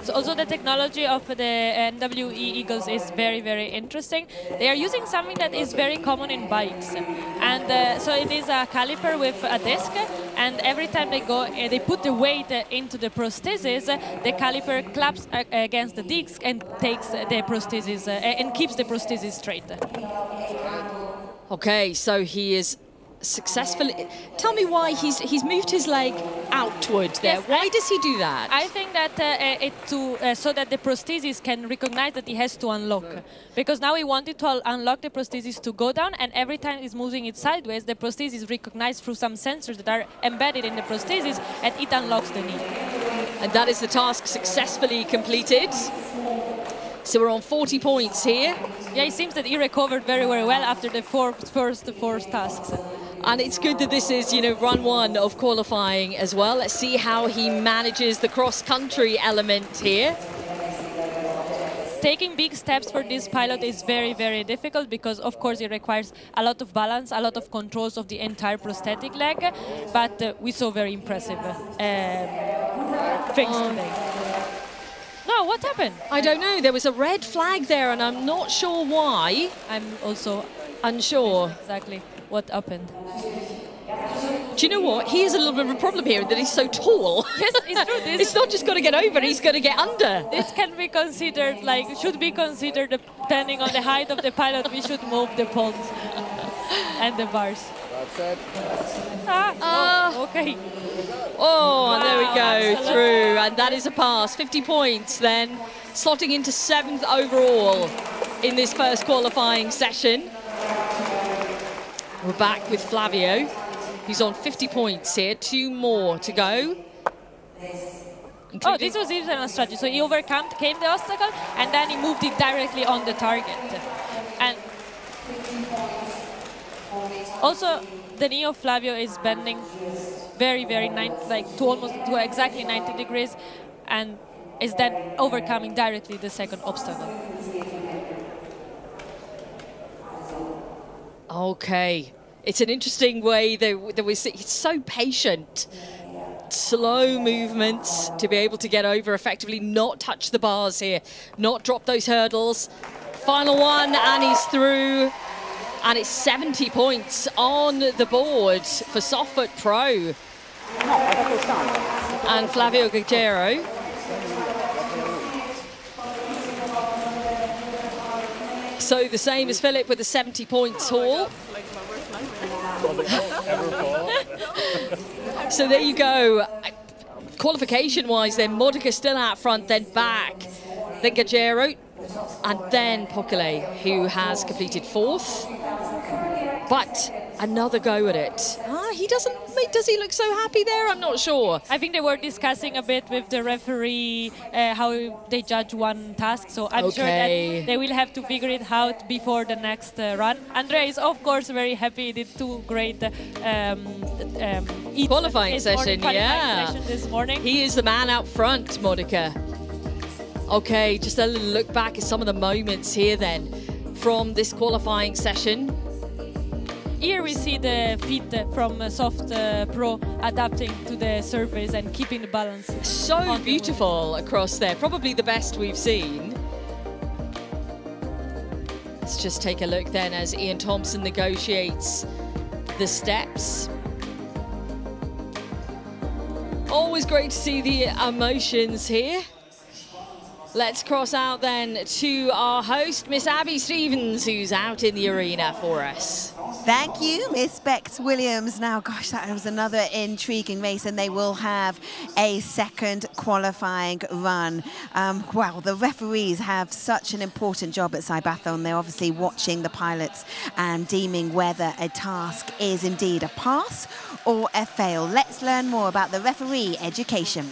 So also the technology of the NWE Eagles is very, very interesting. They are using something that is very common in bikes. And so it is a caliper with a disc, and every time they go, they put the weight into the prosthesis, the caliper claps against the disc and takes the prosthesis and keeps the prosthesis straight. Okay, so he is successfully. Tell me why he's moved his leg outward there. Yes, why does he do that? I think that so that the prosthesis can recognize that he has to unlock, because now he wanted to unlock the prosthesis to go down, and every time he's moving it sideways, the prosthesis recognized through some sensors that are embedded in the prosthesis, and it unlocks the knee. And that is the task successfully completed. So we're on 40 points here. Yeah, it seems that he recovered very, very well after the first four tasks. And it's good that this is, you know, run one of qualifying as well. Let's see how he manages the cross-country element here. Taking big steps for this pilot is very, very difficult because, of course, it requires a lot of balance, a lot of controls of the entire prosthetic leg. But we saw very impressive things today. No, what happened? I don't know. There was a red flag there, and I'm not sure why. I'm also unsure exactly what happened. Do you know what? He has a little bit of a problem here that he's so tall. Yes, it's true. It's not just got to get over, he's got to get under. This can be considered, like, should be considered, depending on the height of the pilot, we should move the poles and the bars. That's it. Okay. Oh, and there we go, Excellent. through, and that is a pass. 50 points then, slotting into 7th overall in this first qualifying session. We're back with Flavio, who's on 50 points here, 2 more to go. Oh, this was even a strategy. So he came the obstacle, and then he moved it directly on the target. And also, the knee of Flavio is bending very, very to exactly 90 degrees, and is then overcoming directly the second obstacle. Okay, it's an interesting way that he's so patient. Slow movements to be able to get over effectively, not touch the bars here, not drop those hurdles. Final one, and he's through. And it's 70 points on the board for Softfoot Pro. And Flavio Gaggero. So the same as Philip with the 70 points haul. So there you go. Qualification-wise, then Modica still out front, then back, then Gaggero, and then Pokele, who has completed 4th. But another go at it. Does he look so happy there? I'm not sure. I think they were discussing a bit with the referee how they judge one task, so I'm sure that they will have to figure it out before the next run. Andrea is, of course, very happy. He did 2 great qualifying session this morning. He is the man out front, Modica. Okay, just a little look back at some of the moments here then from this qualifying session. Here we see the feet from Soft Pro adapting to the surface and keeping the balance. So beautiful across there, probably the best we've seen. Let's just take a look then as Ian Thompson negotiates the steps. Always great to see the emotions here. Let's cross out then to our host, Miss Abby Stevens, who's out in the arena for us. Thank you, Miss Bex Williams. Now, gosh, that was another intriguing race, and they will have a second qualifying run. Well, the referees have such an important job at CYBATHLON. They're obviously watching the pilots and deeming whether a task is indeed a pass or a fail. Let's learn more about the referee education.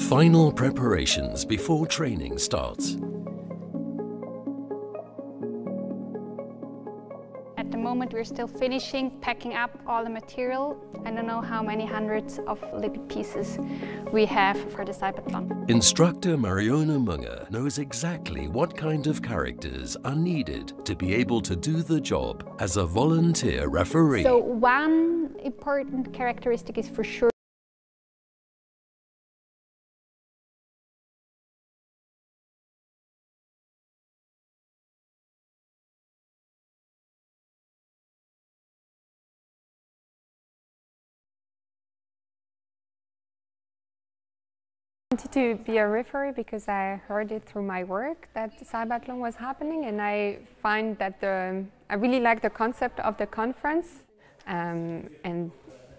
Final preparations before training starts. At the moment we're still finishing, packing up all the material. I don't know how many hundreds of little pieces we have for the CYBATHLON. Instructor Mariona Munger knows exactly what kind of characters are needed to be able to do the job as a volunteer referee. So one important characteristic is for sure wanted to be a referee because I heard it through my work that CYBATHLON was happening, and I find that I really like the concept of the conference. And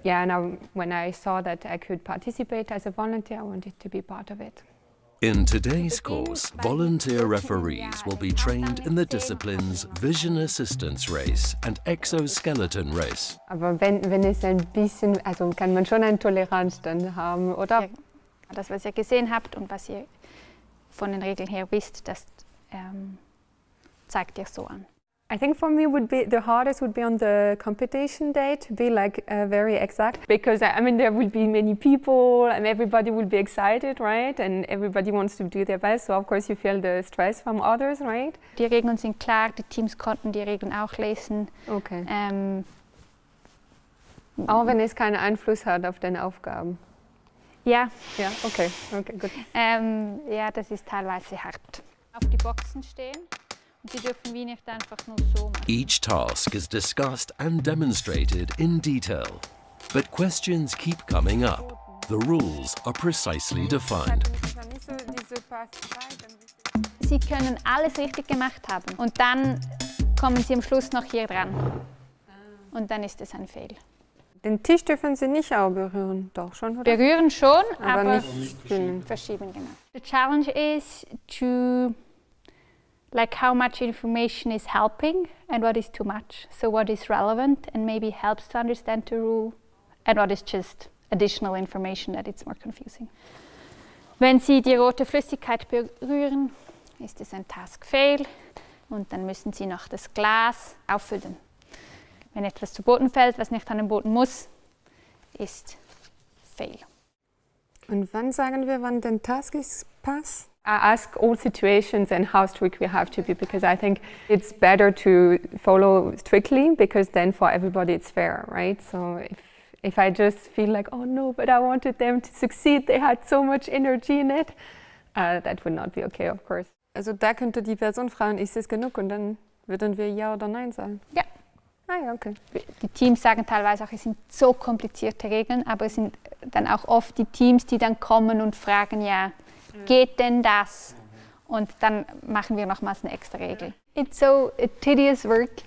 yeah, now when I saw that I could participate as a volunteer, I wanted to be part of it. In today's course, volunteer referees will be trained in the disciplines Vision Assistance Race and Exoskeleton Race. Aber wenn es ein bisschen, also kann man schon eine Toleranz dann haben, oder? Das, was ihr gesehen habt und was ihr von den Regeln her wisst, das zeigt ihr so an. I think for me the hardest would be on the competition day to be like very exact, because I mean there will be many people and everybody will be excited, right? And everybody wants to do their best, so of course you feel the stress from others, right? Die Regeln sind klar, die Teams konnten die Regeln auch lesen. Okay. Auch wenn es keinen Einfluss hat auf deine Aufgaben. Ja. Ja, okay, gut. Ja, das ist teilweise hart. Auf die Boxen stehen. Sie dürfen wie nicht einfach nur so machen. Each task is discussed and demonstrated in detail, but questions keep coming up. The rules are precisely defined. Sie können alles richtig gemacht haben und dann kommen Sie am Schluss noch hier dran. Und dann ist es ein Fail. Den Tisch dürfen Sie nicht auch berühren, doch schon, oder? Berühren schon, aber nicht verschieben, genau. The challenge is to like how much information is helping and what is too much. So what is relevant and maybe helps to understand the rule and what is just additional information that it's more confusing. Wenn Sie die rote Flüssigkeit berühren, ist es ein Task Fail und dann müssen Sie noch das Glas auffüllen. Wenn etwas zu Boden fällt, was nicht an den Boden muss, ist Fail. Und wann sagen wir, wann der Task ist Pass? I ask all situations and how strict we have to be, because I think it's better to follow strictly, because then for everybody it's fair, right? So if I just feel like, oh no, but I wanted them to succeed, they had so much energy in it, that would not be okay, of course. Also da könnte die Person fragen, ist es genug? Und dann würden wir Ja oder Nein sagen. Ja. Ah ja, okay. Die Teams sagen teilweise auch, es sind so komplizierte Regeln, aber es sind dann auch oft die Teams, die dann kommen und fragen, ja, geht denn das? Und dann machen wir nochmals eine extra Regel. It's so a tedious work.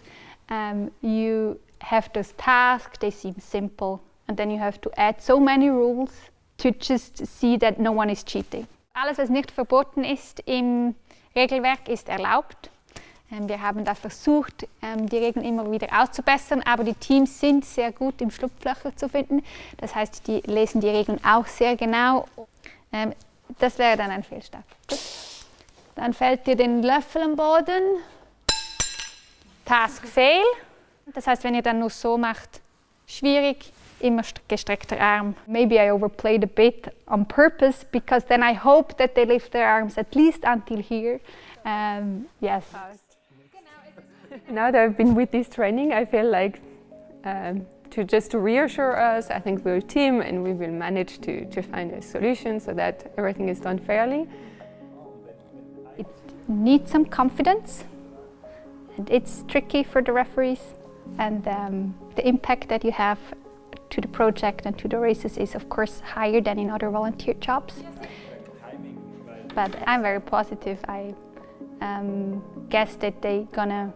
You have those tasks, they seem simple, and then you have to add so many rules to just see that no one is cheating. Alles, was nicht verboten ist im Regelwerk, ist erlaubt. Wir haben da versucht, die Regeln immer wieder auszubessern, aber die Teams sind sehr gut im Schlupflöcher zu finden. Das heißt, die lesen die Regeln auch sehr genau. Das wäre dann ein Fehlstart. Gut. Dann fällt dir den Löffel am Boden. Task Fail. Das heißt, wenn ihr dann nur so macht, schwierig, immer gestreckter Arm. Maybe I overplayed a bit on purpose, because then I hope that they lift their arms at least until here. Yes. Now that I've been with this training, I feel like to reassure us, I think we're a team and we will manage to find a solution so that everything is done fairly. It needs some confidence, and it's tricky for the referees, and the impact that you have to the project and to the races is of course higher than in other volunteer jobs. But I'm very positive. I guess that they're gonna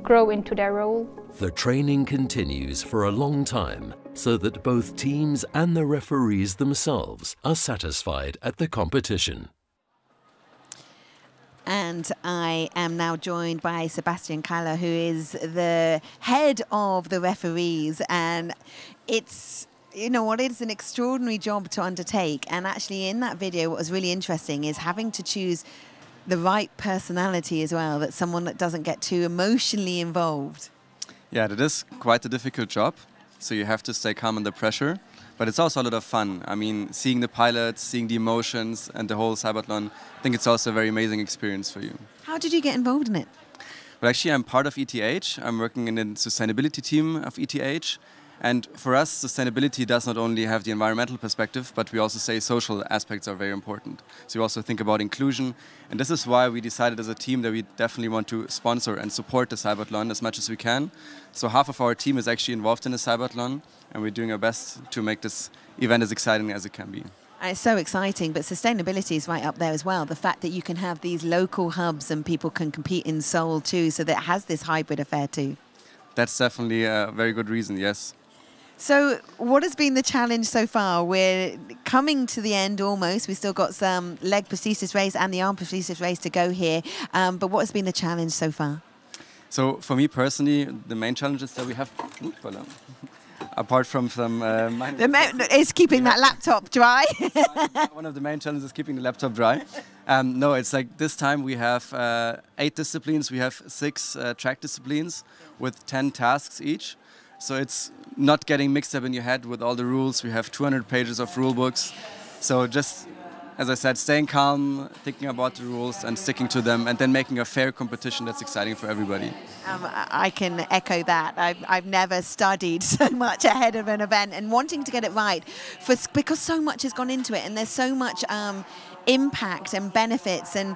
grow into their role. The training continues for a long time so that both teams and the referees themselves are satisfied at the competition. And I am now joined by Sebastian Kaller, who is the head of the referees. And it's, you know what, it's an extraordinary job to undertake. And actually in that video, what was really interesting is having to choose the right personality as well, that someone that doesn't get too emotionally involved. Yeah, that is quite a difficult job. So you have to stay calm under pressure. But it's also a lot of fun. I mean, seeing the pilots, seeing the emotions and the whole CYBATHLON, I think it's also a very amazing experience for you. How did you get involved in it? Well, actually, I'm part of ETH. I'm working in the sustainability team of ETH. And for us, sustainability does not only have the environmental perspective, but we also say social aspects are very important. So we also think about inclusion. And this is why we decided as a team that we definitely want to sponsor and support the CYBATHLON as much as we can. So half of our team is actually involved in the CYBATHLON, and we're doing our best to make this event as exciting as it can be. And it's so exciting, but sustainability is right up there as well. The fact that you can have these local hubs and people can compete in Seoul too, so that it has this hybrid affair too. That's definitely a very good reason, yes. So what has been the challenge so far? We're coming to the end almost. We've still got some leg prosthesis race and the arm prosthesis race to go here. But what has been the challenge so far? So for me personally, the main challenges that we have, apart from some... is keeping that laptop dry. One of the main challenges is keeping the laptop dry. No, it's like this time we have 8 disciplines. We have 6 track disciplines with 10 tasks each. So it's not getting mixed up in your head with all the rules. We have 200 pages of rule books. So just, as I said, staying calm, thinking about the rules and sticking to them, and then making a fair competition that's exciting for everybody. I can echo that. I've never studied so much ahead of an event and wanting to get it right because so much has gone into it and there's so much impact and benefits and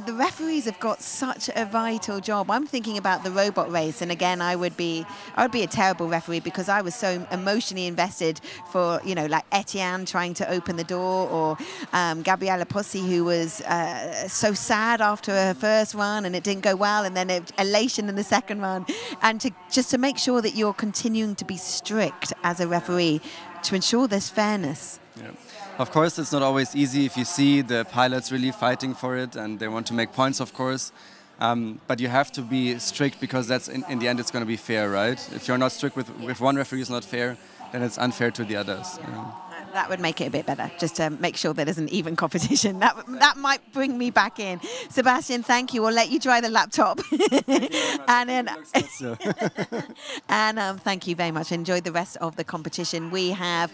the referees have got such a vital job. I'm thinking about the robot race, and again I would be a terrible referee because I was so emotionally invested for, you know, like Etienne trying to open the door, or Gabriella Pozzi, who was so sad after her first run and it didn't go well, and then elation in the second run, and just to make sure that you're continuing to be strict as a referee to ensure there's fairness. Yeah. Of course, it's not always easy if you see the pilots really fighting for it and they want to make points, of course. But you have to be strict because that's in the end it's going to be fair, right? If you're not strict if one referee is not fair, then it's unfair to the others. That would make it a bit better, just to make sure there isn't even competition. That might bring me back in. Sebastian, thank you. We'll let you dry the laptop. And then, and thank you very much. Enjoy the rest of the competition. We have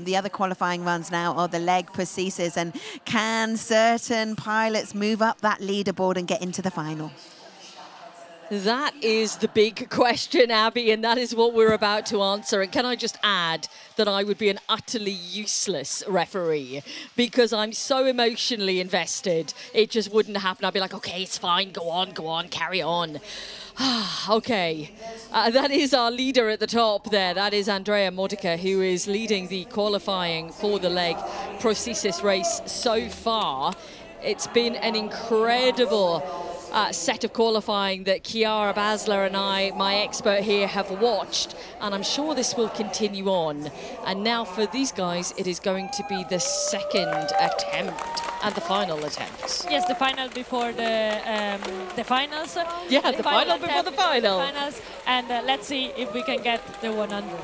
the other qualifying runs now are the leg prosthesis. And can certain pilots move up that leaderboard and get into the final? That is the big question, Abby, and that is what we're about to answer. And can I just add that I would be an utterly useless referee because I'm so emotionally invested. It just wouldn't happen. I'd be like, okay, it's fine. Go on, carry on. Okay, that is our leader at the top there. That is Andrea Modica, who is leading the qualifying for the leg prosthesis race so far. It's been an incredible set of qualifying that Chiara Basler and I, my expert here, have watched, and I'm sure this will continue on. And now for these guys, it is going to be the second attempt and the final attempt. Yes, the final before the finals. Yeah, the final before the final. Finals, and let's see if we can get the 100.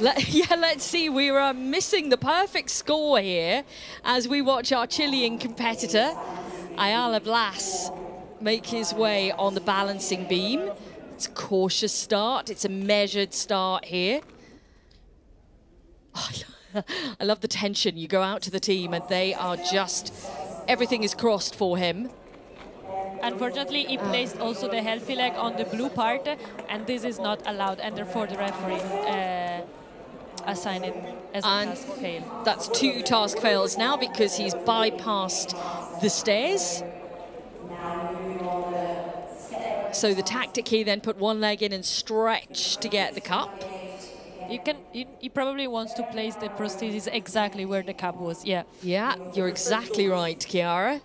Let's see. We are missing the perfect score here as we watch our Chilean competitor, Ayala Blas, make his way on the balancing beam. It's a cautious start. It's a measured start here. Oh, I love the tension. You go out to the team and they are just, everything is crossed for him. Unfortunately, he placed also the healthy leg on the blue part, and this is not allowed, and therefore the referee assigned it as a task fail. That's 2 task fails now because he's bypassed the stairs. So the tactic here then put one leg in and stretch to get the cup. He probably wants to place the prosthesis exactly where the cup was, yeah. Yeah, you're exactly right, Chiara.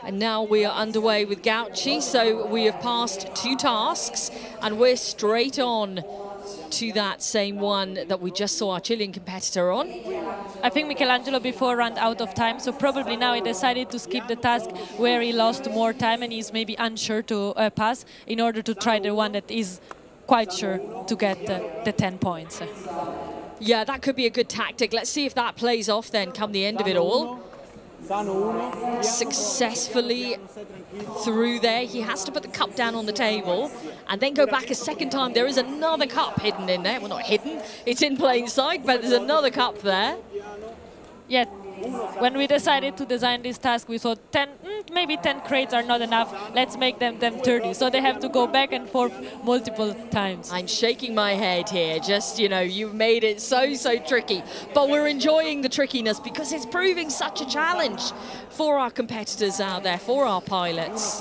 And now we are underway with Gauchi, so we have passed 2 tasks and we're straight on to that same one that we just saw our Chilean competitor on. I think Michelangelo before ran out of time, so probably now he decided to skip the task where he lost more time and he's maybe unsure to pass in order to try the one that is quite sure to get the 10 points. Yeah, that could be a good tactic. Let's see if that plays off then come the end of it all. Successfully through there. He has to put the cup down on the table and then go back a second time. There is another cup hidden in there. Well, not hidden, it's in plain sight, but there's another cup there. Yeah, when we decided to design this task, we thought think maybe 10 crates are not enough. Let's make them 30. So they have to go back and forth multiple times. I'm shaking my head here. Just, you know, you've made it so tricky. But we're enjoying the trickiness because it's proving such a challenge for our competitors out there, for our pilots.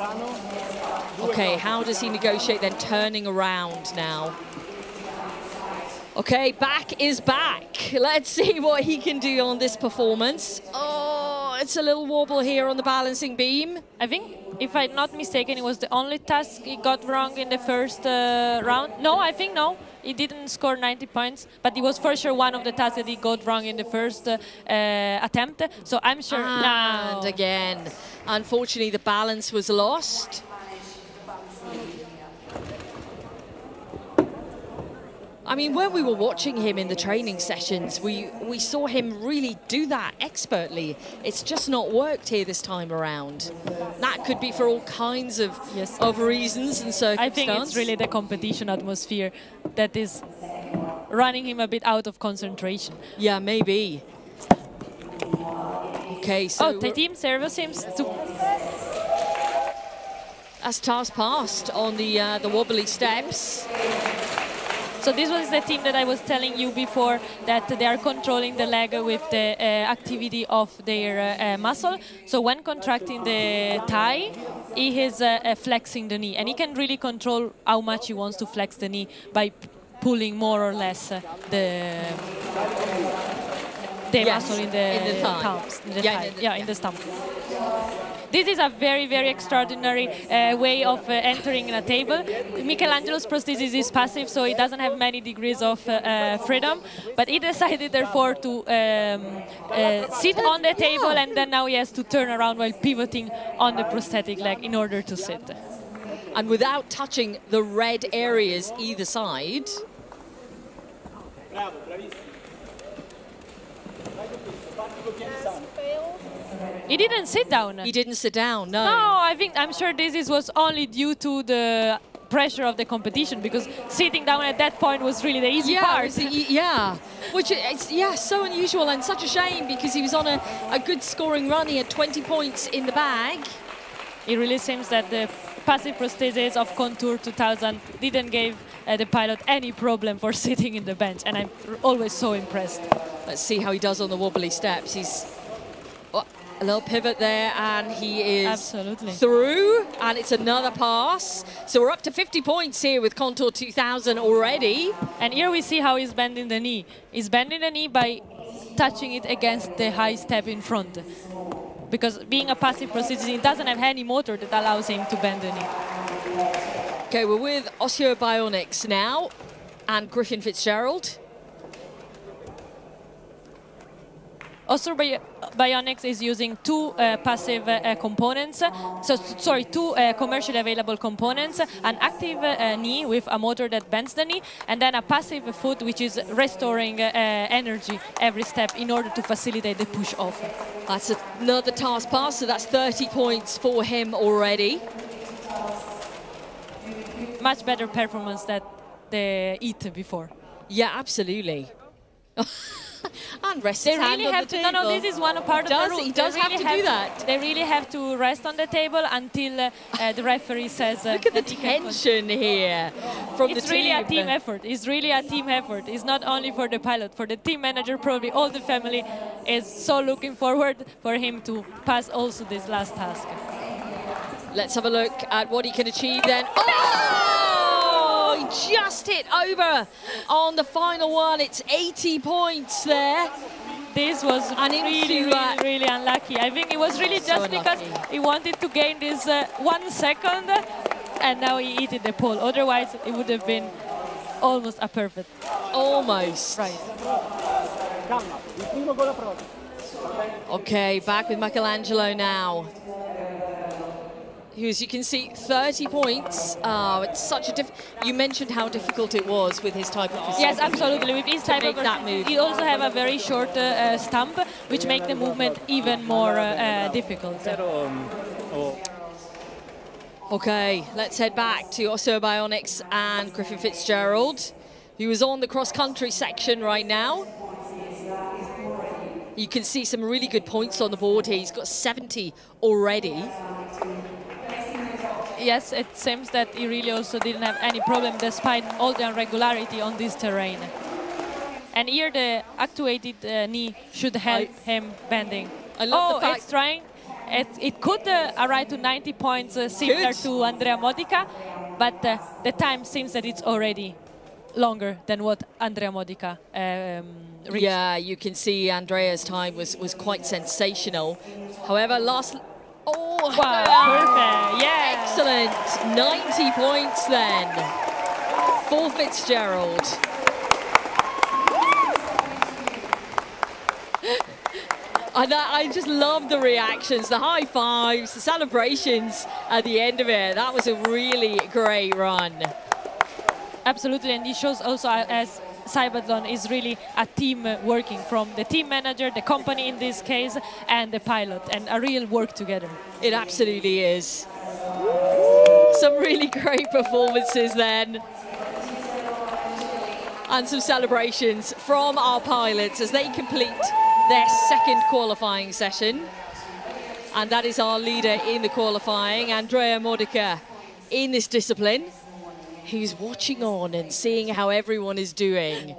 Okay, how does he negotiate then turning around now? Okay, back is back. Let's see what he can do on this performance. Oh, it's a little wobble here on the balancing beam. I think, if I'm not mistaken, it was the only task he got wrong in the first round. No, I think no. He didn't score 90 points, but it was for sure one of the tasks that he got wrong in the first attempt. So I'm sure now. And again, unfortunately, the balance was lost. I mean, when we were watching him in the training sessions, we saw him really do that expertly. It's just not worked here this time around. That could be for all kinds of reasons and circumstances. I think it's really the competition atmosphere that is running him a bit out of concentration. Yeah, maybe. Okay, so... the team server seems to... As task passed on the wobbly steps. So this was the team that I was telling you before, that they are controlling the leg with the activity of their muscle. So when contracting the thigh, he is flexing the knee. And he can really control how much he wants to flex the knee by pulling more or less the muscle in the thigh. In the stump. This is a very extraordinary way of entering a table. Michelangelo's prosthesis is passive, so he doesn't have many degrees of freedom. But he decided, therefore, to sit on the table, and then now he has to turn around while pivoting on the prosthetic leg in order to sit. And without touching the red areas either side. He didn't sit down. He didn't sit down, no. No, I'm sure this was only due to the pressure of the competition, because sitting down at that point was really the easy part. Which is so unusual and such a shame, because he was on a good scoring run. He had 20 points in the bag. It really seems that the passive prosthesis of Contour 2000 didn't give the pilot any problem for sitting in the bench, and I'm always so impressed. Let's see how he does on the wobbly steps. He's a little pivot there, and he is through, and it's another pass. So we're up to 50 points here with Contour 2000 already. And here we see how he's bending the knee. He's bending the knee by touching it against the high step in front. Because being a passive prosthesis, he doesn't have any motor that allows him to bend the knee. Okay, we're with Osteobionics now, and Griffin Fitzgerald. Osteobionics is using two passive components, two commercially available components, an active knee with a motor that bends the knee, and then a passive foot which is restoring energy every step in order to facilitate the push off. That's another task pass, so that's 30 points for him already. Much better performance than the EAT before. Yeah, absolutely. And rest his hand on the table. No, this is one part of the rule. He does have to do that. They really have to rest on the table until the referee says. Look at the tension here from the team. It's really a team effort. It's really a team effort. It's not only for the pilot, for the team manager, probably all the family is so looking forward for him to pass also this last task. Let's have a look at what he can achieve then. Oh! He just hit over on the final one. It's 80 points there. This was really unlucky. I think it was really just because he wanted to gain this 1 second, and now he hit the pole. Otherwise, it would have been almost a perfect. Almost. Right. Okay, back with Michelangelo now. Who, as you can see, 30 points. It's such a you mentioned how difficult it was with his type of procedure. Yes, absolutely. With his type of that move. He also have a very short stump, which make the movement even more difficult. Okay, let's head back to Osteobionics and Griffin Fitzgerald, who is on the cross-country section right now. You can see some really good points on the board here. He's got 70 already. Yes, it seems that he really also didn't have any problem despite all the irregularity on this terrain. And here the actuated knee should help him bending. I love the fact it's trying. It could arrive to 90 points similar to Andrea Modica, but the time seems that it's already longer than what Andrea Modica reached. Yeah, you can see Andrea's time was quite sensational. However, last... Oh, wow, perfect, yeah. Excellent, 90 points then for Fitzgerald. I just love the reactions, the high fives, the celebrations at the end of it. That was a really great run. Absolutely, and it shows also as CYBATHLON is really a team working, from the team manager, the company in this case, and the pilot, and a real work together. It absolutely is. Some really great performances then. And some celebrations from our pilots as they complete their second qualifying session. And that is our leader in the qualifying, Andrea Modica, in this discipline, who's watching on and seeing how everyone is doing.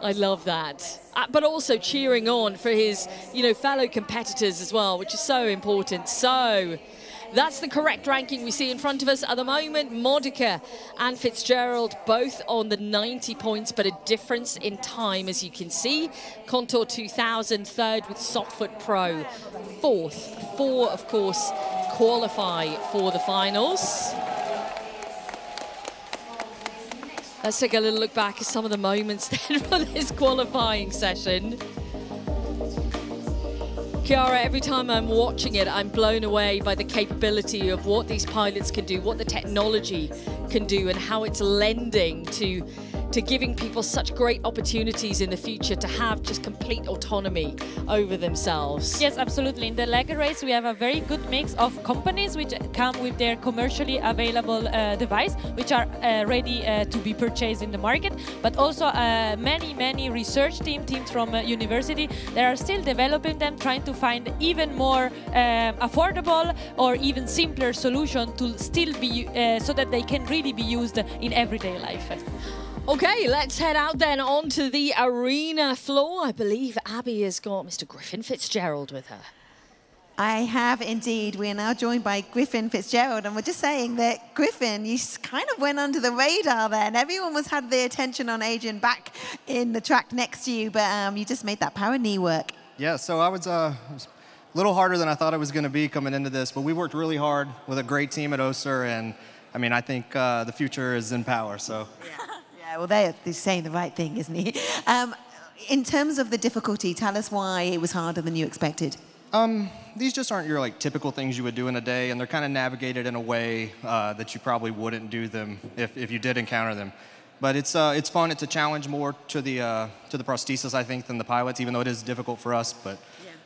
I love that. But also cheering on for his, fellow competitors as well, which is so important. So that's the correct ranking we see in front of us at the moment. Modica and Fitzgerald both on the 90 points, but a difference in time, as you can see. Contour 2000, third with Softfoot Pro, fourth. Four, of course, qualify for the finals. Let's take a little look back at some of the moments then for this qualifying session. Chiara, every time I'm watching it, I'm blown away by the capability of what these pilots can do, what the technology can do, and how it's lending to giving people such great opportunities in the future to have just complete autonomy over themselves. Yes, absolutely. In the leg race, we have a very good mix of companies which come with their commercially available device, which are ready to be purchased in the market, but also many research teams from university that are still developing them, trying to find even more affordable or even simpler solution to still be so that they can really be used in everyday life. Okay, let's head out then onto the arena floor. I believe Abby has got Mr. Griffin Fitzgerald with her. I have indeed. We are now joined by Griffin Fitzgerald, and we're just saying that, Griffin, you kind of went under the radar there, and everyone had the attention on Adrian back in the track next to you, but you just made that power knee work. Yeah, so I was a little harder than I thought it was going to be coming into this, but we worked really hard with a great team at Össur, and I mean, I think the future is in power, so. Yeah, well, they're saying the right thing, isn't he? In terms of the difficulty, tell us why it was harder than you expected. These just aren't your typical things you would do in a day, and they're kind of navigated in a way that you probably wouldn't do them if you did encounter them. But it's fun. It's a challenge more to the prosthesis, I think, than the pilots, even though it is difficult for us. But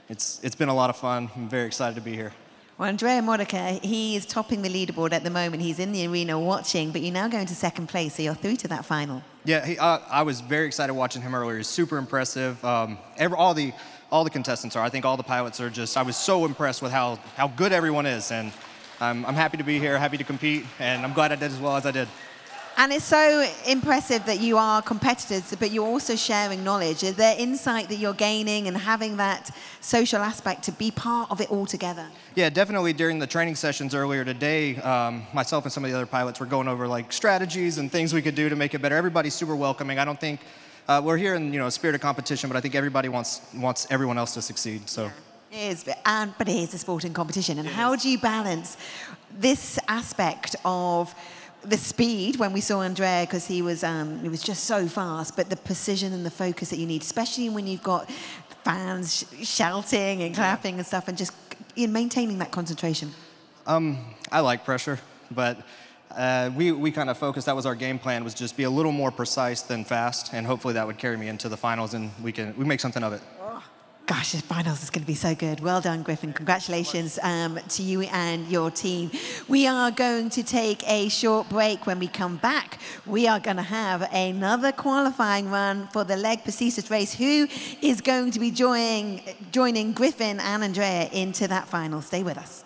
it's been a lot of fun. I'm very excited to be here. Well, Andrea Modica, he is topping the leaderboard at the moment. He's in the arena watching, but you're now going to second place, so you're through to that final. Yeah, I was very excited watching him earlier. He's super impressive. All the contestants are. I think all the pilots are just. I was so impressed with how good everyone is, and I'm happy to be here, happy to compete, and I'm glad I did as well as I did. And it's so impressive that you are competitors, but you're also sharing knowledge. Is there insight that you're gaining and having that social aspect to be part of it all together? Yeah, definitely. During the training sessions earlier today, myself and some of the other pilots were going over strategies and things we could do to make it better. Everybody's super welcoming. I don't think we're here in a spirit of competition, but I think everybody wants everyone else to succeed. So. It is, but it is a sporting competition. And how do you balance this aspect of the speed when we saw Andrea, because he was just so fast, but the precision and the focus that you need, especially when you've got fans shouting and clapping and stuff, and just maintaining that concentration? I like pressure, but we kind of focused. That was our game plan, was just be a little more precise than fast, and hopefully that would carry me into the finals, and we make something of it. Gosh, the finals is going to be so good. Well done, Griffin. Congratulations to you and your team. We are going to take a short break. When we come back, we are going to have another qualifying run for the leg prosthesis race. Who is going to be joining Griffin and Andrea into that final? Stay with us.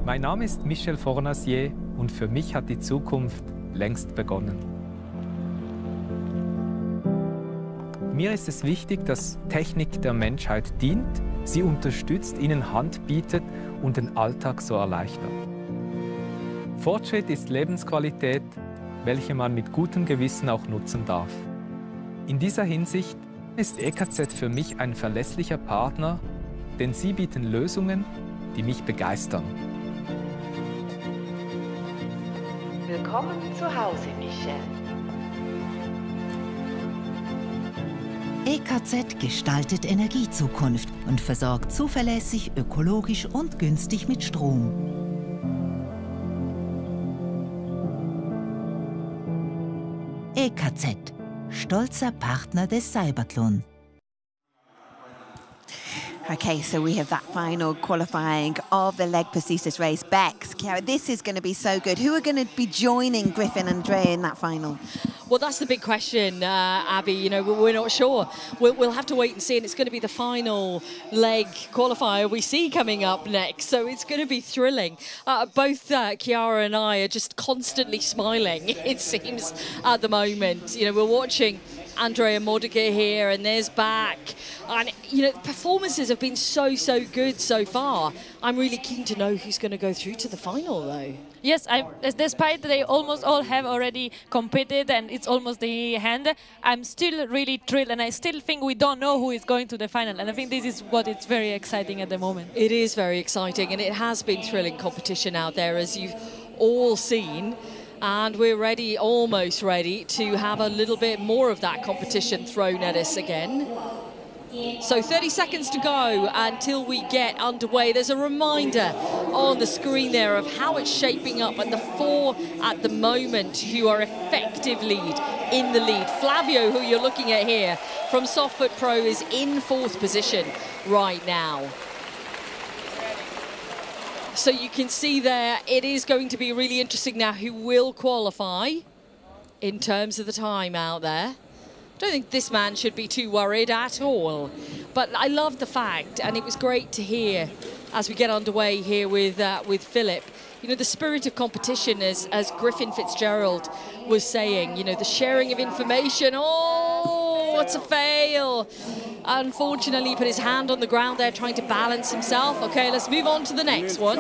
Mein Name ist Michel Fornasier und für mich hat die Zukunft längst begonnen. Mir ist es wichtig, dass Technik der Menschheit dient, sie unterstützt, ihnen Hand bietet und den Alltag so erleichtert. Fortschritt ist Lebensqualität, welche man mit gutem Gewissen auch nutzen darf. In dieser Hinsicht ist EKZ für mich ein verlässlicher Partner, denn sie bieten Lösungen, die mich begeistern. Willkommen zu Hause, Michel. EKZ gestaltet Energiezukunft und versorgt zuverlässig, ökologisch und günstig mit Strom. EKZ, stolzer Partner des CYBATHLON. Okay, so we have that final qualifying of the leg prosthesis race. Bex, Chiara, this is going to be so good. Who are going to be joining Griffin and Andrea in that final? Well, that's the big question, Abby. You know, we're not sure. We'll have to wait and see, and it's going to be the final leg qualifier we see coming up next. So it's going to be thrilling. Both Chiara and I are just constantly smiling, it seems, at the moment. You know, we're watching Andrea Modica here, and there's back. And, you know, performances have been so good so far. I'm really keen to know who's going to go through to the final, though. Yes, despite they almost all have already competed and it's almost the hand, I'm still really thrilled, and I still think we don't know who is going to the final. And I think this is what is very exciting at the moment. It is very exciting, and it has been thrilling competition out there, as you've all seen. And we're ready, almost ready, to have a little bit more of that competition thrown at us again. So 30 seconds to go until we get underway. There's a reminder on the screen there of how it's shaping up, and the four at the moment who are effectively in the lead. Flavio, who you're looking at here from Softfoot Pro, is in 4th position right now. So you can see there, it is going to be really interesting now who will qualify in terms of the time out there. I don't think this man should be too worried at all. But I love the fact, and it was great to hear as we get underway here with Philip, you know, the spirit of competition, as Griffin Fitzgerald was saying, you know, the sharing of information. Oh, what's a fail? Unfortunately, he put his hand on the ground there trying to balance himself. Okay, let's move on to the next one.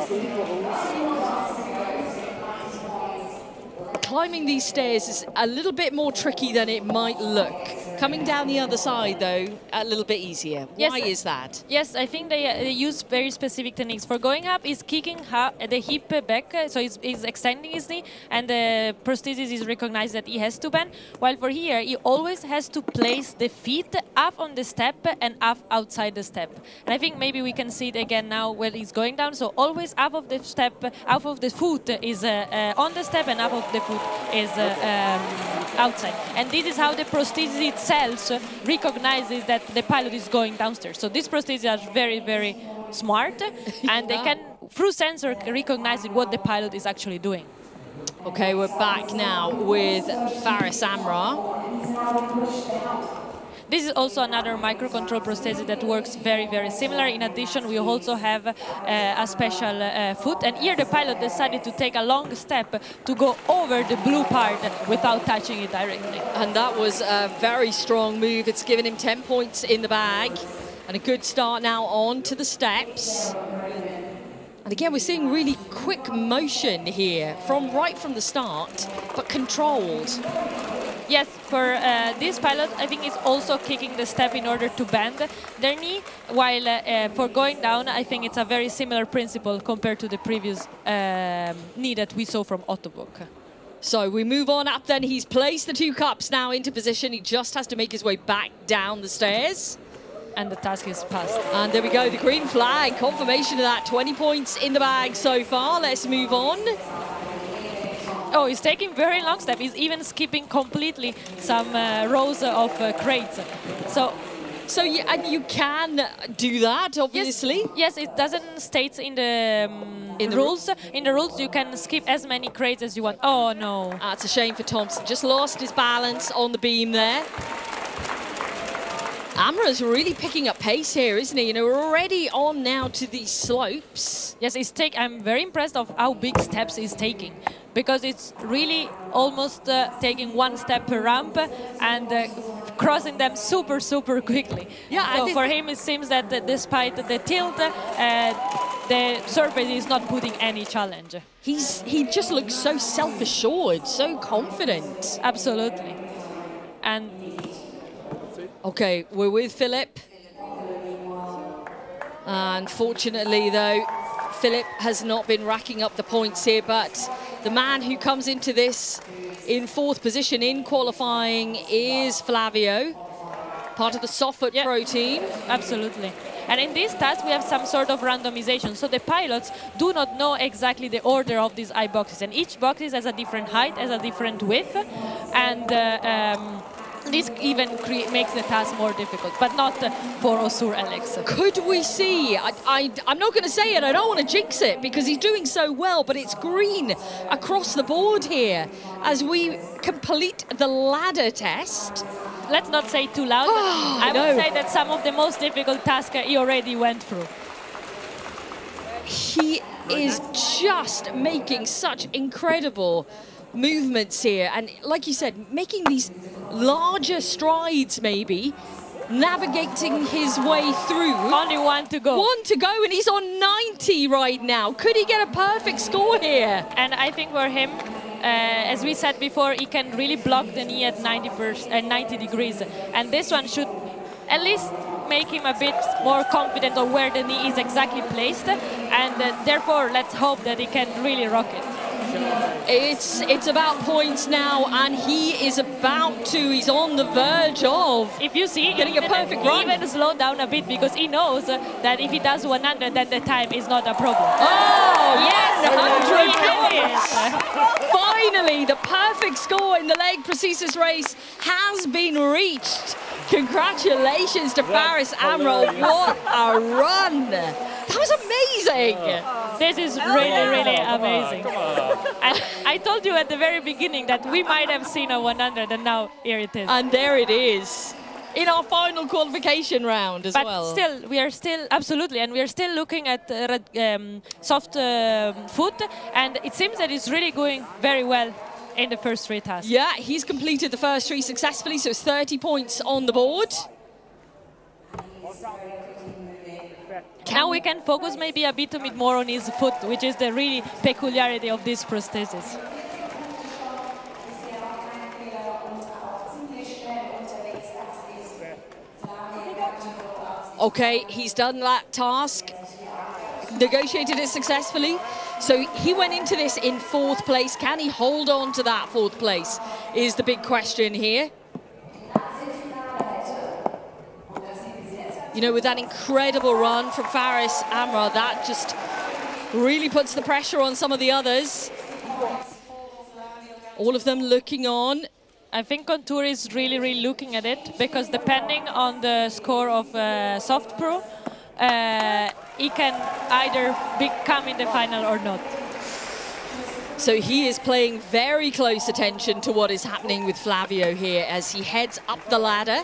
Climbing these stairs is a little bit more tricky than it might look. Coming down the other side, though, a little bit easier. Yes, why is that? Yes, I think they use very specific techniques. For going up, is kicking the hip back, so he's extending his knee, and the prosthesis is recognized that he has to bend. While for here, he always has to place the feet up on the step and up outside the step. And I think maybe we can see it again now when he's going down. So always half of the step, half of the foot is on the step, and half of the foot is outside. And this is how the prosthesis itself recognizes that the pilot is going downstairs. So these prostheses are very smart, and they can, through sensor, recognize what the pilot is actually doing. Okay, we're back now with Faris Amra. This is also another microcontrol prosthesis that works very, very similar. In addition, we also have a special foot. And here the pilot decided to take a long step to go over the blue part without touching it directly. And that was a very strong move. It's given him 10 points in the bag. And a good start now on to the steps. And again, we're seeing really quick motion here, right from the start, but controlled. Yes, for this pilot, I think it's also kicking the step in order to bend their knee, while for going down, I think it's a very similar principle compared to the previous knee that we saw from Otto Bock. So we move on up then. He's placed the 2 cups now into position. He just has to make his way back down the stairs. And the task is passed. And there we go, the green flag, confirmation of that. 20 points in the bag so far. Let's move on. Oh, he's taking very long step. He's even skipping completely some rows of crates. So you can do that, obviously. Yes, it doesn't state in the rules. In the rules, you can skip as many crates as you want. Oh no, that's a shame for Thompson. Just lost his balance on the beam there. Amra's really picking up pace here, isn't he? You know, we're already on now to these slopes. Yes, I'm very impressed of how big steps he's taking, because it's really almost taking 1 step per ramp and crossing them super, super quickly. Yeah, so for him, it seems that despite the tilt, the surface is not putting any challenge. He just looks so self-assured, so confident. Absolutely. And okay, we're with Philip. Unfortunately, though, Philip has not been racking up the points here, but the man who comes into this in 4th position in qualifying is Flavio, part of the Softfoot Pro team. Absolutely. And in this task, we have some sort of randomization. So the pilots do not know exactly the order of these eye boxes. And each box has a different height, has a different width. And this even makes the task more difficult, but not for Osur Alex. Could we see, I'm not going to say it, I don't want to jinx it, because he's doing so well, but it's green across the board here as we complete the ladder test. Let's not say too loud, but I would say that some of the most difficult tasks he already went through. He is just making such incredible movements here, and like you said, making these larger strides, maybe navigating his way through. Only 1 to go. 1 to go, and he's on 90 right now. Could he get a perfect score here? And I think for him, as we said before, he can really block the knee at 90 degrees, and this one should at least make him a bit more confident on where the knee is exactly placed, and therefore let's hope that he can really rock it. It's about points now, and he is about to, he's on the verge of, if you see, getting a perfect run. Even slow down a bit, because he knows that if he does 100, then the time is not a problem. Oh, yes, 100 points! Finally, the perfect score in the leg prosthesis race has been reached. Congratulations to Faris Amro. What a run! That was amazing! This is really, really amazing. And I told you at the very beginning that we might have seen a 100, and now here it is. And there it is, in our final qualification round as well. But still, we are still, absolutely, and we are still looking at soft foot, and it seems that it's really going very well in the first 3 tasks. Yeah, he's completed the first 3 successfully, so it's 30 points on the board. Now we can focus maybe a bit more on his foot, which is the really peculiarity of this prosthesis. Okay, he's done that task, negotiated it successfully. So he went into this in 4th place. Can he hold on to that 4th place is the big question here. You know, with that incredible run from Faris Amra, that just really puts the pressure on some of the others. All of them looking on. I think Contour is really, really looking at it, because depending on the score of Soft Pro, he can either come in the final or not. So he is paying very close attention to what is happening with Flavio here as he heads up the ladder.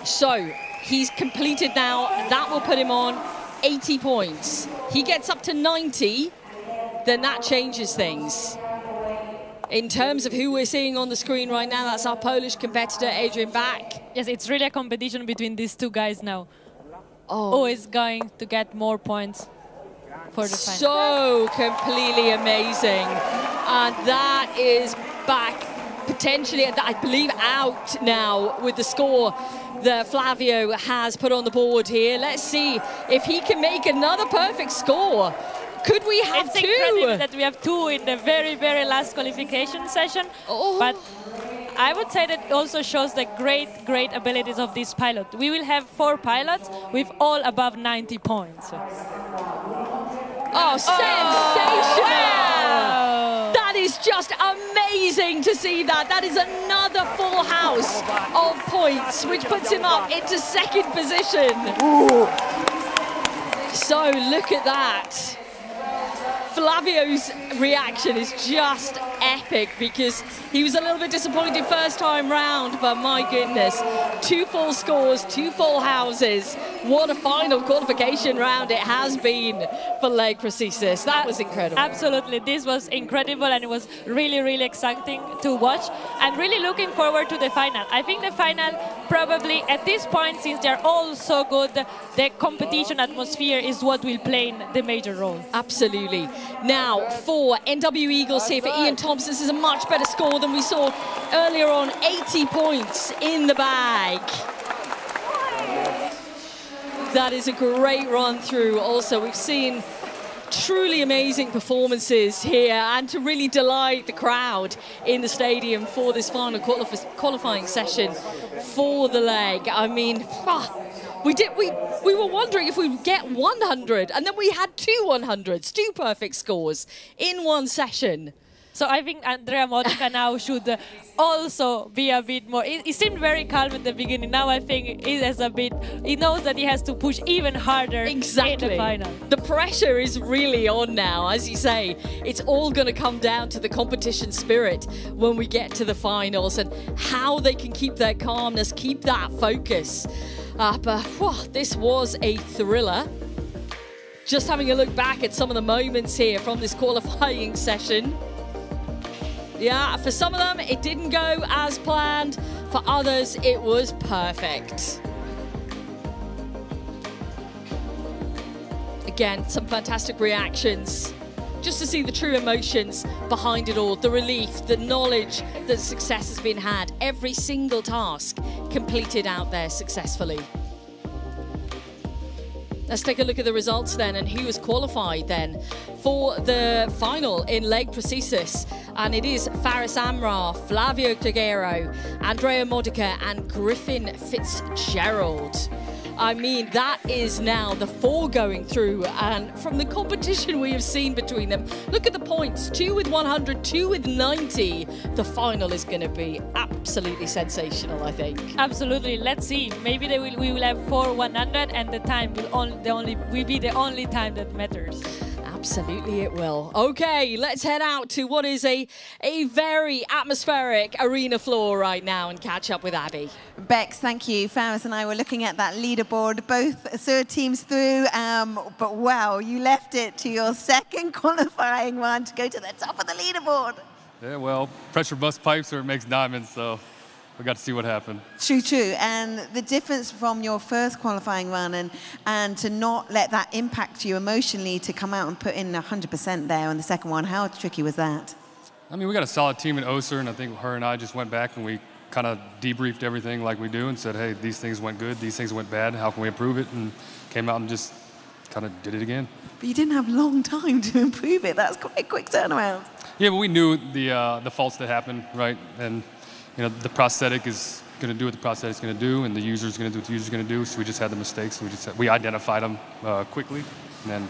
So he's completed now. That will put him on 80 points. He gets up to 90, then that changes things. In terms of who we're seeing on the screen right now, that's our Polish competitor, Adrian Back. Yes, it's really a competition between these two guys now. Who is going to get more points for the final? So completely amazing. And that is Back potentially, I believe, out now with the score that Flavio has put on the board here. Let's see if he can make another perfect score. Could we have it's two? It's incredible that we have two in the very, very last qualification session. But I would say that also shows the great, great abilities of this pilot. We will have 4 pilots with all above 90 points. Oh, sensational! Wow. That is just amazing to see that. That is another full house of points, which puts him up into 2nd position. Ooh. So look at that. Flavio's reaction is just epic because he was a little bit disappointed first time round, but my goodness, 2 full scores, 2 full houses. What a final qualification round it has been for leg prosthesis. That was incredible. Absolutely, this was incredible and it was really, really exciting to watch and really looking forward to the final. I think the final probably at this point, since they're all so good, the competition atmosphere is what will play the major role. Absolutely. Now, for NW Eagles here, for Ian Thompson, this is a much better score than we saw earlier on. 80 points in the bag. That is a great run through. Also, we've seen truly amazing performances here and to really delight the crowd in the stadium for this final qualifying session for the leg. I mean, we were wondering if we'd get 100, and then we had 2 100s, 2 perfect scores in one session. So I think Andrea Modica now should also be a bit more. He seemed very calm at the beginning. Now I think he knows that he has to push even harder in the final. The pressure is really on now. As you say, it's all going to come down to the competition spirit when we get to the finals and how they can keep their calmness, keep that focus. But this was a thriller. Just having a look back at some of the moments here from this qualifying session. Yeah, for some of them, it didn't go as planned. For others, it was perfect. Again, some fantastic reactions. Just to see the true emotions behind it all. The relief, the knowledge that success has been had. Every single task completed out there successfully. Let's take a look at the results then and who was qualified then for the final in leg prosthesis. And it is Faris Amrar, Flavio Cleguero, Andrea Modica and Griffin Fitzgerald. I mean, that is now the 4 going through, and from the competition we have seen between them, look at the points, 2 with 100, 2 with 90. The final is going to be absolutely sensational, I think. Absolutely. Let's see. Maybe we will have 4 100, and the time will be the only time that matters. Absolutely it will. Okay, let's head out to what is a very atmospheric arena floor right now and catch up with Abby. Bex, thank you. Faris and I were looking at that leaderboard, both third teams through, but wow, you left it to your 2nd qualifying one to go to the top of the leaderboard. Yeah, well, pressure bust pipes or it makes diamonds, so we got to see what happened. True, true. And the difference from your first qualifying run and to not let that impact you emotionally to come out and put in 100% there on the second one, how tricky was that? I mean, we got a solid team in Oser, and I think her and I just went back and we kind of debriefed everything like we do and said, hey, these things went good, these things went bad, how can we improve it? And came out and just kind of did it again. But you didn't have long time to improve it. That's quite a quick turnaround. Yeah, but we knew the faults that happened, right? And you know, the prosthetic is going to do what the prosthetic is going to do, and the user is going to do what the user is going to do. So we just had the mistakes. We identified them quickly, and then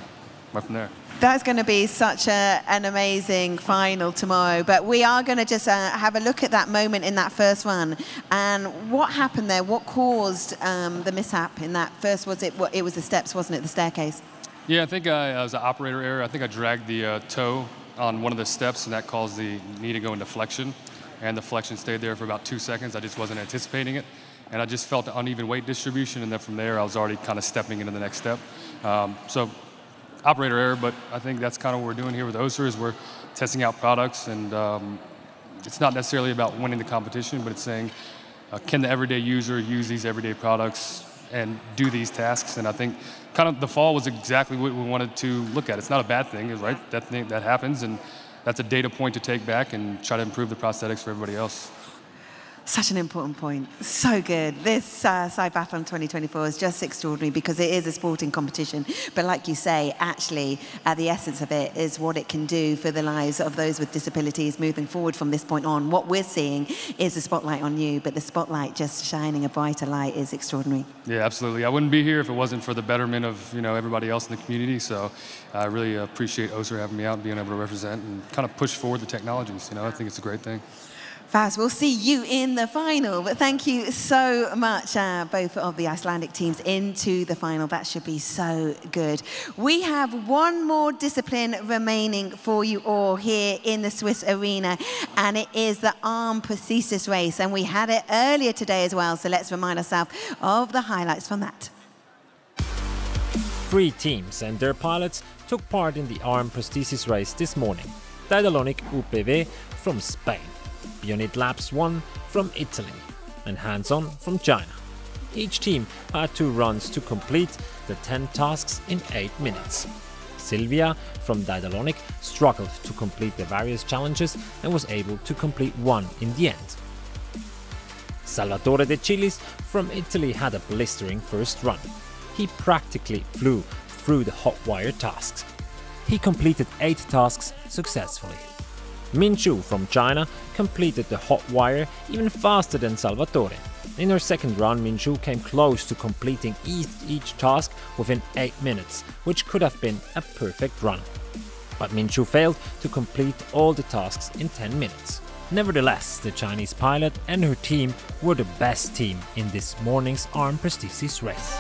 went from there. That's going to be such an amazing final tomorrow. But we are going to just have a look at that moment in that first run. And what happened there? What caused the mishap in that first? It was the steps, wasn't it? The staircase? Yeah, I think it was an operator error. I think I dragged the toe on one of the steps, and that caused the knee to go into flexion. And the flexion stayed there for about 2 seconds. I just wasn't anticipating it. and I just felt the uneven weight distribution, and then from there I was already kind of stepping into the next step. So operator error, but I think that's kind of what we're doing here with OSER is we're testing out products, and it's not necessarily about winning the competition, but it's saying, can the everyday user use these everyday products and do these tasks? And I think kind of the fall was exactly what we wanted to look at. It's not a bad thing, right? That happens, and that's a data point to take back and try to improve the prosthetics for everybody else. Such an important point. So good. This CYBATHLON 2024 is just extraordinary because it is a sporting competition. But like you say, actually, the essence of it is what it can do for the lives of those with disabilities moving forward from this point on. What we're seeing is the spotlight on you, but the spotlight just shining a brighter light is extraordinary. Yeah, absolutely. I wouldn't be here if it wasn't for the betterment of everybody else in the community. So I really appreciate OSER having me out and being able to represent and kind of push forward the technologies. I think it's a great thing. Faz, we'll see you in the final. But thank you so much, both of the Icelandic teams into the final. That should be so good. We have one more discipline remaining for you all here in the Swiss arena, and it is the Arm Prosthesis race. And we had it earlier today as well, so let's remind ourselves of the highlights from that. 3 teams and their pilots took part in the Arm Prosthesis race this morning. Daedalonic UPV from Spain, Bionit Labs 1 from Italy, and Hands-On from China. Each team had 2 runs to complete the 10 tasks in 8 minutes. Silvia from Daedalonic struggled to complete the various challenges and was able to complete 1 in the end. Salvatore De Cilis from Italy had a blistering first run. He practically flew through the hot wire tasks. He completed 8 tasks successfully. Min Chu from China completed the hot wire even faster than Salvatore. In her second run, Min Chu came close to completing each task within 8 minutes, which could have been a perfect run. But Min Chu failed to complete all the tasks in 10 minutes. Nevertheless, the Chinese pilot and her team were the best team in this morning's Arm Prosthesis race.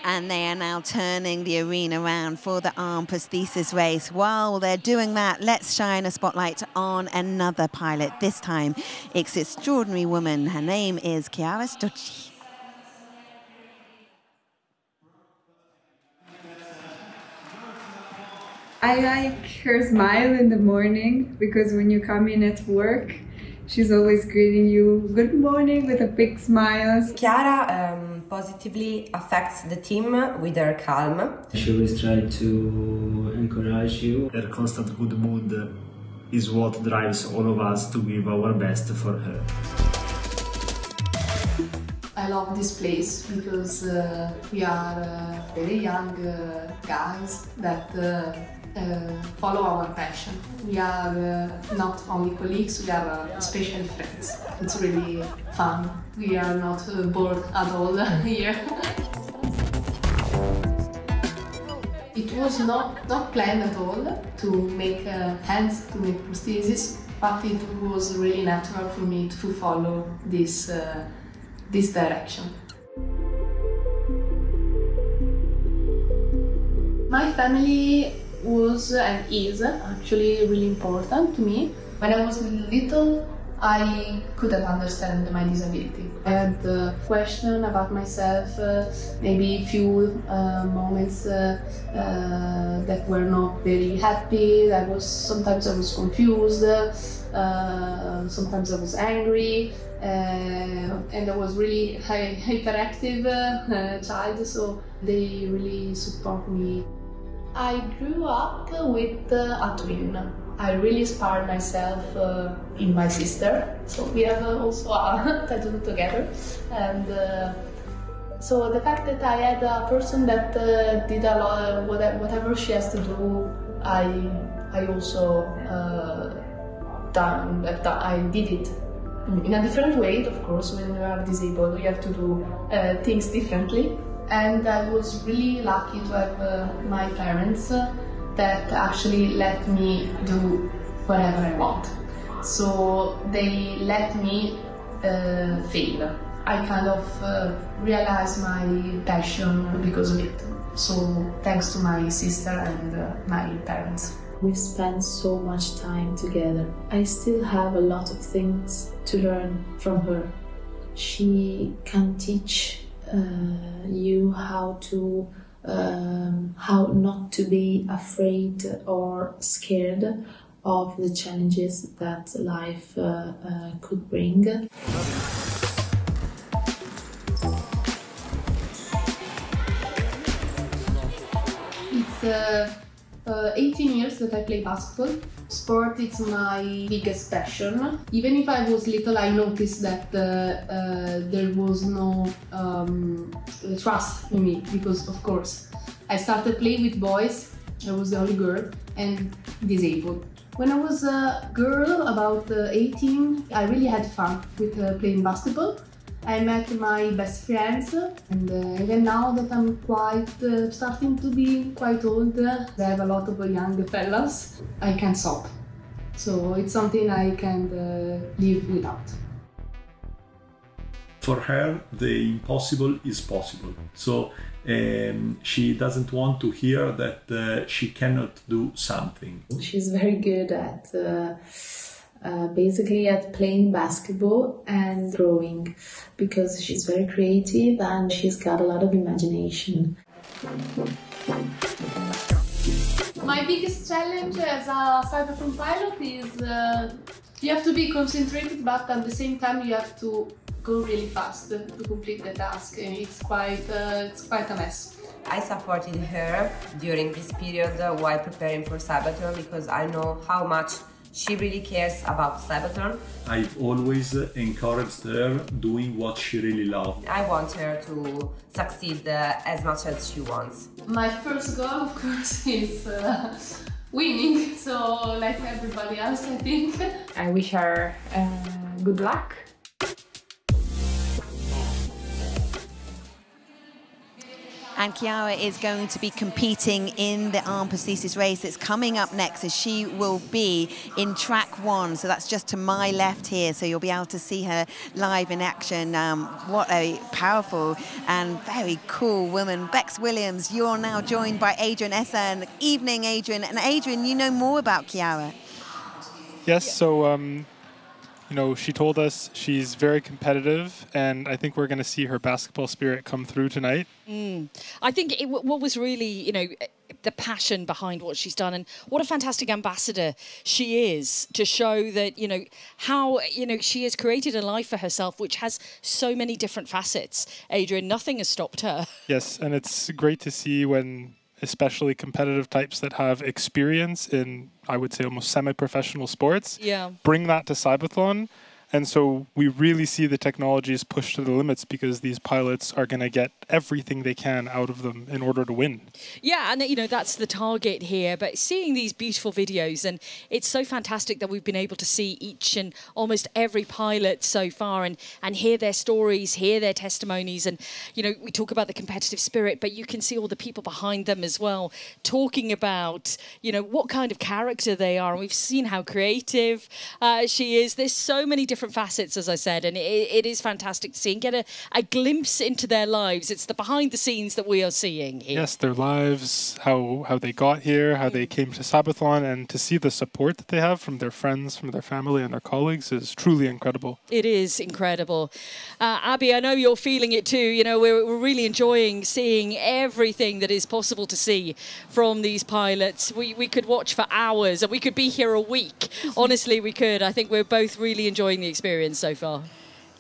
And they are now turning the arena around for the Arm Prosthesis race. While they're doing that, let's shine a spotlight on another pilot. This time, it's an extraordinary woman. Her name is Chiara Stucci. I like her smile in the morning, because when you come in at work, she's always greeting you good morning with a big smile. Chiara positively affects the team with her calm. She always tries to encourage you. Her constant good mood is what drives all of us to give our best for her. I love this place because we are very young guys that follow our passion. We are not only colleagues, we are especially friends. It's really fun. We are not bored at all here. It was not planned at all to make hands, to make prosthesis, but it was really natural for me to follow this direction. My family was and is actually really important to me. When I was little, I couldn't understand my disability. I had a question about myself, maybe a few moments that were not very happy. Sometimes I was confused, sometimes I was angry, and I was really hyperactive child, so they really support me. I grew up with a twin. I really inspired myself in my sister, so we have also a tattoo together. And so the fact that I had a person that did a lot, whatever she has to do, I also I did it in a different way. Of course, when you are disabled, you have to do things differently. And I was really lucky to have my parents that actually let me do whatever I want. So they let me fail. I kind of realized my passion because of it. So thanks to my sister and my parents. We've spent so much time together. I still have a lot of things to learn from her. She can teach you how not to be afraid or scared of the challenges that life could bring. It's 18 years that I play basketball. Sport is my biggest passion. Even if I was little, I noticed that there was no trust in me because, of course, I started playing with boys. I was the only girl and disabled. When I was a girl, about 18, I really had fun with playing basketball. I met my best friends, and even now that I'm starting to be quite old, I have a lot of young fellas, I can't stop. So it's something I can't live without. For her, the impossible is possible. So she doesn't want to hear that she cannot do something. She's very good at basically at playing basketball and drawing because she's very creative and she's got a lot of imagination. My biggest challenge as a CYBATHLON pilot is you have to be concentrated, but at the same time you have to go really fast to complete the task. It's quite a mess. I supported her during this period while preparing for CYBATHLON because I know how much she really cares about CYBATHLON. I've always encouraged her doing what she really loves. I want her to succeed as much as she wants. My first goal, of course, is winning, so like everybody else, I think. I wish her good luck. And Chiara is going to be competing in the Arm Prosthesis race that's coming up next, as she will be in track 1. So that's just to my left here. So you'll be able to see her live in action. What a powerful and very cool woman. Bex Williams, you're now joined by Adrian Esser. Evening, Adrian. And Adrian, you know more about Chiara. Yes, so you know, she told us she's very competitive, and I think we're going to see her basketball spirit come through tonight. I think what was really, you know, the passion behind what she's done, and what a fantastic ambassador she is to show that, you know, how, you know, she has created a life for herself which has so many different facets. Adrian, nothing has stopped her. Yes, and it's great to see when especially competitive types that have experience in, I would say, almost semi-professional sports, bring that to CYBATHLON. And so we really see the technologies pushed to the limits because these pilots are going to get everything they can out of them in order to win. Yeah, and you know, that's the target here. But seeing these beautiful videos, and it's so fantastic that we've been able to see each and almost every pilot so far and hear their stories, hear their testimonies. And, you know, we talk about the competitive spirit, but you can see all the people behind them as well, talking about, you know, what kind of character they are. And we've seen how creative she is. There's so many different facets, as I said, and it is fantastic to see and get a glimpse into their lives. It's the behind the scenes that we are seeing here. Yes, their lives, how they got here, how they came to CYBATHLON, and to see the support that they have from their friends, from their family and their colleagues is truly incredible. It is incredible. Abby, I know you're feeling it too. You know, we're really enjoying seeing everything that is possible to see from these pilots. We could watch for hours and we could be here a week. Honestly, we could. I think we're both really enjoying the experience so far.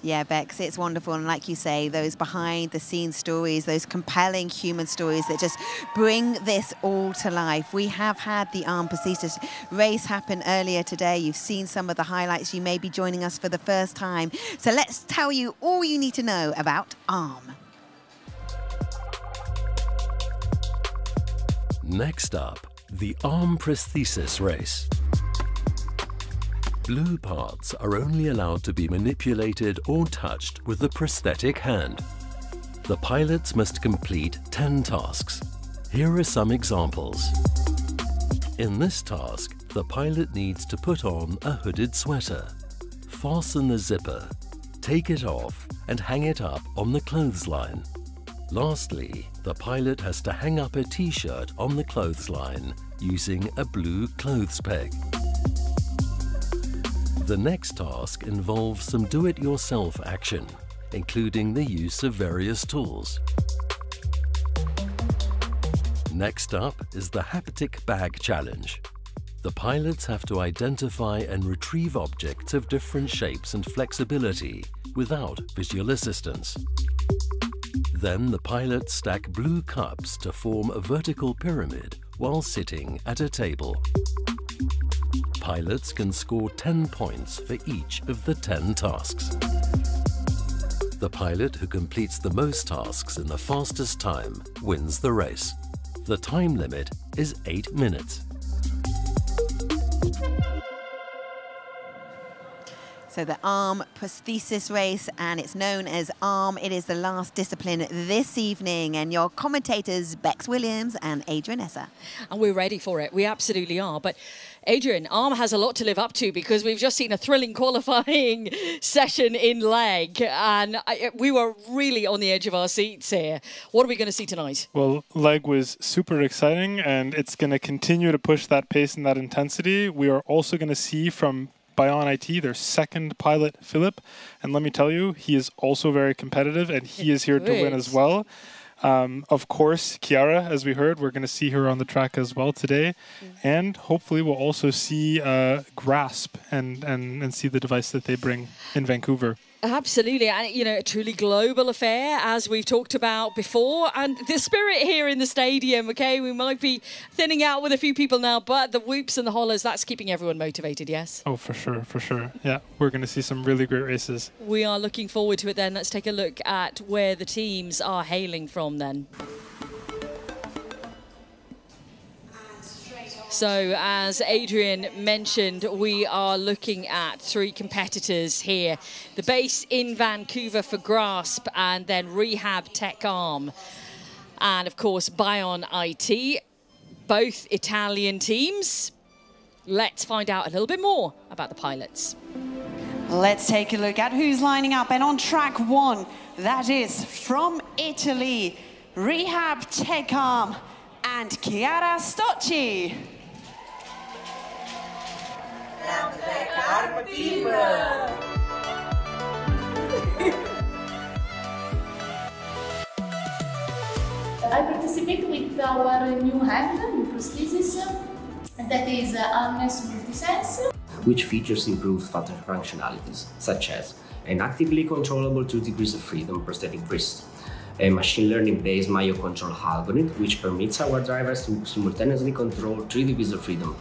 Yeah, Bex, it's wonderful. And like you say, those behind-the-scenes stories, those compelling human stories that just bring this all to life. We have had the Arm Prosthesis race happen earlier today. You've seen some of the highlights. You may be joining us for the first time. So let's tell you all you need to know about Arm. Next up, the Arm Prosthesis race. Blue parts are only allowed to be manipulated or touched with the prosthetic hand. The pilots must complete 10 tasks. Here are some examples. In this task, the pilot needs to put on a hooded sweater, fasten the zipper, take it off, and hang it up on the clothesline. Lastly, the pilot has to hang up a t-shirt on the clothesline using a blue clothes peg. The next task involves some do-it-yourself action, including the use of various tools. Next up is the haptic bag challenge. The pilots have to identify and retrieve objects of different shapes and flexibility without visual assistance. Then the pilots stack blue cups to form a vertical pyramid while sitting at a table. Pilots can score 10 points for each of the 10 tasks. The pilot who completes the most tasks in the fastest time wins the race. The time limit is 8 minutes. So the Arm Prosthesis race, and it's known as Arm. It is the last discipline this evening, and your commentators, Bex Williams and Adrian Esser. And we're ready for it. We absolutely are. But Adrian, Arm has a lot to live up to because we've just seen a thrilling qualifying session in leg, and we were really on the edge of our seats here. What are we going to see tonight? Well, leg was super exciting, and it's going to continue to push that pace and that intensity. We are also going to see from Bion IT, their second pilot, Philip. And let me tell you, he is also very competitive, and he is here to win as well. Of course, Chiara, as we heard, we're going to see her on the track as well today. And hopefully we'll also see Grasp and see the device that they bring in Vancouver. Absolutely, and you know, a truly global affair, as we've talked about before, and the spirit here in the stadium, okay, we might be thinning out with a few people now, but the whoops and the hollers, that's keeping everyone motivated, yes? Oh, for sure, for sure. Yeah, we're going to see some really great races. We are looking forward to it then. Let's take a look at where the teams are hailing from then. So, as Adrian mentioned, we are looking at 3 competitors here. The base in Vancouver for Grasp, and then Rehab Tech Arm. And, of course, Bion IT, both Italian teams. Let's find out a little bit more about the pilots. Let's take a look at who's lining up. And on track 1, that is from Italy, Rehab Tech Arm and Chiara Stocci. I participate with our new hand, new prosthesis, that is harness multisense, which features improved functionalities, such as an actively controllable 2 degrees of freedom prosthetic wrist, a machine learning-based Mayo control algorithm, which permits our drivers to simultaneously control 3 degrees of freedom,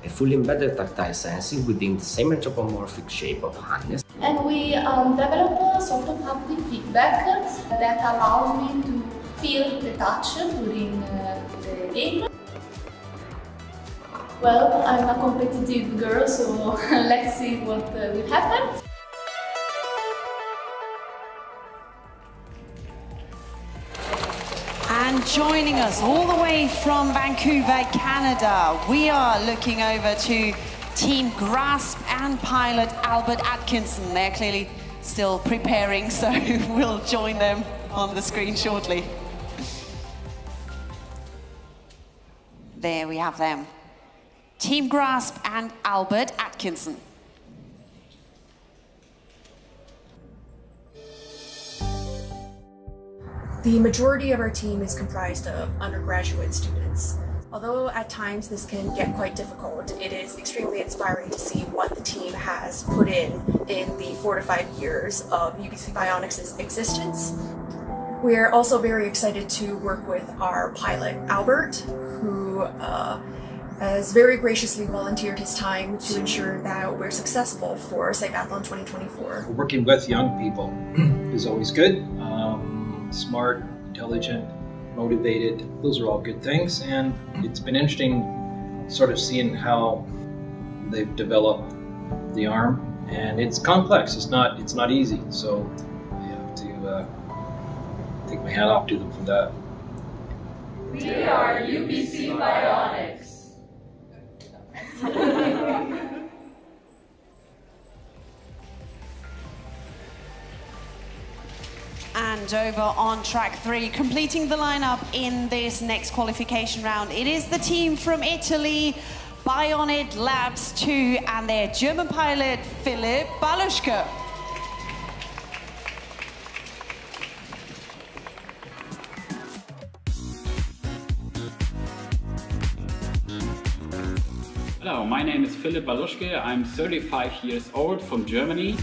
a fully embedded tactile sensing within the same anthropomorphic shape of harness. And we develop a sort of haptic feedback that allows me to feel the touch during the game. Well, I'm a competitive girl, so let's see what will happen. And joining us all the way from Vancouver, Canada, we are looking over to Team Grasp and pilot Albert Atkinson. They're clearly still preparing, so we'll join them on the screen shortly. There we have them. Team Grasp and Albert Atkinson. The majority of our team is comprised of undergraduate students. Although at times this can get quite difficult, it is extremely inspiring to see what the team has put in the 4 to 5 years of UBC Bionics' existence. We are also very excited to work with our pilot, Albert, who has very graciously volunteered his time to ensure that we're successful for CYBATHLON 2024. Working with young people is always good. Smart, intelligent, motivated, those are all good things, and it's been interesting sort of seeing how they've developed the arm, and it's complex, it's not easy, so I have to take my hat off to them for that. We are UBC Bionics. And hand over on track 3, completing the lineup in this next qualification round. It is the team from Italy, Bionit Labs 2, and their German pilot, Philipp Baluschke. Hello, my name is Philipp Baluschke. I'm 35 years old from Germany.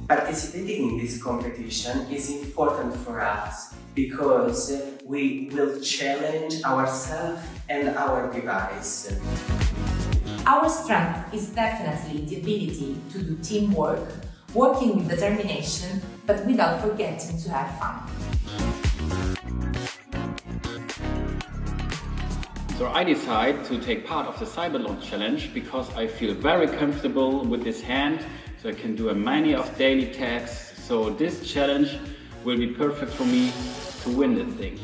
Participating in this competition is important for us because we will challenge ourselves and our device. Our strength is definitely the ability to do teamwork, working with determination, but without forgetting to have fun. So I decided to take part of the CYBATHLON challenge because I feel very comfortable with this hand, so I can do many of daily tasks. So this challenge will be perfect for me to win this thing.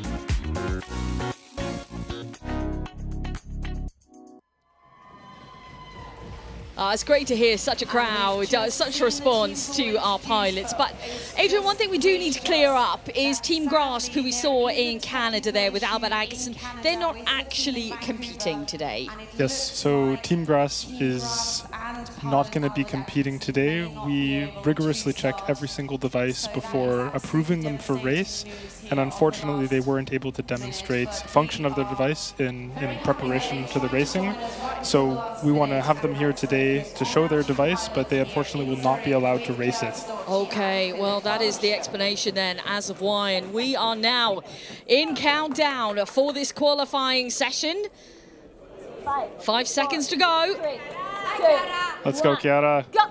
It's great to hear such a crowd, such a response to our pilots. But Adrian, one thing we do need to clear up is Team Grasp, who we saw in Canada there with Albert Atkinson. They're not actually competing today. Yes, so Team Grasp is not going to be competing today. We rigorously check every single device before approving them for race, and unfortunately they weren't able to demonstrate function of their device in preparation to the racing. So we want to have them here today to show their device, but they unfortunately will not be allowed to race it. Okay, well that is the explanation then as of why, and we are now in countdown for this qualifying session. 5 seconds to go. 3, 2, Let's go, Chiara. Go.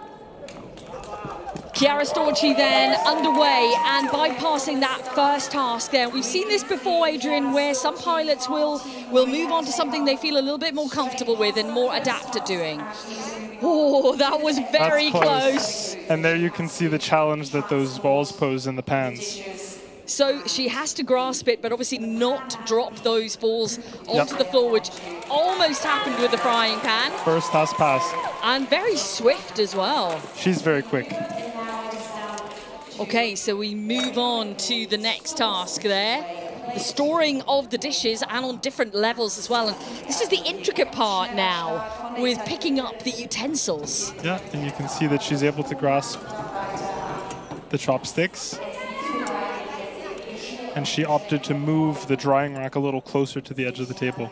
Chiara Storchi then underway and bypassing that first task there. We've seen this before, Adrian, where some pilots will move on to something they feel a little bit more comfortable with and more adept at doing. Oh, that was very close. And there you can see the challenge that those balls pose in the pans. So she has to grasp it, but obviously not drop those balls onto the floor, which almost happened with the frying pan. First task pass. And very swift as well. She's very quick. Okay, so we move on to the next task there. The storing of the dishes and on different levels as well. And this is the intricate part now with picking up the utensils. Yeah, and you can see that she's able to grasp the chopsticks. And she opted to move the drying rack a little closer to the edge of the table.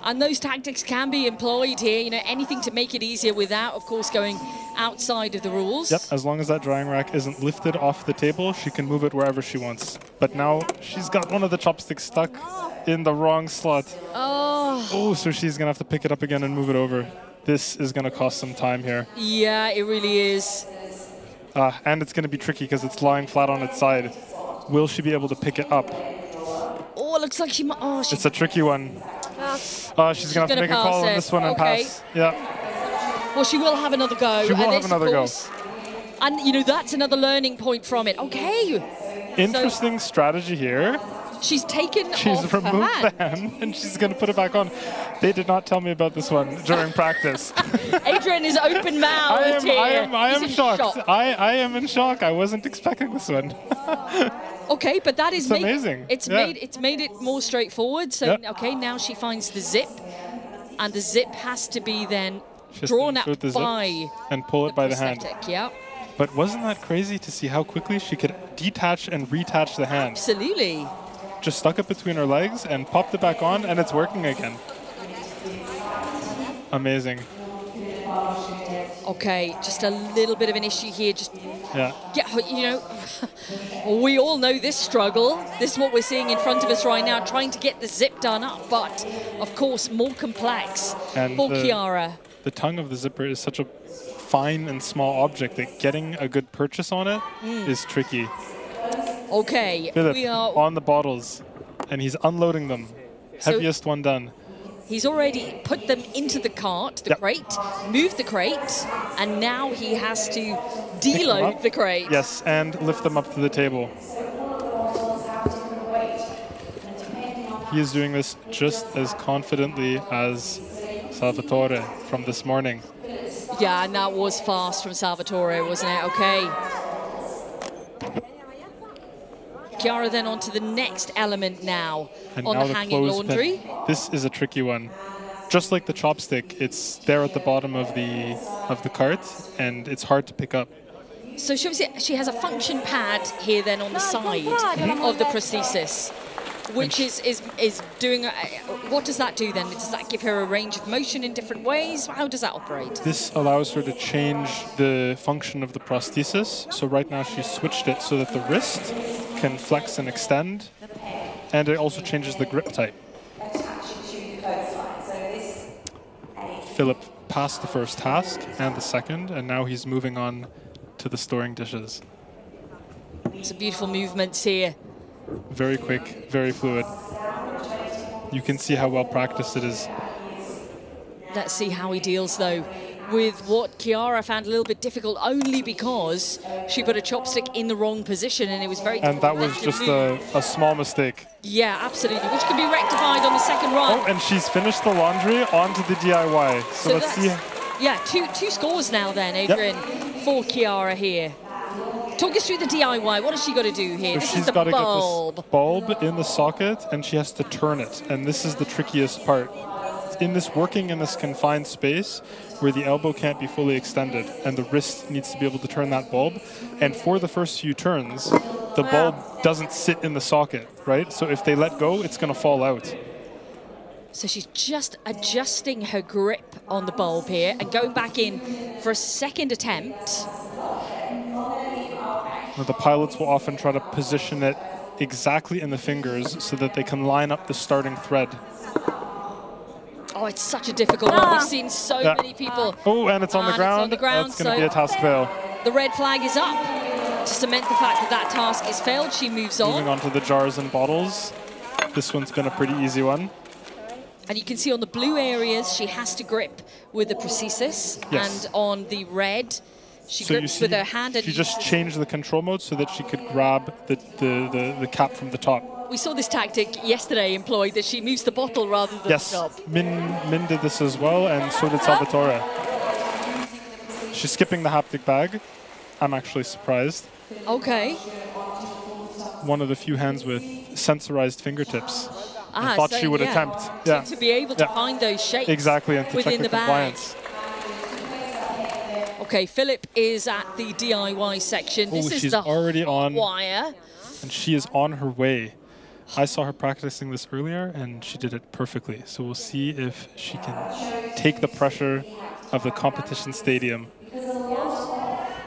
And those tactics can be employed here, you know, anything to make it easier without, of course, going outside of the rules. Yep, as long as that drying rack isn't lifted off the table, she can move it wherever she wants. But now she's got one of the chopsticks stuck in the wrong slot. Oh, so she's going to have to pick it up again and move it over. This is going to cost some time here. Yeah, it really is. And it's going to be tricky because it's lying flat on its side. Will she be able to pick it up? Oh, it looks like she might. Oh, it's a tricky one. She's going to have to make a call on this one and pass. Yeah. Well, she will have another go. She will have another go. And, you know, that's another learning point from it. Okay. Interesting strategy here. She's taken She's off removed her the hand and she's going to put it back on. They did not tell me about this one during practice. Adrian is open-mouthed here. I am shocked. I am in shock. I wasn't expecting this one. Okay, but that is amazing. It's made it more straightforward. So okay, now she finds the zip, and the zip has to be then drawn up by and pull it by the hand. Yeah. But wasn't that crazy to see how quickly she could detach and reattach the hand? Absolutely. Just stuck it between her legs and popped it back on, and it's working again. Amazing. Okay, just a little bit of an issue here. Just you know, we all know this struggle. This is what we're seeing in front of us right now, trying to get the zip done up, but of course more complex for Chiara. The tongue of the zipper is such a fine and small object that getting a good purchase on it is tricky. Okay, Philip, we are on the bottles, and he's unloading them. Heaviest one done. He's already put them into the cart, the crate, moved the crate, and now he has to deload the crate. Yes, and lift them up to the table. He is doing this just as confidently as Salvatore from this morning. Yeah, and that was fast from Salvatore, wasn't it? Okay. Chiara then onto the next element now And on now the hanging laundry. This is a tricky one. Just like the chopstick, it's there at the bottom of the cart, and it's hard to pick up. So she has a function pad here then on the side of the prosthesis, which is doing, what does that do then? Does that give her a range of motion in different ways? How does that operate? This allows her to change the function of the prosthesis. So right now she's switched it so that the wrist can flex and extend, and it also changes the grip type. Philip passed the first task and the second, and now he's moving on to the storing dishes. Some beautiful movements here. Very quick, very fluid. You can see how well practiced it is. Let's see how he deals, though, with what Chiara found a little bit difficult, only because she put a chopstick in the wrong position, and it was very difficult. And that was just a small mistake. Yeah, absolutely, which can be rectified on the second run. Oh, and she's finished the laundry onto the DIY. So let's see. Yeah, two scores now then, Adrian, for Chiara here. Talk us through the DIY. What has she got to do here? So this she's is the got to bulb. get this bulb in the socket, and she has to turn it. And this is the trickiest part. In this working in this confined space where the elbow can't be fully extended and the wrist needs to be able to turn that bulb. And for the first few turns, the bulb doesn't sit in the socket, right? So if they let go, it's going to fall out. So she's just adjusting her grip on the bulb here and going back in for a second attempt. Now, the pilots will often try to position it exactly in the fingers so that they can line up the starting thread. Oh, it's such a difficult one. We've seen so many people. Oh, and it's on the ground. That's going to be a task fail. The red flag is up to cement the fact that that task is failed. She moves on. Moving on to the jars and bottles. This one's been a pretty easy one. And you can see on the blue areas, she has to grip with the prosthesis. Yes. And on the red, she so grips with her hand. She just changed the control mode so that she could grab the cap from the top. We saw this tactic yesterday employed, that she moves the bottle rather than the top. Min did this as well, and so did Salvatore. She's skipping the haptic bag. I'm actually surprised. Okay. One of the few hands with sensorized fingertips. I Ah, thought so, she would yeah, attempt. to be able to find those shapes exactly, and to within check the the compliance. Okay, Philip is at the DIY section. This is she's the already on wire. And she is on her way. I saw her practicing this earlier, and she did it perfectly. So we'll see if she can take the pressure of the competition stadium.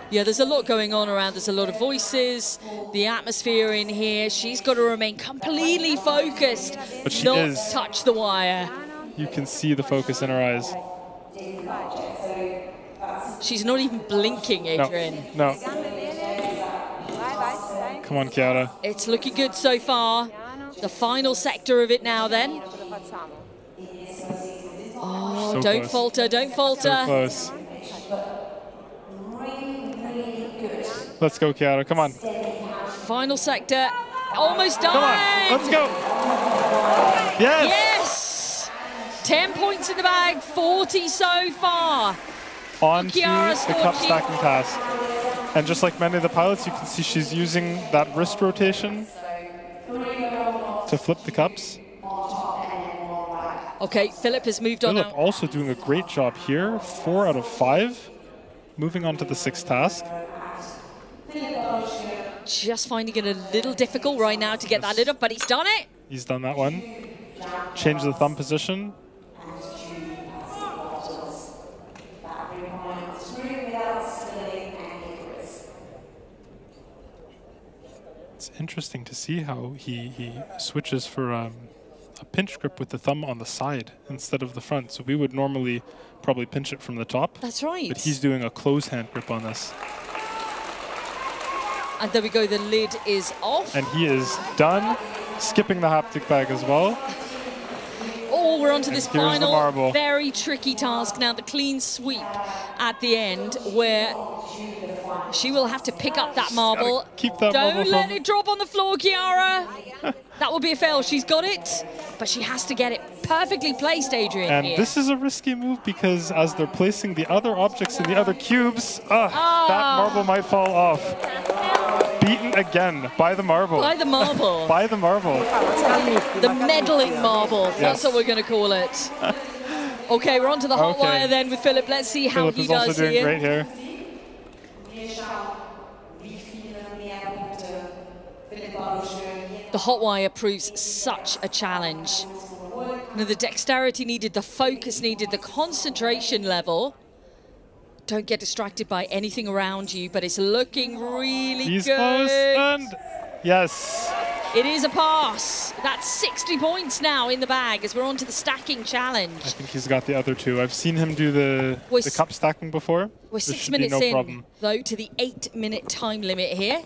Yeah, there's a lot going on around. There's a lot of voices, the atmosphere in here. She's got to remain completely focused, But she not is. touch the wire. You can see the focus in her eyes. She's not even blinking, Adrian. No. Come on, Chiara. It's looking good so far. The final sector of it now then. Oh, So don't close. falter, don't falter. So close. Let's go, Chiara. Come on. Final sector. Almost done. Come on. Let's go. Yes. Yes. 10 points in the bag, 40 so far. On to Chiara's the cup scorekeep. stacking task. And just like many of the pilots, you can see she's using that wrist rotation to flip the cups. Okay, Philip has moved on Philip now. also doing a great job here. 4 out of 5. Moving on to the 6th task. Just finding it a little difficult right now to get that lit up, but he's done it. He's done that one. Change the thumb position. It's interesting to see how he switches for a pinch grip with the thumb on the side instead of the front. So we would normally probably pinch it from the top. That's right. But he's doing a close hand grip on this. And there we go, the lid is off. And he is done, skipping the haptic bag as well. Oh, we're on to this here's the final marble. very tricky task now, the clean sweep at the end, where she will have to pick up that marble. Keep that Don't marble let from- it drop on the floor, Chiara. That will be a fail. She's got it, but she has to get it perfectly placed, Adrian. And here. this is a risky move because as they're placing the other objects in the other cubes, that marble might fall off. beaten again by the marble. By the marble. By the marble. The meddling marble. Yes. That's what we're going to call it. Okay, we're on to the hot wire then with Philip. Let's see how he does Philip is also doing great here. The hot wire proves such a challenge. You know, the dexterity needed, the focus needed, the concentration level. Don't get distracted by anything around you, but it's looking really He's good. close, and yes. It is a pass. That's 60 points now in the bag as we're on to the stacking challenge. I think he's got the other two. I've seen him do the cup stacking before. We're There 6 should be minutes no in, problem. though, to the 8-minute time limit here.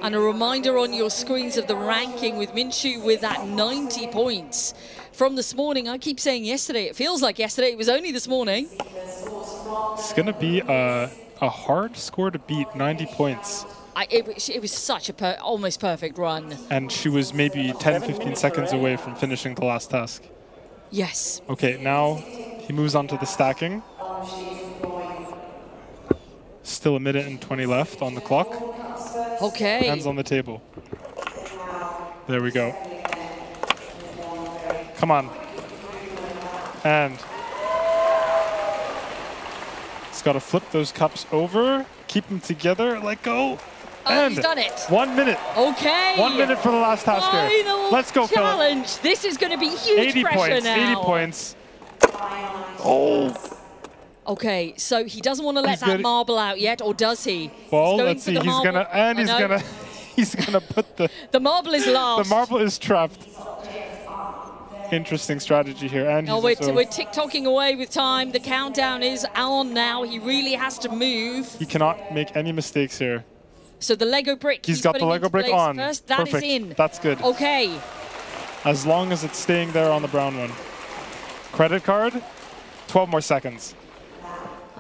And a reminder on your screens of the ranking with Minshew with that 90 points from this morning. I keep saying yesterday. It feels like yesterday. It was only this morning. It's going to be a hard score to beat, 90 points. It was such a almost perfect run. And she was maybe 10, 15 seconds away from finishing the last task. Yes. Okay, now he moves on to the stacking. Still a minute and 20 left on the clock. Okay. Hands on the table. There we go. Come on. And he's got to flip those cups over, keep them together, let go. Oh, and he's done it. 1 minute. Okay. 1 minute for the last tasker. Final Let's go, Philip. challenge. This is going to be huge 80 pressure points, now. 80 points. Oh. Okay, so he doesn't want to let He's that good. marble out yet, or does he? Well, He's going let's for see. the He's marble. gonna, and he's I know. gonna, he's gonna put the. The marble is last. The marble is trapped. Interesting strategy here, and No, he's we're also, tick-tocking away with time. The countdown is on now. He really has to move. he cannot make any mistakes here. So the Lego brick. He's got the putting Lego into brick place on. First. That is Perfect. in. That's good. Okay. As long as it's staying there on the brown one. Credit card, 12 more seconds.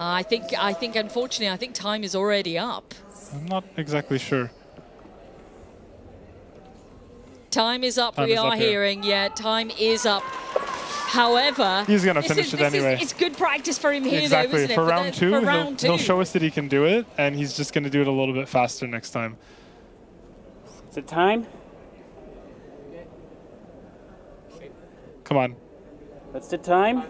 I think unfortunately, I think time is already up. I'm not exactly sure. Time is up. Time We is are up here. hearing. Yeah, time is up. However, He's gonna finish it anyway. It's good practice for him here, Exactly. though, isn't it? For round two, for round he'll show us that he can do it, and he's just going to do it a little bit faster next time. Is it time? Come on. What's the time?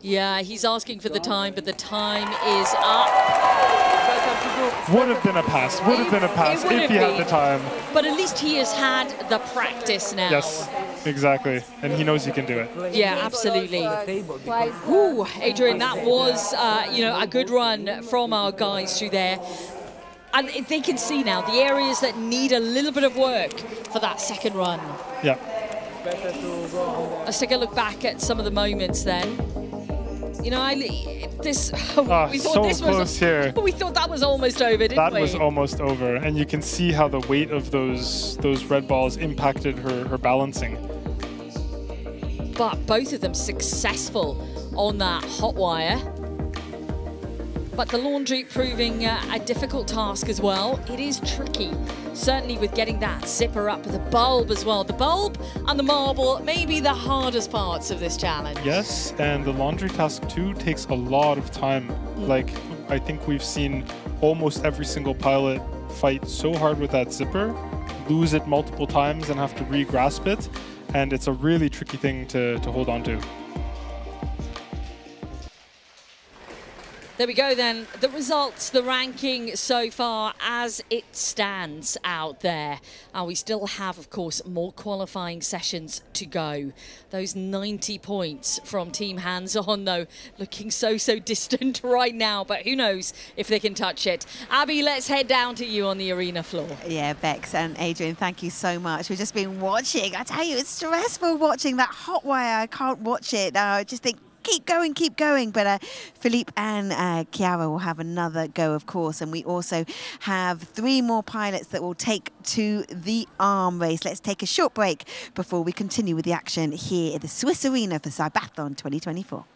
Yeah, he's asking for the time, but the time is up. Would have been a pass. Would have been a pass It would if he have had the been. time. But at least he has had the practice now. Yes, exactly. And he knows he can do it. Yeah, absolutely. Ooh, Adrian, that was a good run from our guys through there. And they can see now the areas that need a little bit of work for that second run. Yeah. Let's take a look back at some of the moments then. You know, we so thought this close was here. We thought that was almost over, didn't That we? was almost over, and you can see how the weight of those red balls impacted her balancing. But both of them successful on that hot wire. But the laundry proving a difficult task as well. It is tricky, certainly with getting that zipper up, the bulb as well. The bulb and the marble may be the hardest parts of this challenge. Yes, and the laundry task too takes a lot of time. Like, I think we've seen almost every single pilot fight so hard with that zipper, lose it multiple times and have to re-grasp it. And it's a really tricky thing to hold on to. There we go then. The results, the ranking so far as it stands out there. We still have, of course, more qualifying sessions to go. Those 90 points from Team Hands On, though, looking so distant right now. But who knows if they can touch it. Abby, let's head down to you on the arena floor. Yeah, Bex and Adrian, thank you so much. We've just been watching. I tell you, it's stressful watching that hot wire. I can't watch it. I just think, keep going. But Philippe and Chiara will have another go, of course. And we also have 3 more pilots that will take to the arm race. Let's take a short break before we continue with the action here at the Swiss Arena for CYBATHLON 2024.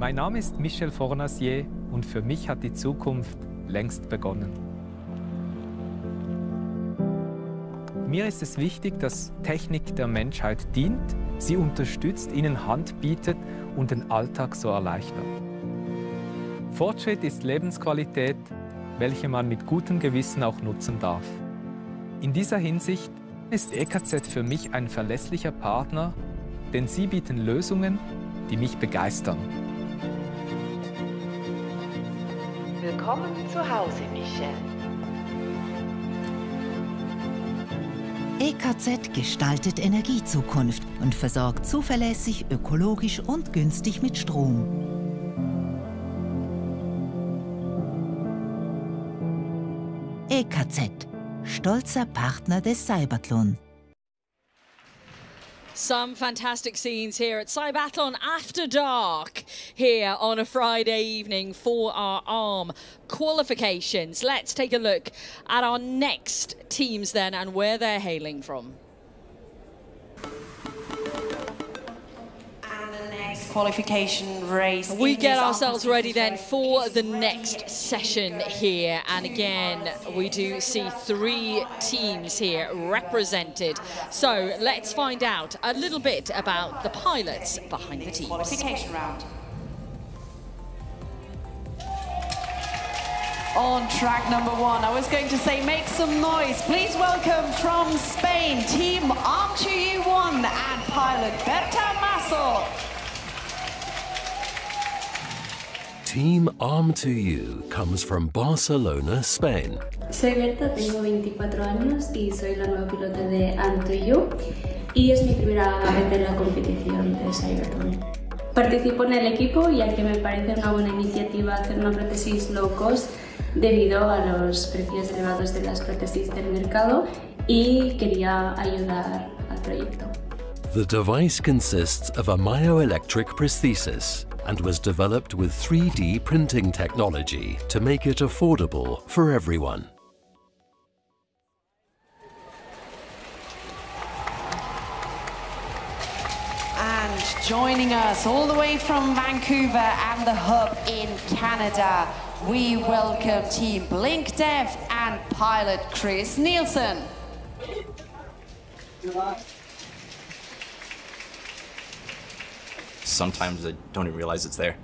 Mein Name ist Michel Fornasier und für mich hat die Zukunft längst begonnen. Mir ist es wichtig, dass Technik der Menschheit dient, sie unterstützt, ihnen Hand bietet und den Alltag so erleichtert. Fortschritt ist Lebensqualität, welche man mit gutem Gewissen auch nutzen darf. In dieser Hinsicht ist EKZ für mich ein verlässlicher Partner, denn sie bieten Lösungen, die mich begeistern. Willkommen zu Hause, Michel. EKZ gestaltet Energiezukunft und versorgt zuverlässig, ökologisch und günstig mit Strom. EKZ, stolzer Partner des CYBATHLON. Some fantastic scenes here at CYBATHLON After Dark here on a Friday evening for our ARM qualifications. Let's take a look at our next teams then and where they're hailing from. Qualification race. We get ourselves ready then for the next session here, and again we do see 3 teams here represented. So let's find out a little bit about the pilots behind the teams. Qualification round. On track number 1, I was going to say make some noise. Please welcome from Spain, team Arm 2U1 and pilot Berta Masso. Team Arm 2U comes from Barcelona, Spain. Soy Berta, tengo 24 años y soy la nueva piloto de Arm 2U y es mi primera vez en la competición de CYBATHLON. Participo en el equipo ya que me parece una buena iniciativa hacer una prótesis low cost debido a los precios elevados de las prótesis del mercado y quería ayudar al proyecto. The device consists of a myoelectric prosthesis and was developed with 3D printing technology to make it affordable for everyone. And joining us all the way from Vancouver and the hub in Canada, we welcome Team Blink Dev and pilot Chris Nielsen. Sometimes I don't even realize it's there.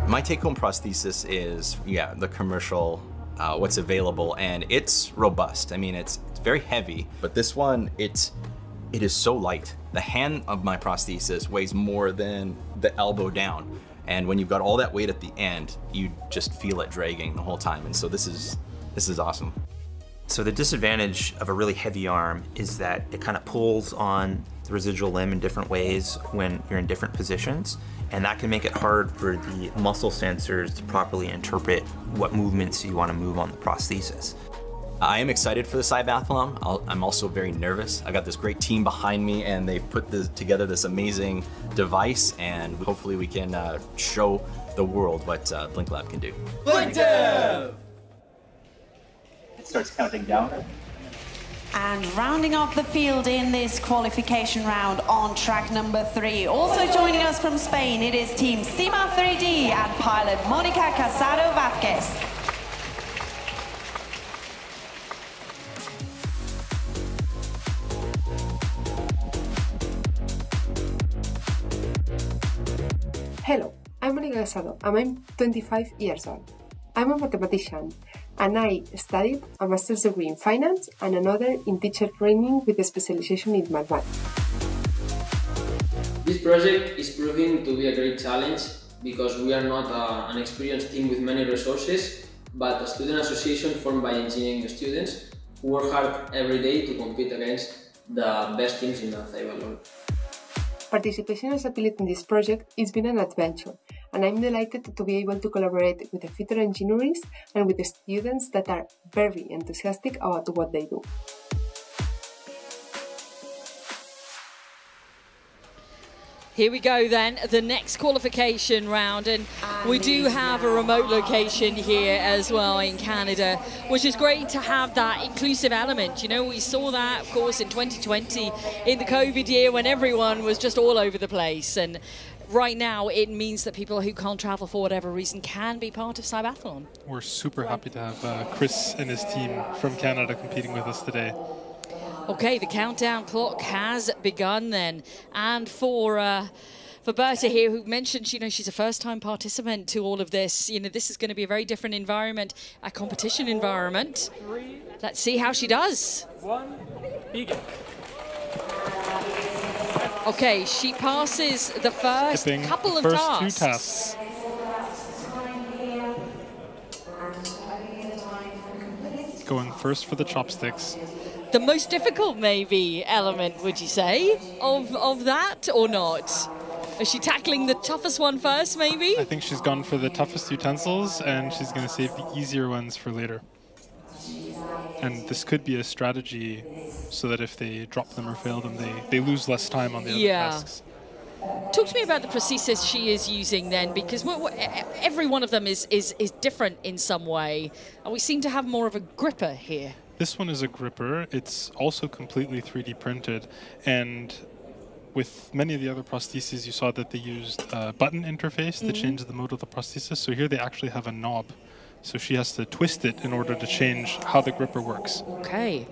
My take-home prosthesis is, the commercial, what's available, and it's robust. I mean, it's very heavy, but this one, it is so light. The hand of my prosthesis weighs more than the elbow down. And when you've got all that weight at the end, you just feel it dragging the whole time. And so this is awesome. So the disadvantage of a really heavy arm is that it kind of pulls on the residual limb in different ways when you're in different positions, and that can make it hard for the muscle sensors to properly interpret what movements you want to move on the prosthesis. I am excited for the CYBATHLON. I'm also very nervous. I got this great team behind me, and they've put together this amazing device, and hopefully we can show the world what Blink Lab can do. Blink Dev! Starts counting down. And rounding off the field in this qualification round on track number 3, also joining us from Spain, it is Team Cima 3D and pilot Monica Casado Vázquez. Hello, I'm Monica Casado and I'm 25 years old. I'm a mathematician and I studied a master's degree in finance and another in teacher training with a specialization in mathematics. This project is proving to be a great challenge because we are not an experienced team with many resources, but a student association formed by engineering students who work hard every day to compete against the best teams in the CYBATHLON. Participation as a pilot in this project has been an adventure, and I'm delighted to be able to collaborate with the future engineers and with the students that are very enthusiastic about what they do. Here we go then, the next qualification round, and we do have a remote location here as well in Canada, which is great to have that inclusive element. You know, we saw that, of course, in 2020, in the COVID year, when everyone was just all over the place. And right now, it means that people who can't travel for whatever reason can be part of CYBATHLON. We're super happy to have Chris and his team from Canada competing with us today. Okay, the countdown clock has begun then, and for Berta here, who mentioned, you know, she's a first-time participant to all of this. You know, this is going to be a very different environment, a competition environment. Let's see how she does. 1, begin. Okay, she passes the first couple of tasks. 2 tasks. Going first for the chopsticks. The most difficult, maybe, element, would you say, of that, or not? Is she tackling the toughest one first, maybe? I think she's gone for the toughest utensils, and she's going to save the easier ones for later. And this could be a strategy so that if they drop them or fail them, they lose less time on the other tasks. Talk to me about the prosthesis she is using then, because every one of them is different in some way. And we seem to have more of a gripper here. This one is a gripper. It's also completely 3D printed. And with many of the other prostheses, you saw that they used a button interface to change the mode of the prosthesis. So here they actually have a knob. So she has to twist it in order to change how the gripper works. Okay.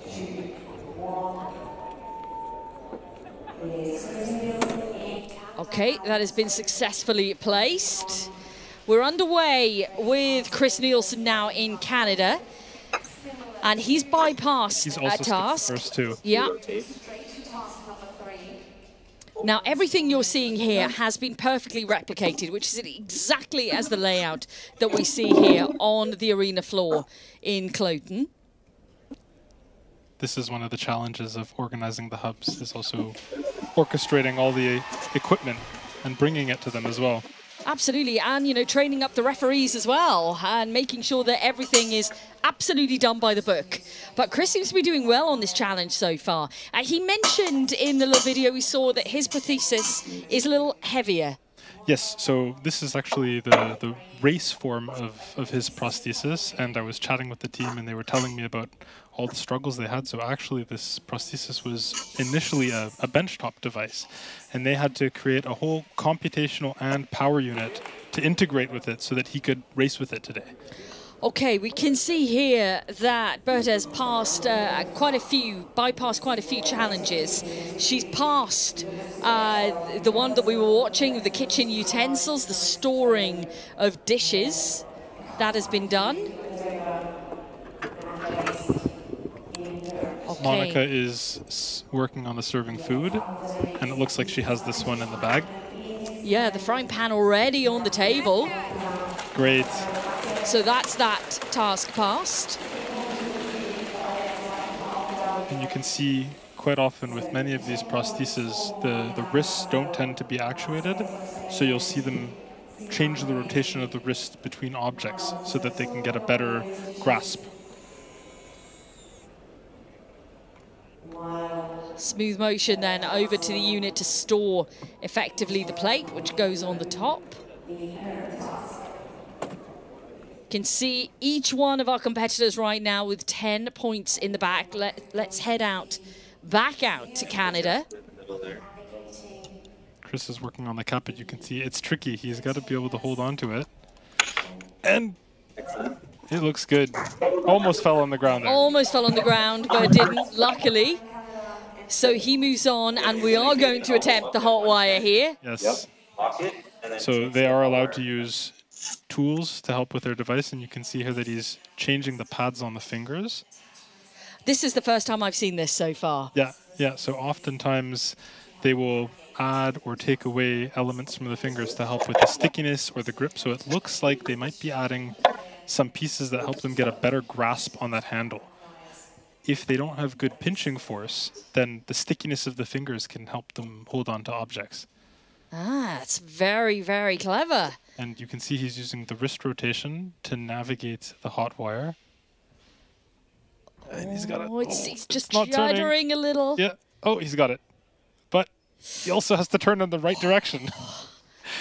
Okay, that has been successfully placed. We're underway with Chris Nielsen now in Canada. And he's bypassed a task. First two. Yeah. Now, everything you're seeing here has been perfectly replicated, which is exactly as the layout that we see here on the arena floor in Cloughton. This is one of the challenges of organizing the hubs, is also orchestrating all the equipment and bringing it to them as well. Absolutely, and, you know, training up the referees as well and making sure that everything is absolutely done by the book. But Chris seems to be doing well on this challenge so far. He mentioned in the little video we saw that his prosthesis is a little heavier. Yes, so this is actually the race form of his prosthesis, and I was chatting with the team and they were telling me about all the struggles they had. So actually this prosthesis was initially a benchtop device, and they had to create a whole computational and power unit to integrate with it so that he could race with it today. Okay, we can see here that Berta has passed bypassed quite a few challenges. She's passed the one that we were watching, the kitchen utensils, the storing of dishes. That has been done. Okay. Monica is working on the serving food, and it looks like she has this one in the bag. Yeah, the frying pan already on the table. Great. So that's that task passed. And you can see quite often with many of these prostheses, the wrists don't tend to be actuated, so you'll see them change the rotation of the wrist between objects so that they can get a better grasp. Smooth motion then over to the unit to store effectively the plate, which goes on the top. Can see each one of our competitors right now with 10 points in the back. Let's head back out to Canada. Chris is working on the cap, but you can see it's tricky. He's got to be able to hold on to it. And it looks good. Almost fell on the ground there. Almost fell on the ground, but didn't, luckily. So he moves on, and we are going to attempt the hot wire here. Yes. So they are allowed to use tools to help with their device, and you can see here that he's changing the pads on the fingers. This is the first time I've seen this so far. Yeah. So oftentimes they will add or take away elements from the fingers to help with the stickiness or the grip. So it looks like they might be adding some pieces that help them get a better grasp on that handle. If they don't have good pinching force, then the stickiness of the fingers can help them hold on to objects. Ah, it's very, very clever. And you can see he's using the wrist rotation to navigate the hot wire. And he's got it. He's just juddering a little. Yeah. Oh, he's got it. But He also has to turn in the right direction.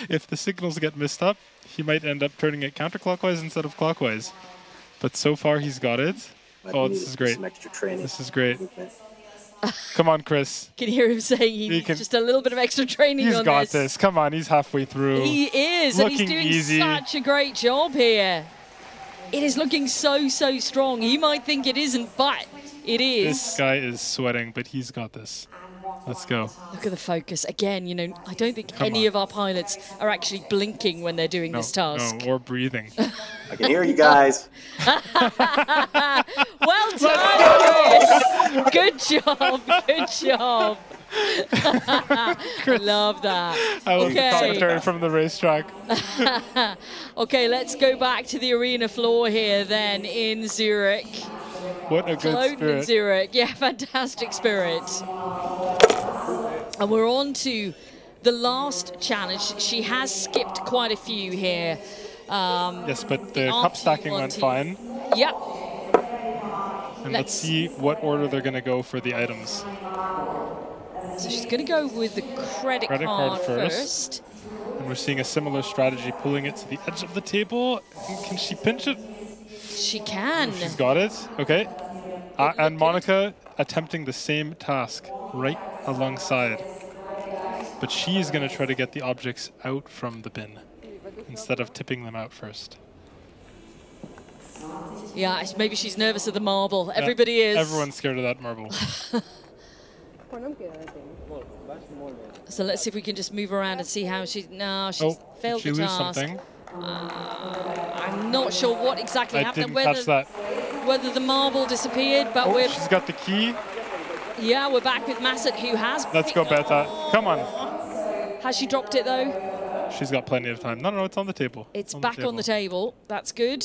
If the signals get messed up, he might end up turning it counterclockwise instead of clockwise. But so far, he's got it. Oh, this is great. This is great. Come on, Chris. Can hear him saying he needs just a little bit of extra training on this. He's got this. Come on, he's halfway through. He is, and he's doing such a great job here. It is looking so, so strong. He might think it isn't, but it is. This guy is sweating, but he's got this. Let's go. Look at the focus. Again, you know, I don't think any of our pilots are actually blinking when they're doing this task. No, or breathing. I can hear you guys. Well done, Chris. Good job. Good job. Love that. I love the commentary from the racetrack. Okay, let's go back to the arena floor here then in Zurich. What a good spirit. In Zurich. Yeah, fantastic spirit. And we're on to the last challenge. She has skipped quite a few here. Yes, but the cup stacking went fine. Yep. And let's see what order they're going to go for the items. So she's going to go with the credit card first. And we're seeing a similar strategy, pulling it to the edge of the table. And can she pinch it? She can. She's got it. Okay. And Monica attempting the same task right alongside. But she is going to try to get the objects out from the bin instead of tipping them out first. Yeah, maybe she's nervous of the marble. Everybody is. Everyone's scared of that marble. So let's see if we can just move around and see how she's... No, she's failed the task. Did she lose something? I'm not sure what exactly happened. I didn't catch that. Whether the marble disappeared, but she's got the key. Yeah, we're back with Massett, who has... Let's go, Beta. Come on. Has she dropped it, though? She's got plenty of time. No, it's on the table. It's back on the table. That's good.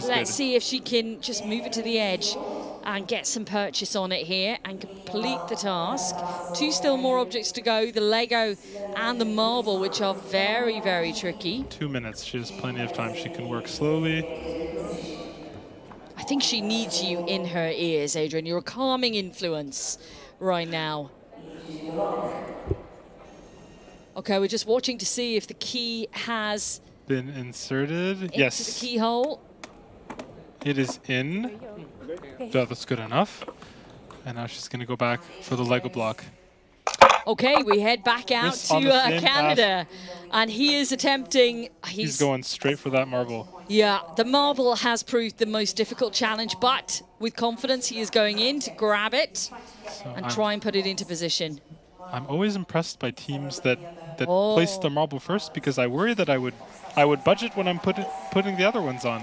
Let's see if she can just move it to the edge and get some purchase on it here and complete the task. Two still more objects to go, the Lego and the marble, which are very, very tricky. 2 minutes. She has plenty of time. She can work slowly. I think she needs you in her ears, Adrian. You're a calming influence right now. Okay, we're just watching to see if the key has been inserted. Into yes. the keyhole. It is in. Yeah, that's good enough. And now she's going to go back for the Lego block. Okay, we head back out to Canada. And he is attempting... He's going straight for that marble. Yeah, the marble has proved the most difficult challenge, but with confidence he is going in to grab it and try and put it into position. I'm always impressed by teams that place the marble first, because I worry that I would budget when I'm putting the other ones on.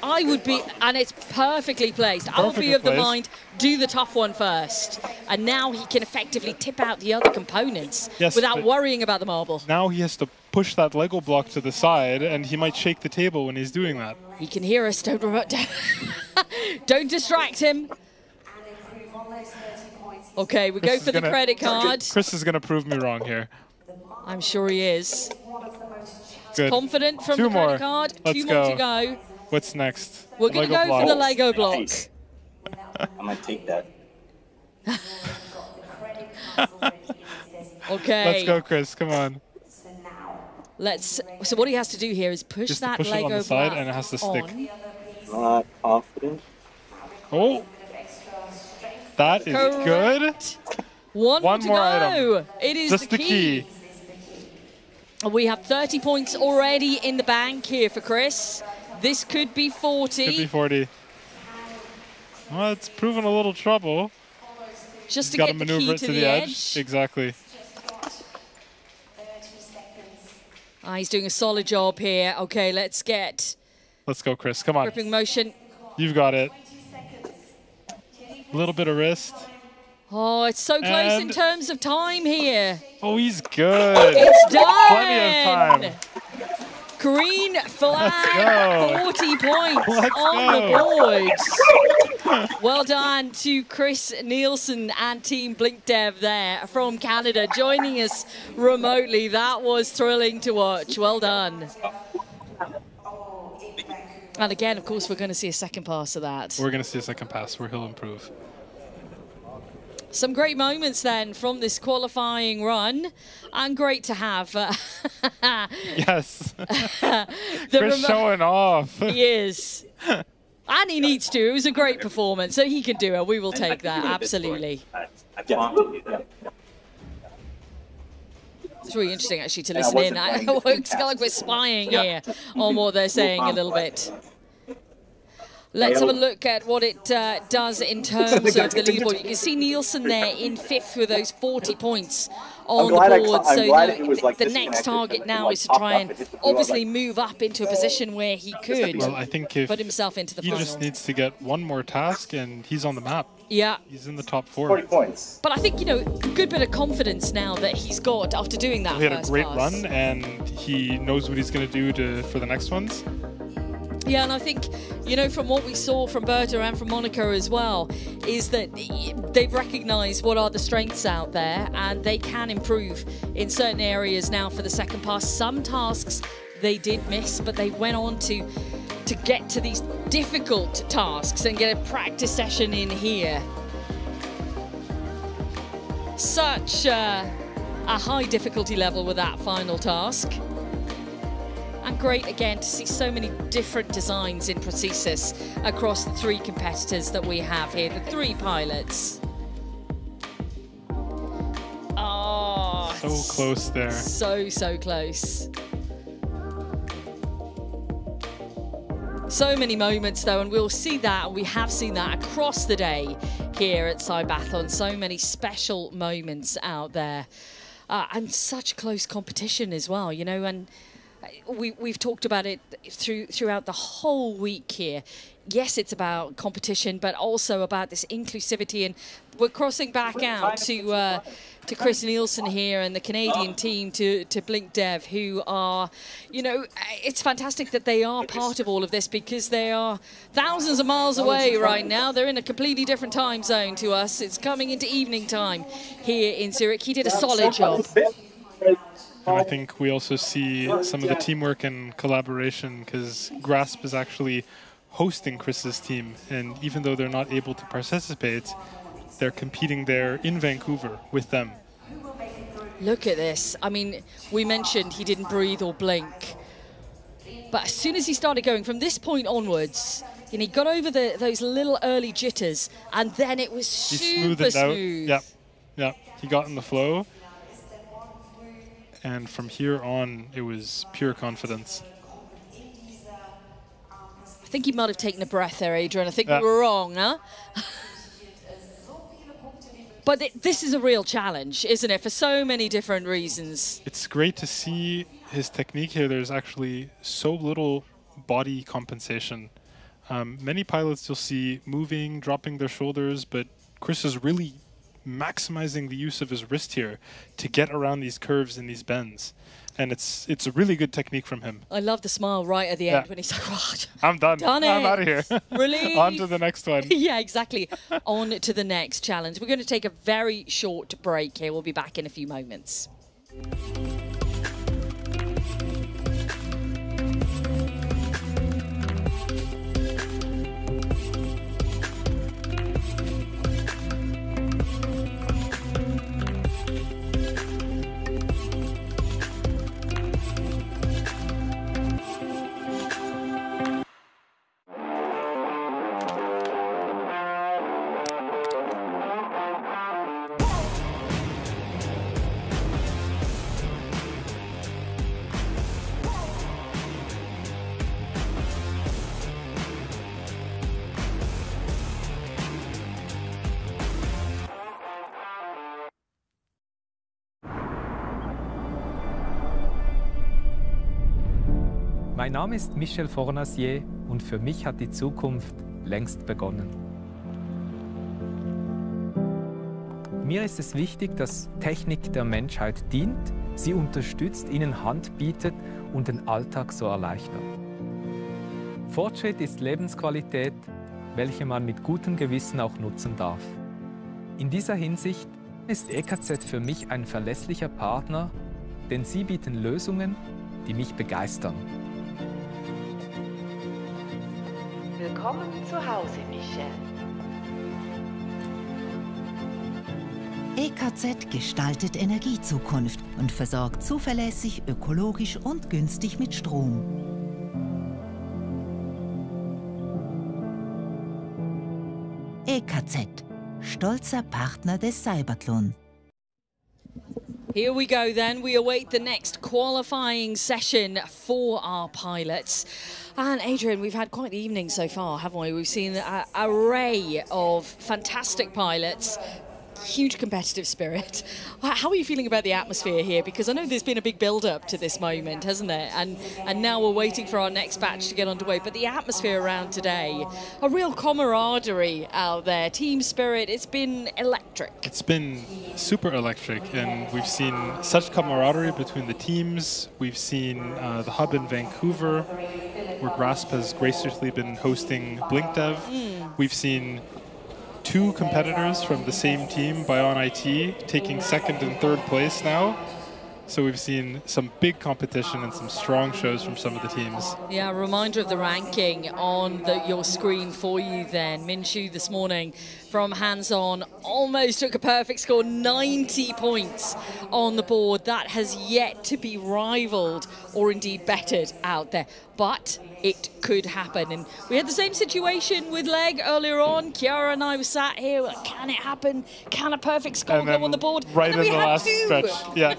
I would be, and it's perfectly placed. I'll be of the mind, do the tough one first. And now he can effectively tip out the other components without worrying about the marble. Now he has to push that Lego block to the side, and he might shake the table when he's doing that. He can hear us, don't don't distract him. Okay, we go for the credit card. Chris is going to prove me wrong here. I'm sure he is. Good. Confident from the credit card. Let's Two more to go. What's next? We're going to go for the Lego block. Nice. I might take that. Okay. Let's go, Chris. Come on. So what he has to do here is push that push Lego it on the side, and it has to stick. Not confident. Oh. That is good. One more to go. Item. It is just the key. We have 30 points already in the bank here for Chris. This could be 40. Could be 40. Well, it's proven a little trouble. Just to get the key to the edge. Exactly. He's doing a solid job here. Okay, let's go, Chris. Come on. Gripping motion. You've got it. A little bit of wrist. Oh, it's so close in terms of time here. Oh, he's good. It's done. Plenty of time. Green flag, 40 points on the board. Well done to Chris Nielsen and Team Blink Dev there from Canada, joining us remotely. That was thrilling to watch. Well done. And again, of course, we're going to see a second pass of that. We're going to see a second pass where he'll improve. Some great moments then from this qualifying run, and great to have. Yes. Chris showing off. He is. And he needs to. It was a great performance, so he can do it. We will take that, absolutely. It's really interesting, actually, to listen in. It's kind of like we're spying here on what they're saying a little bit. Let's have a look at what it does in terms of the leaderboard. You can see Nielsen there in 5th with those 40 points on the board. So the next target now is to try and obviously move up into a position where he could put himself into the final. He just needs to get one more task and he's on the map. Yeah. He's in the top 4. 40 points. But I think, you know, a good bit of confidence now that he's got after doing that. He had a great run and he knows what he's going to do for the next ones. Yeah, and I think, you know, from what we saw from Berta and from Monica as well, is that they've recognised what are the strengths out there and they can improve in certain areas now for the second pass. Some tasks they did miss, but they went on to get to these difficult tasks and get a practice session in here. Such a high difficulty level with that final task. And great, again, to see so many different designs in prosthesis across the 3 competitors that we have here, the 3 pilots. Oh, so close there. So close. So many moments, though, and we'll see that, and we have seen that across the day here at CYBATHLON. So many special moments out there. And such close competition as well, you know, and we've talked about it throughout the whole week here. Yes, it's about competition, but also about this inclusivity. And we're crossing back out to Chris Nielsen here and the Canadian team, to Blink Dev, who are, you know, it's fantastic that they are part of all of this because they are thousands of miles away right now. They're in a completely different time zone to us. It's coming into evening time here in Zurich. He did a solid job. And I think we also see some of the teamwork and collaboration because Grasp is actually hosting Chris's team. And even though they're not able to participate, they're competing there in Vancouver with them. Look at this. I mean, we mentioned he didn't breathe or blink. But as soon as he started going from this point onwards, you know, he got over those little early jitters and then it was super smooth. Yeah, yeah. He got in the flow. And from here on, it was pure confidence. I think he might have taken a breath there, Adrian. I think we were wrong, huh? But this is a real challenge, isn't it, for so many different reasons. It's great to see his technique here. There's actually so little body compensation. Many pilots you'll see moving, dropping their shoulders, but Chris is really maximizing the use of his wrist here to get around these curves and these bends. And it's a really good technique from him. I love the smile right at the end when he's like, oh, I'm done. I'm out of here. Relief. On to the next one. Yeah, exactly. On to the next challenge. We're going to take a very short break here. We'll be back in a few moments. Mein Name ist Michel Fornasier und für mich hat die Zukunft längst begonnen. Mir ist es wichtig, dass Technik der Menschheit dient, sie unterstützt, ihnen Hand bietet und den Alltag so erleichtert. Fortschritt ist Lebensqualität, welche man mit gutem Gewissen auch nutzen darf. In dieser Hinsicht ist EKZ für mich ein verlässlicher Partner, denn sie bieten Lösungen, die mich begeistern. Willkommen zu Hause, Michel. EKZ gestaltet Energiezukunft und versorgt zuverlässig, ökologisch und günstig mit Strom. EKZ, stolzer Partner des CYBATHLON. Here we go then, we await the next qualifying session for our pilots. And Adrian, we've had quite the evening so far, haven't we? We've seen an array of fantastic pilots, huge competitive spirit. How are you feeling about the atmosphere here? Because I know there's been a big build-up to this moment, hasn't there? And now we're waiting for our next batch to get underway. But the atmosphere around today, a real camaraderie out there, team spirit, it's been electric. It's been super electric, and we've seen such camaraderie between the teams. We've seen the hub in Vancouver, where Grasp has graciously been hosting BlinkDev. We've seen 2 competitors from the same team, Bion IT, taking 2nd and 3rd place now. So we've seen some big competition and some strong shows from some of the teams. Yeah, a reminder of the ranking on your screen for you then. Minshu this morning from hands-on almost took a perfect score, 90 points on the board. That has yet to be rivaled or indeed bettered out there. But it could happen. And we had the same situation with Leg earlier on. Chiara and I were sat here, like, can it happen? Can a perfect score go on the board? Right in the last stretch, yeah.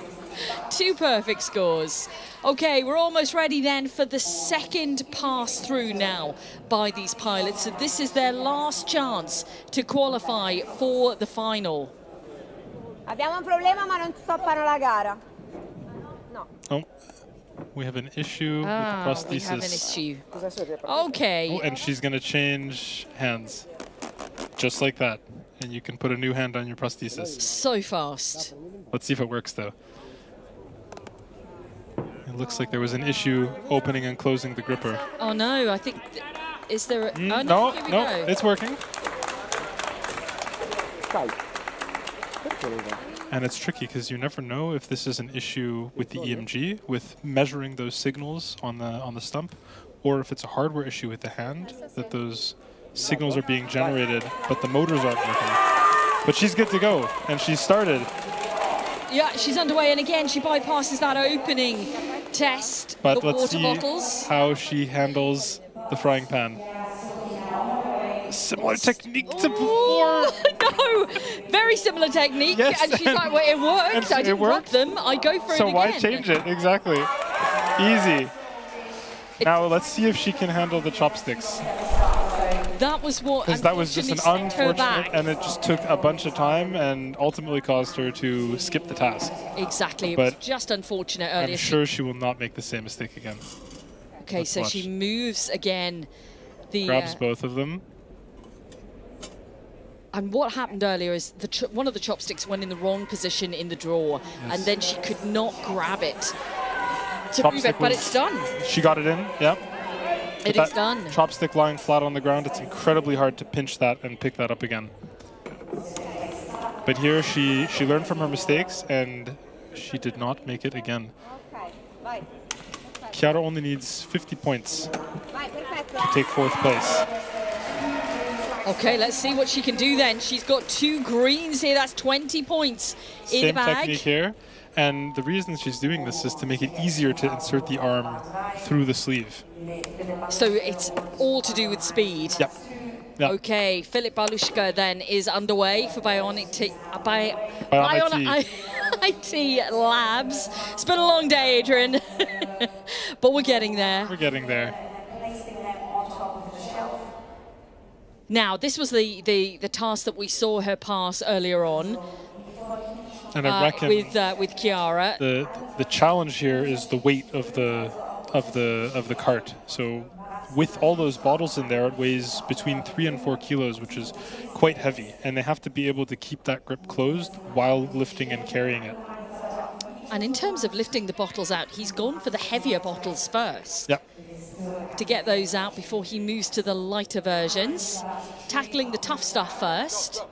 2 perfect scores. Okay, we're almost ready then for the second pass through now by these pilots. So this is their last chance to qualify for the final. Abbiamo un problema ma non stoppano la gara. No. Oh, we have an issue with the prosthesis. We have an issue. Okay. Oh, and she's going to change hands. Just like that. And you can put a new hand on your prosthesis. So fast. Let's see if it works, though. It looks like there was an issue opening and closing the gripper. Oh no, I think, is there a... oh, no, here we no, go. it's working. And it's tricky because you never know if this is an issue with the EMG, with measuring those signals on the stump, or if it's a hardware issue with the hand, that those signals are being generated, but the motors aren't working. But she's good to go, and she's started. Yeah, she's underway, and again, she bypasses that opening test But for let's water see bottles. how she handles the frying pan. Similar technique to before. No, very similar technique. Yes, and she's like, well, it worked. I didn't drop them. I go for it So again. why change it? Exactly. Easy. Now let's see if she can handle the chopsticks. That was what, Because that was just an unfortunately sent her unfortunate, back. and it just took a bunch of time and ultimately caused her to skip the task. Exactly. It But was just unfortunate earlier. I'm sure she will not make the same mistake again. Okay, Let's so watch. she moves again. The Grabs both of them. And what happened earlier is one of the chopsticks went in the wrong position in the drawer, and then she could not grab it to move it, but it's done. She got it in, yeah. It is done. Chopstick lying flat on the ground, it's incredibly hard to pinch that and pick that up again. But here she learned from her mistakes, and she did not make it again. Chiara only needs 50 points to take 4th place. Okay, let's see what she can do then. She's got 2 greens here. That's 20 points in the bag. Same technique here. And the reason she's doing this is to make it easier to insert the arm through the sleeve. So it's all to do with speed. Yep. Yep. Okay, Filip Balushka then is underway for Bion IT Labs. It's been a long day, Adrian, but we're getting there. We're getting there. Now, this was the task that we saw her pass earlier on. And I reckon with Chiara. The challenge here is the weight of the cart. So with all those bottles in there, it weighs between 3 and 4 kilos, which is quite heavy. And they have to be able to keep that grip closed while lifting and carrying it. And in terms of lifting the bottles out, he's gone for the heavier bottles first. Yep. To get those out before he moves to the lighter versions. Tackling the tough stuff first.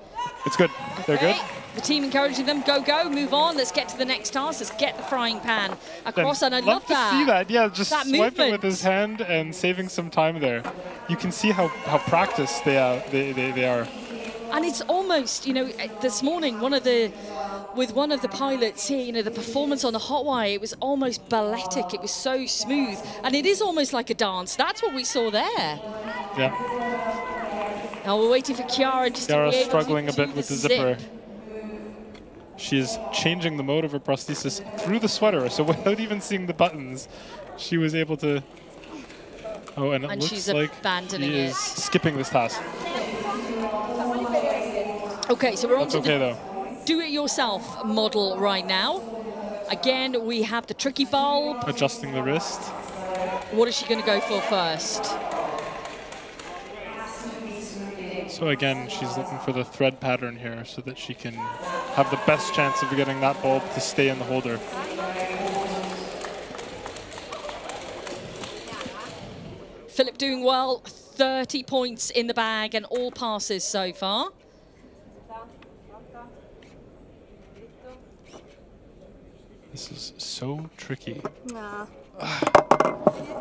It's good. They're good. The team encouraging them, go, move on. Let's get to the next task. Let's get the frying pan across. And I love that. To see that. Yeah, just that swiping movement with his hand and saving some time there. You can see how practiced they are. And it's almost, you know, this morning, with one of the pilots here, you know, the performance on the hot wire, it was almost balletic. It was so smooth. And it is almost like a dance. That's what we saw there. Yeah. Now we're waiting for Chiara just to be able struggling to a bit with the zipper. She is changing the mode of her prosthesis through the sweater, so without even seeing the buttons, she was able to... Oh, and it looks she's like abandoning she is skipping this task. Okay, so we're on That's okay, though. do-it-yourself model right now. Again, we have the tricky bulb. Adjusting the wrist. What is she going to go for first? So again, she's looking for the thread pattern here so that she can have the best chance of getting that bulb to stay in the holder. Philip doing well, 30 points in the bag and all passes so far. This is so tricky. Nah.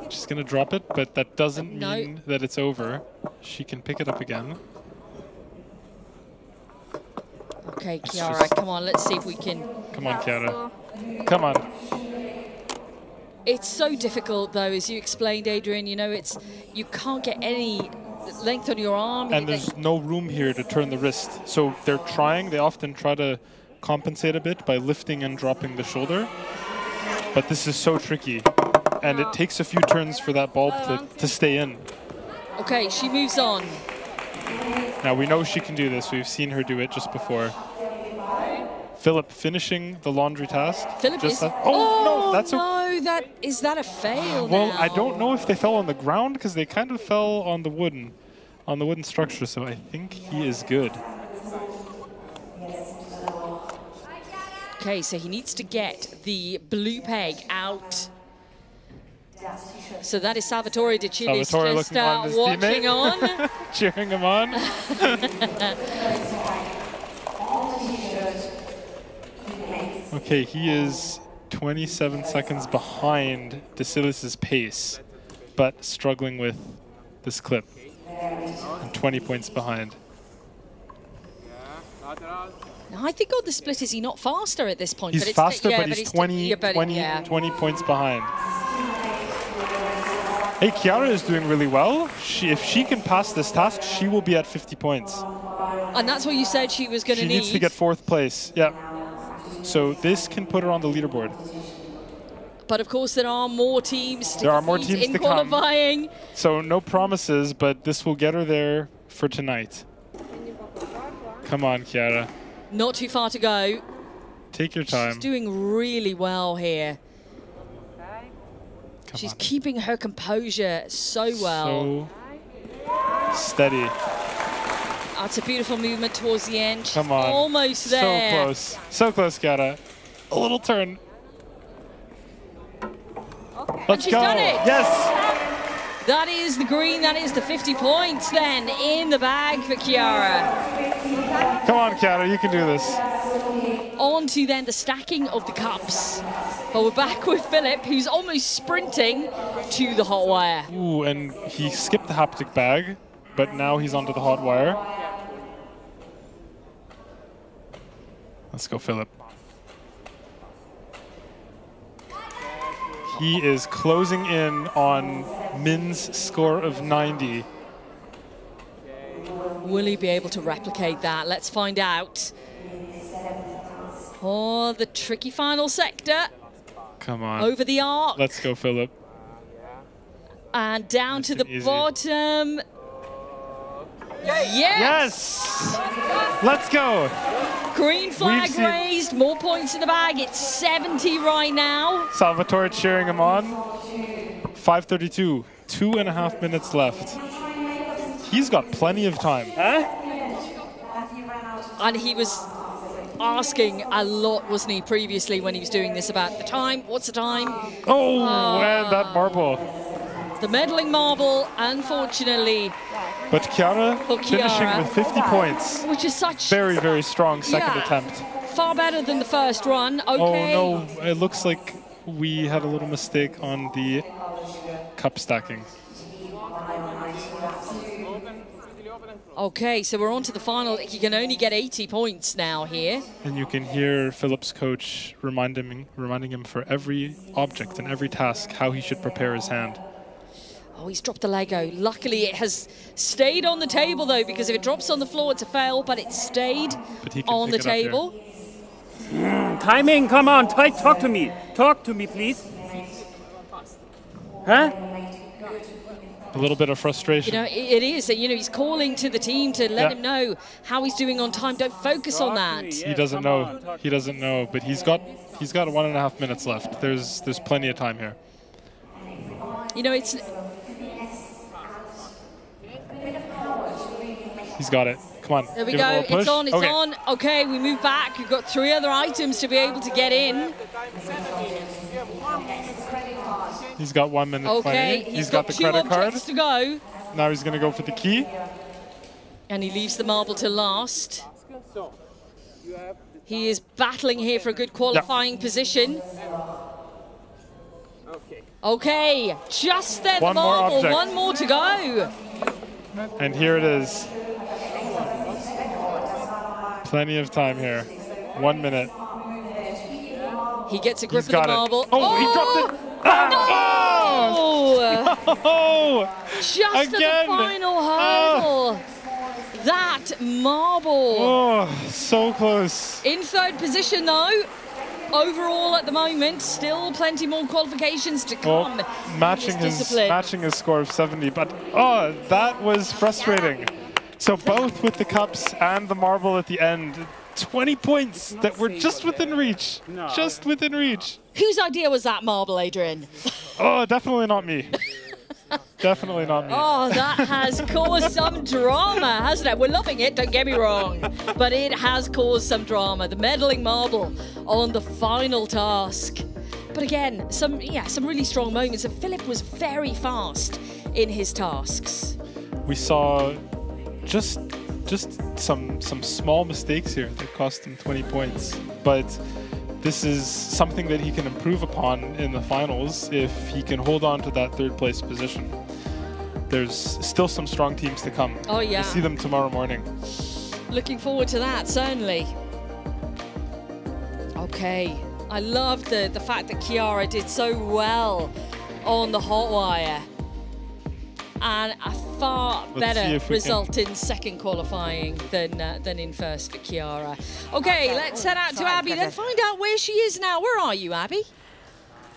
She's gonna drop it, but that doesn't mean that it's over. She can pick it up again. Okay, Chiara, come on, let's see if we can... Come on, Chiara. Come on. It's so difficult, though, as you explained, Adrian. You know, you can't get any length on your arm. And there's no room here to turn the wrist. So they often try to compensate a bit by lifting and dropping the shoulder. But this is so tricky. And it takes a few turns for that bulb to stay in. Okay, she moves on. Now we know she can do this. We've seen her do it just before. Philip finishing the laundry task. Philip is... Oh, no, is that a fail Well, now? I don't know if they fell on the ground because they kind of fell on the wooden structure, so I think he is good. Okay, so he needs to get the blue peg out. So that is Salvatore De Cilis just watching on. Cheering him on. Okay, he is 27 seconds behind De Cilis' pace, but struggling with this clip. And 20 points behind. I think on the split, is he not faster at this point? He's faster, but he's 20 points behind. Hey, Chiara is doing really well. If she can pass this task, she will be at 50 points. And that's what you said she was going to need. She needs to get 4th place, yeah. So this can put her on the leaderboard. But of course, there are more teams to in qualifying. So no promises, but this will get her there for tonight. Come on, Chiara. Not too far to go. Take your time. She's doing really well here. She's keeping her composure so well. So steady. That's a beautiful movement towards the end. She's Come on. Almost there. So close. So close, Chiara. A little turn. Let's she's go. Done it. Yes. That is the green. That is the 50 points then in the bag for Chiara. Come on, Chiara. You can do this. On to then the stacking of the cups. But we're back with Philip, who's almost sprinting to the hot wire. Ooh, and he skipped the haptic bag, but now he's onto the hot wire. Let's go, Philip. He is closing in on Min's score of 90. Will he be able to replicate that? Let's find out. Oh, the tricky final sector. Come on. Over the arc. Let's go, Philip. And down to the bottom. Yes! Let's go. Green flag raised, more points in the bag. It's 70 right now. Salvatore cheering him on. 5:32, 2.5 minutes left. He's got plenty of time. And he was asking a lot, wasn't he, previously when he was doing this about the time? What's the time? Oh, and that marble. The meddling marble, unfortunately. But Chiara finishing with 50 points. Which is such... Very, very strong second attempt. Far better than the first run. Okay. Oh, no. It looks like we had a little mistake on the cup stacking. Okay, so we're on to the final. He can only get 80 points now here. And you can hear Philip's coach reminding him for every object and every task how he should prepare his hand. Oh, he's dropped the Lego. Luckily, it has stayed on the table, though, because if it drops on the floor, it's a fail, but it stayed on the table. Timing, come on, talk to me. Talk to me, please. Huh? A little bit of frustration. You know, it is. You know, he's calling to the team to let him know how he's doing on time. Don't focus on that. He doesn't know. He doesn't know. But he's got 1.5 minutes left. There's plenty of time here. You know, it's. He's got it. Come on. There we go. It's on. It's on. Okay, we move back. We've got 3 other items to be able to get in. He's got 1 minute. Okay, he's got the credit card to go. Now he's going to go for the key. And he leaves the marble to last. He is battling here for a good qualifying position. Okay, just then the marble. One more to go. And here it is. Plenty of time here. 1 minute. He gets a grip of the marble. Oh, he dropped it. No! Just at the final hurdle. That marble. Oh, so close. In 3rd position, though. Overall, at the moment, still plenty more qualifications to come. Matching his score of 70, but that was frustrating. So both with the cups and the marble at the end, 20 points that were just within reach. Just within reach. Whose idea was that marble, Adrian? Oh, definitely not me. Definitely not me. Oh, that has caused some drama, hasn't it? We're loving it, don't get me wrong. But it has caused some drama. The medaling marble on the final task. But again, some really strong moments. And Philip was very fast in his tasks. We saw just some small mistakes here that cost him 20 points. But this is something that he can improve upon in the finals if he can hold on to that 3rd place position. There's still some strong teams to come. Oh, yeah. We'll see them tomorrow morning. Looking forward to that, certainly. Okay. I love the fact that Chiara did so well on the hot wire. And a far better result in 2nd qualifying than in 1st for Chiara. Okay, let's head out to Abby. Let's find out where she is now. Where are you, Abby?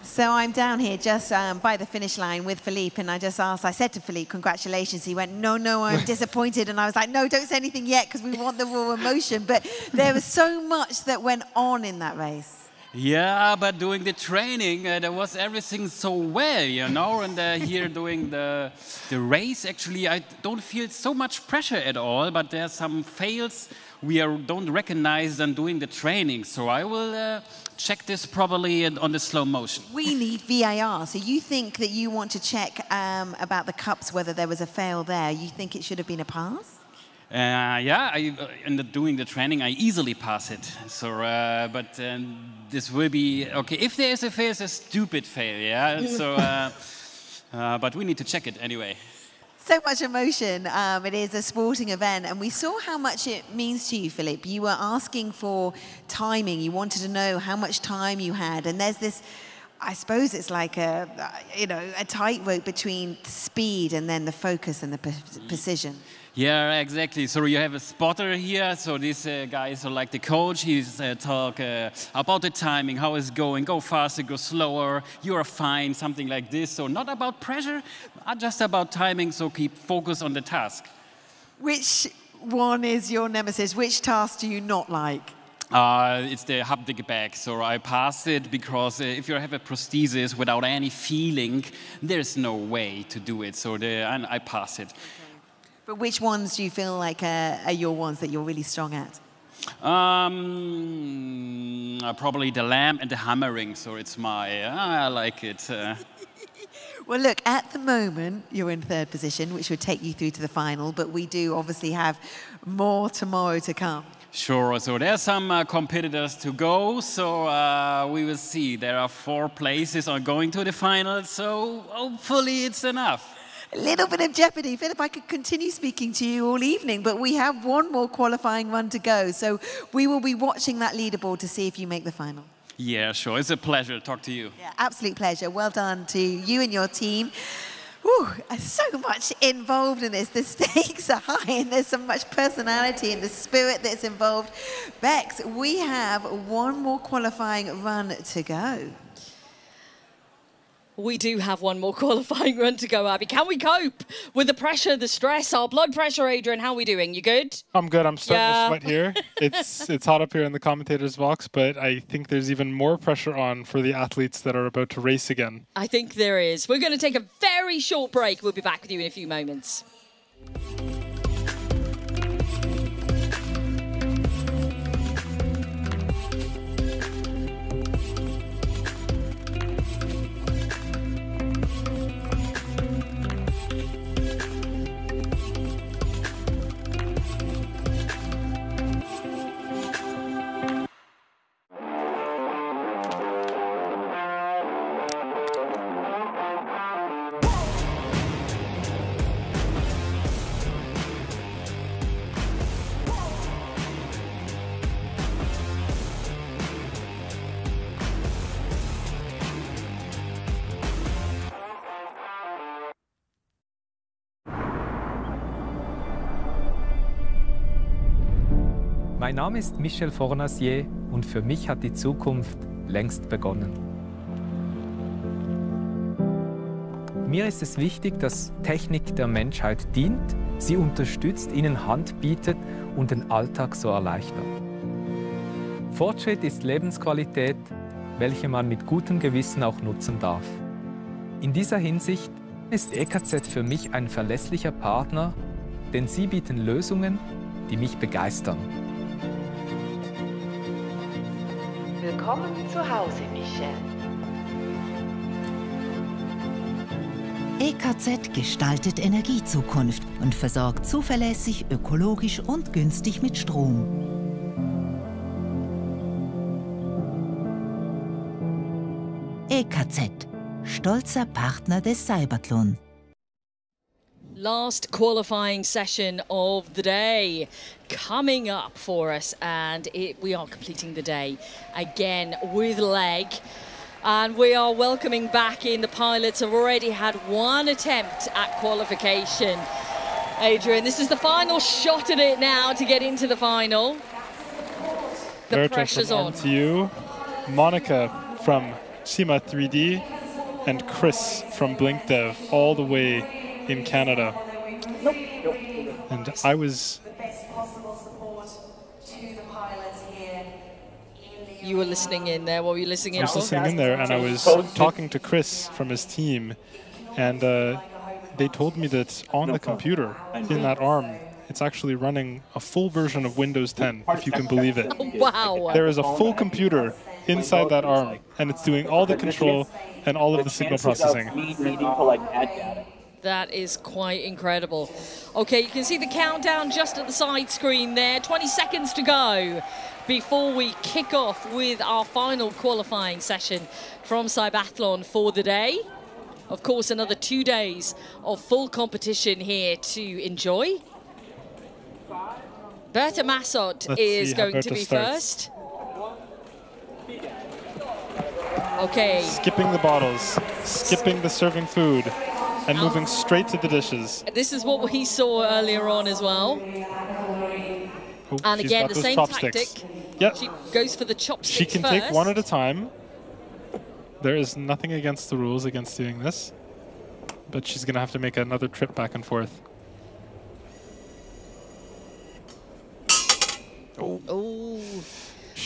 So I'm down here just by the finish line with Philippe, and I said to Philippe, congratulations. He went, no, I'm disappointed. And I was like, no, don't say anything yet because we want the raw emotion. But there was so much that went on in that race. Yeah, but doing the training, there was everything so well, you know, and here doing the race, actually, I don't feel so much pressure at all, but there's some fails we don't recognize than doing the training. So I will check this properly on the slow motion. We need VAR. So you think that you want to check about the cups, whether there was a fail there. You think it should have been a pass? Yeah, in doing the training, I easily pass it. So, but this will be okay. If there is a fail, it's a stupid fail. Yeah. So, but we need to check it anyway. So much emotion. It is a sporting event, and we saw how much it means to you, Philippe. You were asking for timing. You wanted to know how much time you had, and there's this. I suppose it's like a tightrope between speed and then the focus and the precision. Yeah, exactly. So you have a spotter here. So this guy is like the coach. He's talk about the timing, how it's going. Go faster, go slower. You are fine, something like this. So not about pressure, just about timing. So keep focus on the task. Which one is your nemesis? Which task do you not like? It's the haptic back. So I pass it because if you have a prosthesis without any feeling, there's no way to do it. So I pass it. But which ones do you feel like are your ones that you're really strong at? Probably the lamp and the hammering. So it's I like it. Well, look, at the moment, you're in 3rd position, which would take you through to the final. But we do obviously have more tomorrow to come. Sure. So there's some competitors to go. So we will see. There are 4 places on going to the final. So hopefully it's enough. A little bit of jeopardy. Philip, I could continue speaking to you all evening, but we have one more qualifying run to go. So we will be watching that leaderboard to see if you make the final. Yeah, sure. It's a pleasure to talk to you. Yeah, absolute pleasure. Well done to you and your team. Whew, so much involved in this. The stakes are high and there's so much personality and the spirit that's involved. Bex, we have one more qualifying run to go. We do have one more qualifying run to go, Abby. Can we cope with the pressure, the stress, our blood pressure, Adrian? How are we doing? You good? I'm good. I'm starting to sweat here. It's hot up here in the commentator's box, but I think there's even more pressure on for the athletes that are about to race again. I think there is. We're going to take a very short break. We'll be back with you in a few moments. Mein Name ist Michel Fornasier und für mich hat die Zukunft längst begonnen. Mir ist es wichtig, dass Technik der Menschheit dient, sie unterstützt, ihnen Hand bietet und den Alltag so erleichtert. Fortschritt ist Lebensqualität, welche man mit gutem Gewissen auch nutzen darf. In dieser Hinsicht ist EKZ für mich ein verlässlicher Partner, denn sie bieten Lösungen, die mich begeistern. Willkommen zu Hause, Michel. EKZ gestaltet Energiezukunft und versorgt zuverlässig, ökologisch und günstig mit Strom. EKZ, stolzer Partner des CYBATHLON. Last qualifying session of the day coming up for us, and we are completing the day again with leg. And we are welcoming back in the pilots have already had one attempt at qualification. Adrian, this is the final shot at it now to get into the final. The pressure's on. To you, Monica from SEMA 3D and Chris from BlinkDev, all the way in Canada. And I was... You were listening in there. What were you listening in for? I was listening in there, and I was talking to Chris from his team, and they told me that on the computer, in that arm, it's actually running a full version of Windows 10, if you can believe it. Wow. There is a full computer inside that arm, and it's doing all the control and all of the signal processing. That is quite incredible. Okay, you can see the countdown just at the side screen there. 20 seconds to go before we kick off with our final qualifying session from CYBATHLON for the day. Of course, another 2 days of full competition here to enjoy. Berta Massot is going to be first. Okay. Skipping the bottles, skipping the serving food, and moving straight to the dishes. This is what we saw earlier on as well. Oh, and again, the same chopsticks. tactic. Yep. She goes for the chopsticks She can first. take one at a time. There is nothing against the rules against doing this. But she's going to have to make another trip back and forth. Oh.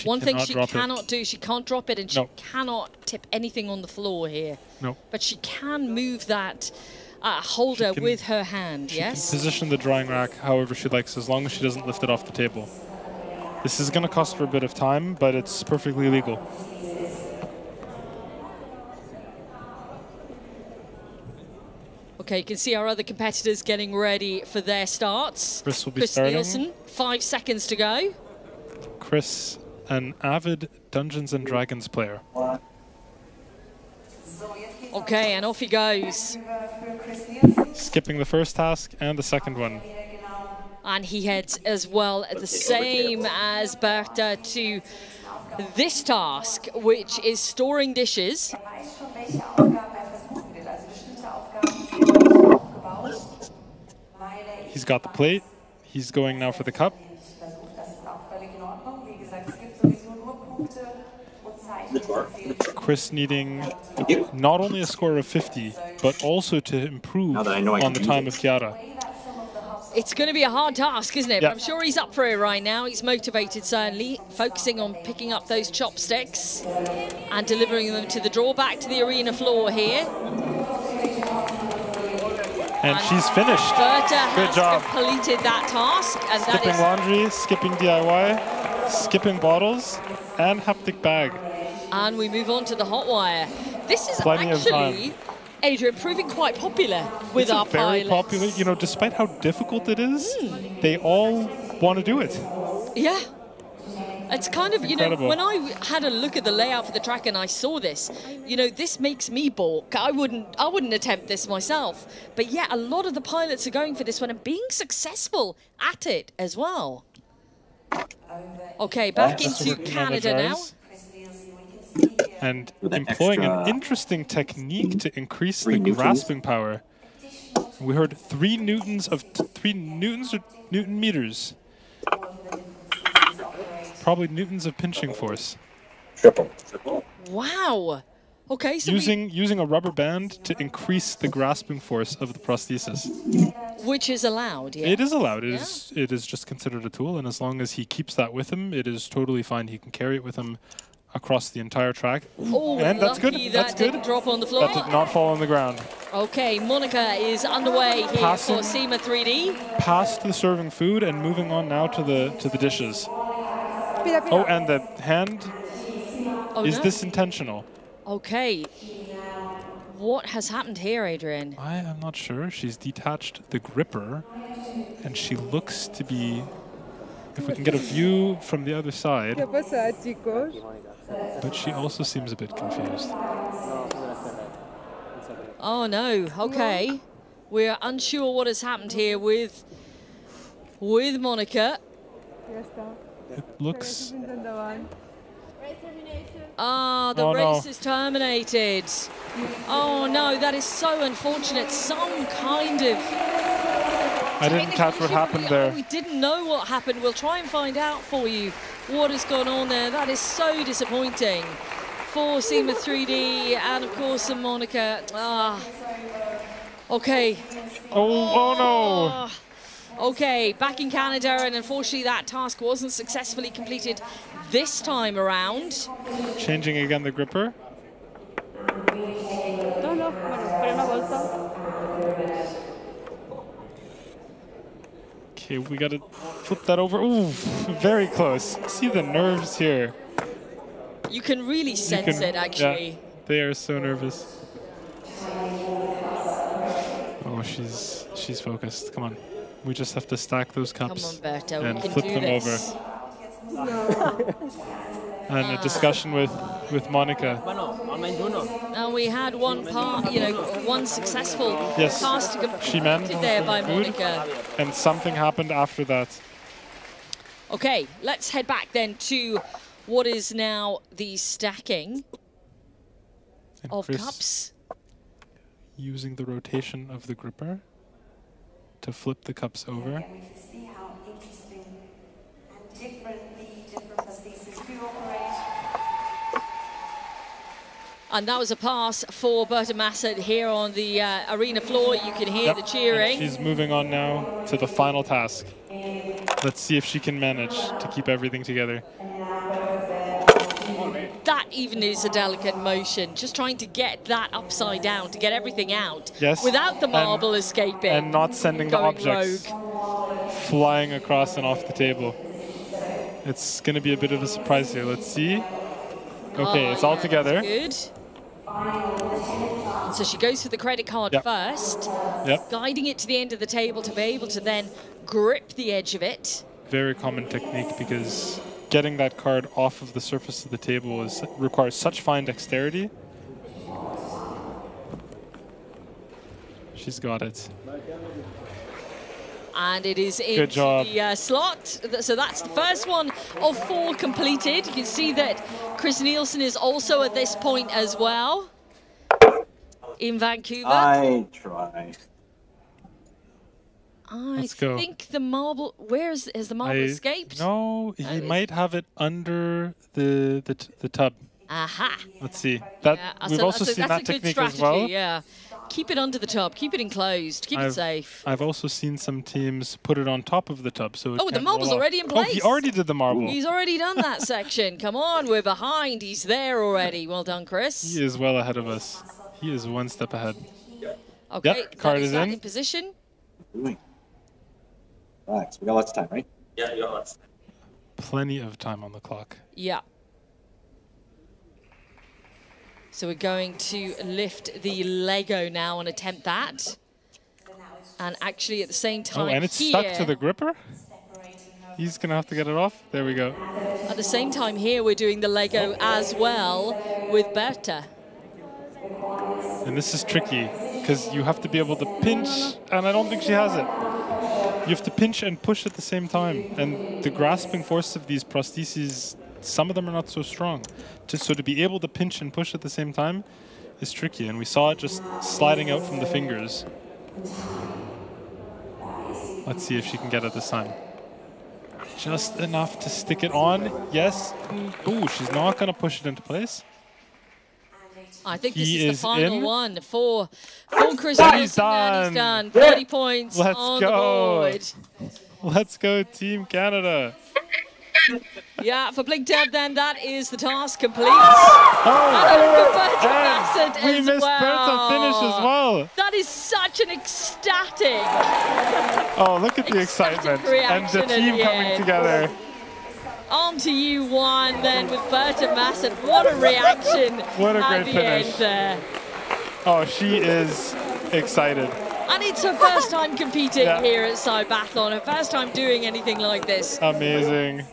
One thing she cannot do, she can't drop it, and she cannot tip anything on the floor here. No. But she can move that holder with her hand, yes? She can position the drying rack however she likes, as long as she doesn't lift it off the table. This is going to cost her a bit of time, but it's perfectly legal. Okay, you can see our other competitors getting ready for their starts. Chris will be starting. Nielsen, 5 seconds to go. Chris, an avid Dungeons & Dragons player. Okay, and off he goes. skipping the first task and the second one. And he heads as well, the same as Berta, to this task, which is storing dishes. He's got the plate. He's going now for the cup. Chris needing not only a score of 50, but also to improve on the time of Chiara. It's going to be a hard task, isn't it? Yeah. But I'm sure he's up for it right now. He's motivated, certainly, focusing on picking up those chopsticks and delivering them to the draw. Back to the arena floor here. And she's finished. Berta Good has job. completed that task. And Skipping that is laundry, skipping DIY, skipping bottles, and haptic bag. And we move on to the hot wire. This is Plenty of actually, time. Adrian, proving quite popular with It's our very pilots. popular. You know, despite how difficult it is, they all want to do it. Yeah. It's kind of, you know, Incredible. when I had a look at the layout for the track and I saw this, you know, this makes me balk. I wouldn't attempt this myself. But yeah, a lot of the pilots are going for this one and being successful at it as well. Okay, back into Canada now. And employing an interesting technique to increase the grasping power. We heard 3 newtons or Newton meters. Probably newtons of pinching force. Triple. Wow. Okay, so using a rubber band to increase the grasping force of the prosthesis. which is allowed, yeah? It is allowed. It is just considered a tool, and as long as he keeps that with him, it is totally fine. He can carry it with him across the entire track. Oh, and that's good. lucky That's that good. didn't drop on the floor. That did not fall on the ground. Okay, Monica is underway here Passing. for SEMA 3D. Past the serving food and moving on now to the dishes. Oh, and the hand. Is no. this intentional? Okay. What has happened here, Adrian? I am not sure. She's detached the gripper, and she looks to be. If we can get a view from the other side. But she also seems a bit confused. Oh no, okay. We're unsure what has happened here with Monica. It looks. Ah, the Oh, no. race is terminated. Oh no, that is so unfortunate. Some kind of... I didn't catch what happened there. We didn't know what happened. We'll try and find out for you what has gone on there. That is so disappointing for SEMA 3D and of course Monica. Ah, okay. Oh no. Okay, back in Canada, and unfortunately that task wasn't successfully completed this time around. Changing again the gripper. Okay, we gotta flip that over. Ooh, very close. See the nerves here. You can really sense it, actually. Yeah, they are so nervous. Oh, she's focused. Come on. We just have to stack those cups Come on, Berto, and we can flip do them this. over. And a discussion with Monica. And we had one successful task she meant completed there by food, Monica. and something happened after that. Okay, let's head back then to what is now the stacking And of Chris cups. using the rotation of the gripper to flip the cups over. We can see how interesting and different the different prostheses do operate. And that was a pass for Berta Massett here on the arena floor. You can hear the cheering. And she's moving on now to the final task. Let's see if she can manage to keep everything together. That even is a delicate motion, just trying to get that upside down, to get everything out Yes, without the marble escaping. And not sending the going objects flying across and off the table. It's going to be a bit of a surprise here. Let's see. Okay, it's all together. Good. So she goes for the credit card first, guiding it to the end of the table to be able to then grip the edge of it. Very common technique, because getting that card off of the surface of the table requires such fine dexterity. She's got it. And it is in the slot. So that's the first one of 4 completed. You can see that Chris Nielsen is also at this point as well in Vancouver. I try. Let's go. I think the marble, has the marble escaped? No, he might have it under the tub. Aha. Let's see. That we've also seen that technique as well. Yeah. Keep it under the tub. Keep it enclosed. Keep it safe. I've also seen some teams put it on top of the tub, so the marble's already in place. Oh, he already did the marble. He's already done that section. Come on, we're behind. He's there already. Well done, Chris. He is well ahead of us. He is 1 step ahead. Okay, yep, card is in. In position. Relax. We got lots of time, right? Yeah, you got lots of time. Plenty of time on the clock. Yeah. So we're going to lift the Lego now and attempt that. And actually at the same time and it's stuck to the gripper? He's going to have to get it off. There we go. At the same time here, we're doing the Lego as well with Berta. And this is tricky because you have to be able to pinch, and I don't think she has it. You have to pinch and push at the same time. And the grasping force of these prostheses, some of them are not so strong. So to be able to pinch and push at the same time is tricky. And we saw it just sliding out from the fingers. Let's see if she can get it this time. Just enough to stick it on. Yes. Ooh, she's not going to push it into place. I think this is the final one for Chris Nielsen. He's done. 30 points on the board. Let's go, Team Canada. Yeah, for Blink Dev, then that is the task complete. And we missed Berta finish as well. That is such an ecstatic. Oh, look at the excitement and the team coming together. On to you one then with Berta Masson. What a reaction! What a at great the finish! End there. Oh, she is excited. And it's her first time competing here at CYBATHLON. Her first time doing anything like this. Amazing.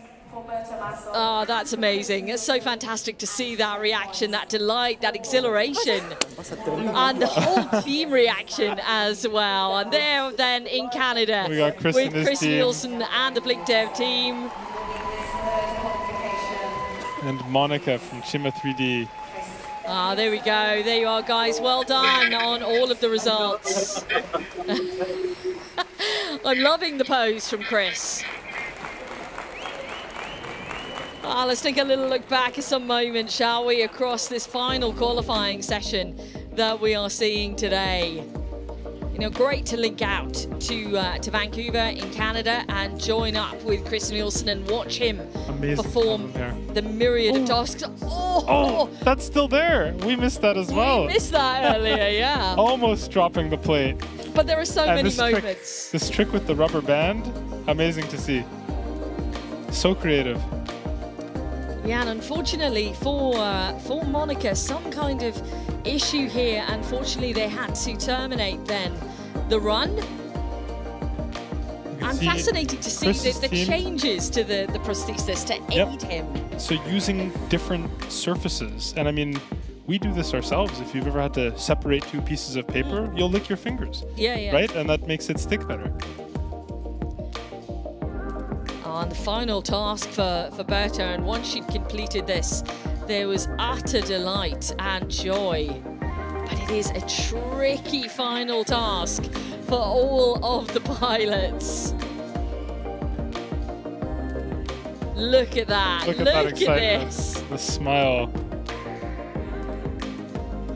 Oh, that's amazing. It's so fantastic to see that reaction, that delight, that exhilaration. And the whole team reaction as well. And there then in Canada we got Chris with Chris Nielsen and the Blink Dev team. And Monica from Chima 3D. Ah, there we go. There you are, guys. Well done on all of the results. I'm loving the pose from Chris. Let's take a little look back at some moments, shall we, across this final qualifying session that we are seeing today. You know, great to link out to Vancouver in Canada and join up with Chris Nielsen and watch him perform the myriad of tasks. Oh, that's still there. We missed that as well. We missed that earlier, yeah. Almost dropping the plate. But there are so many moments. This trick with the rubber band, amazing to see. So creative. Yeah, and unfortunately for Monica, some kind of issue here. Unfortunately, they had to terminate then the run. And fascinating to see the changes to the prosthesis to aid him. So using different surfaces, and I mean, we do this ourselves. If you've ever had to separate 2 pieces of paper, you'll lick your fingers. Yeah. Right, and that makes it stick better. And the final task for Berta, and once she'd completed this, there was utter delight and joy. But it is a tricky final task for all of the pilots. Look at that. Look at that excitement. This. The smile.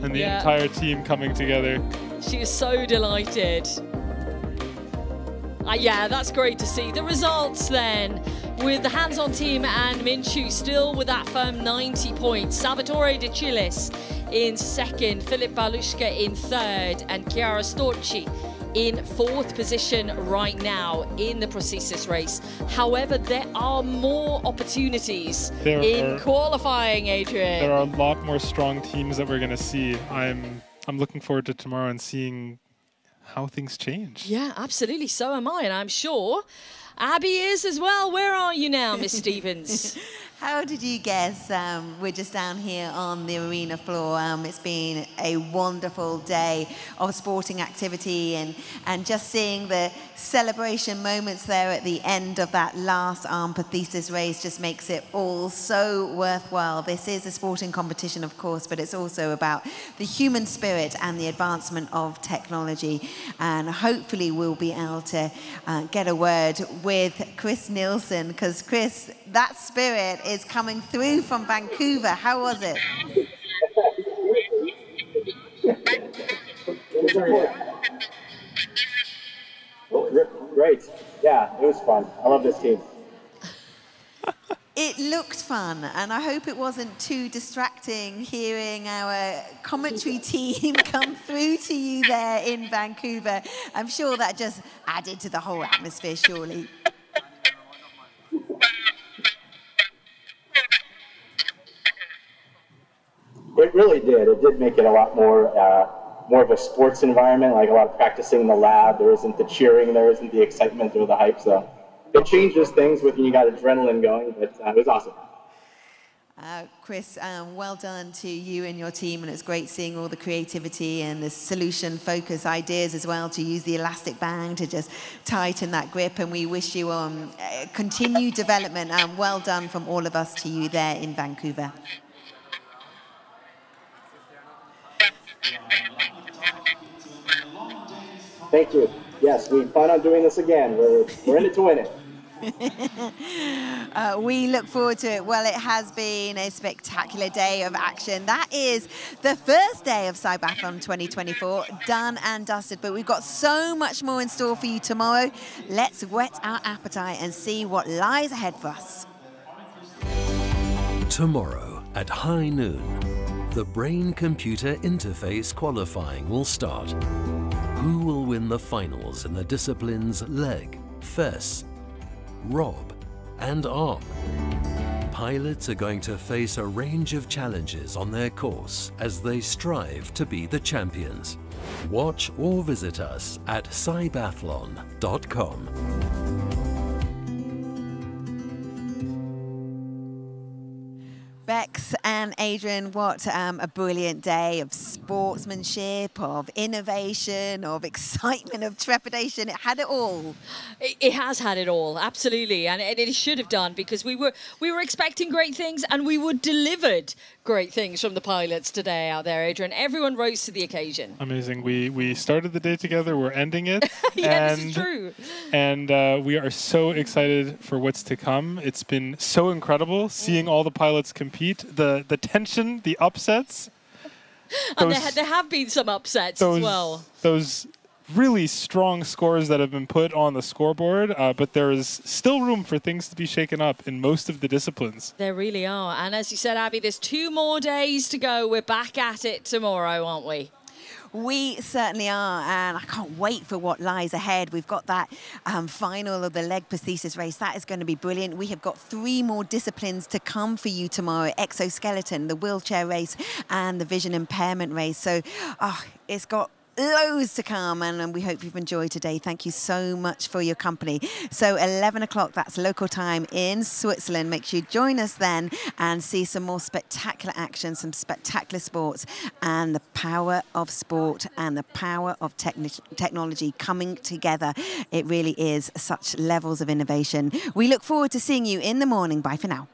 And the entire team coming together. She is so delighted. Yeah, that's great to see. The results then, with the hands-on team and Minshew still with that firm 90 points. Salvatore De Chilis in second, Filip Balushka in third, and Chiara Storci in 4th position right now in the prosthesis race. However, there are more opportunities in qualifying, Adrian. There are a lot more strong teams that we're going to see. I'm looking forward to tomorrow and seeing how things change. Yeah, absolutely. So am I, and I'm sure Abby is as well. Where are you now, Miss Stevens? How did you guess? We're just down here on the arena floor. It's been a wonderful day of sporting activity and just seeing the celebration moments there at the end of that last Arm Prosthesis race just makes it all so worthwhile. This is a sporting competition, of course, but it's also about the human spirit and the advancement of technology. And hopefully we'll be able to get a word with Chris Nielsen, because Chris, that spirit is coming through from Vancouver. How was it? Great. Yeah, it was fun. I love this team. It looked fun, and I hope it wasn't too distracting hearing our commentary team come through to you there in Vancouver. I'm sure that just added to the whole atmosphere, surely. It really did. It did make it a lot more of a sports environment, like a lot of practicing in the lab. There isn't the cheering, there isn't the excitement or the hype. So it changes things when you got adrenaline going, but it was awesome. Chris, well done to you and your team, and it's great seeing all the creativity and the solution focus ideas as well, to use the elastic band to just tighten that grip, and we wish you continued development, and well done from all of us to you there in Vancouver. Thank you. Yes, we plan on doing this again. We're in it to win it. We look forward to it. Well, it has been a spectacular day of action. That is the first day of CYBATHLON 2024, done and dusted. But we've got so much more in store for you tomorrow. Let's whet our appetite and see what lies ahead for us. Tomorrow at high noon, the brain-computer interface qualifying will start. Who will win the finals in the disciplines leg, fess, rob and arm? Pilots are going to face a range of challenges on their course as they strive to be the champions. Watch or visit us at CYBATHLON.com. Bex and Adrian, what a brilliant day of sportsmanship, of innovation, of excitement, of trepidation. It had it all. It has had it all, absolutely, and it should have done, because we were expecting great things, and we were delivered great things from the pilots today out there, Adrian. Everyone rose to the occasion. Amazing. We started the day together, we're ending it. Yeah, this is true. And we are so excited for what's to come. It's been so incredible seeing all the pilots compete, the tension, the upsets. And there have been some upsets as well. Those really strong scores that have been put on the scoreboard, but there is still room for things to be shaken up in most of the disciplines. There really are. And as you said, Abby, there's 2 more days to go. We're back at it tomorrow, aren't we? We certainly are, and I can't wait for what lies ahead. We've got that final of the leg prosthesis race. That is going to be brilliant. We have got 3 more disciplines to come for you tomorrow: exoskeleton, the wheelchair race, and the vision impairment race. So it's got loads to come, and we hope you've enjoyed today. Thank you so much for your company. So 11 o'clock, that's local time in Switzerland. Make sure you join us then and see some more spectacular action, some spectacular sports, and the power of sport and the power of technology coming together. It really is such levels of innovation. We look forward to seeing you in the morning. Bye for now.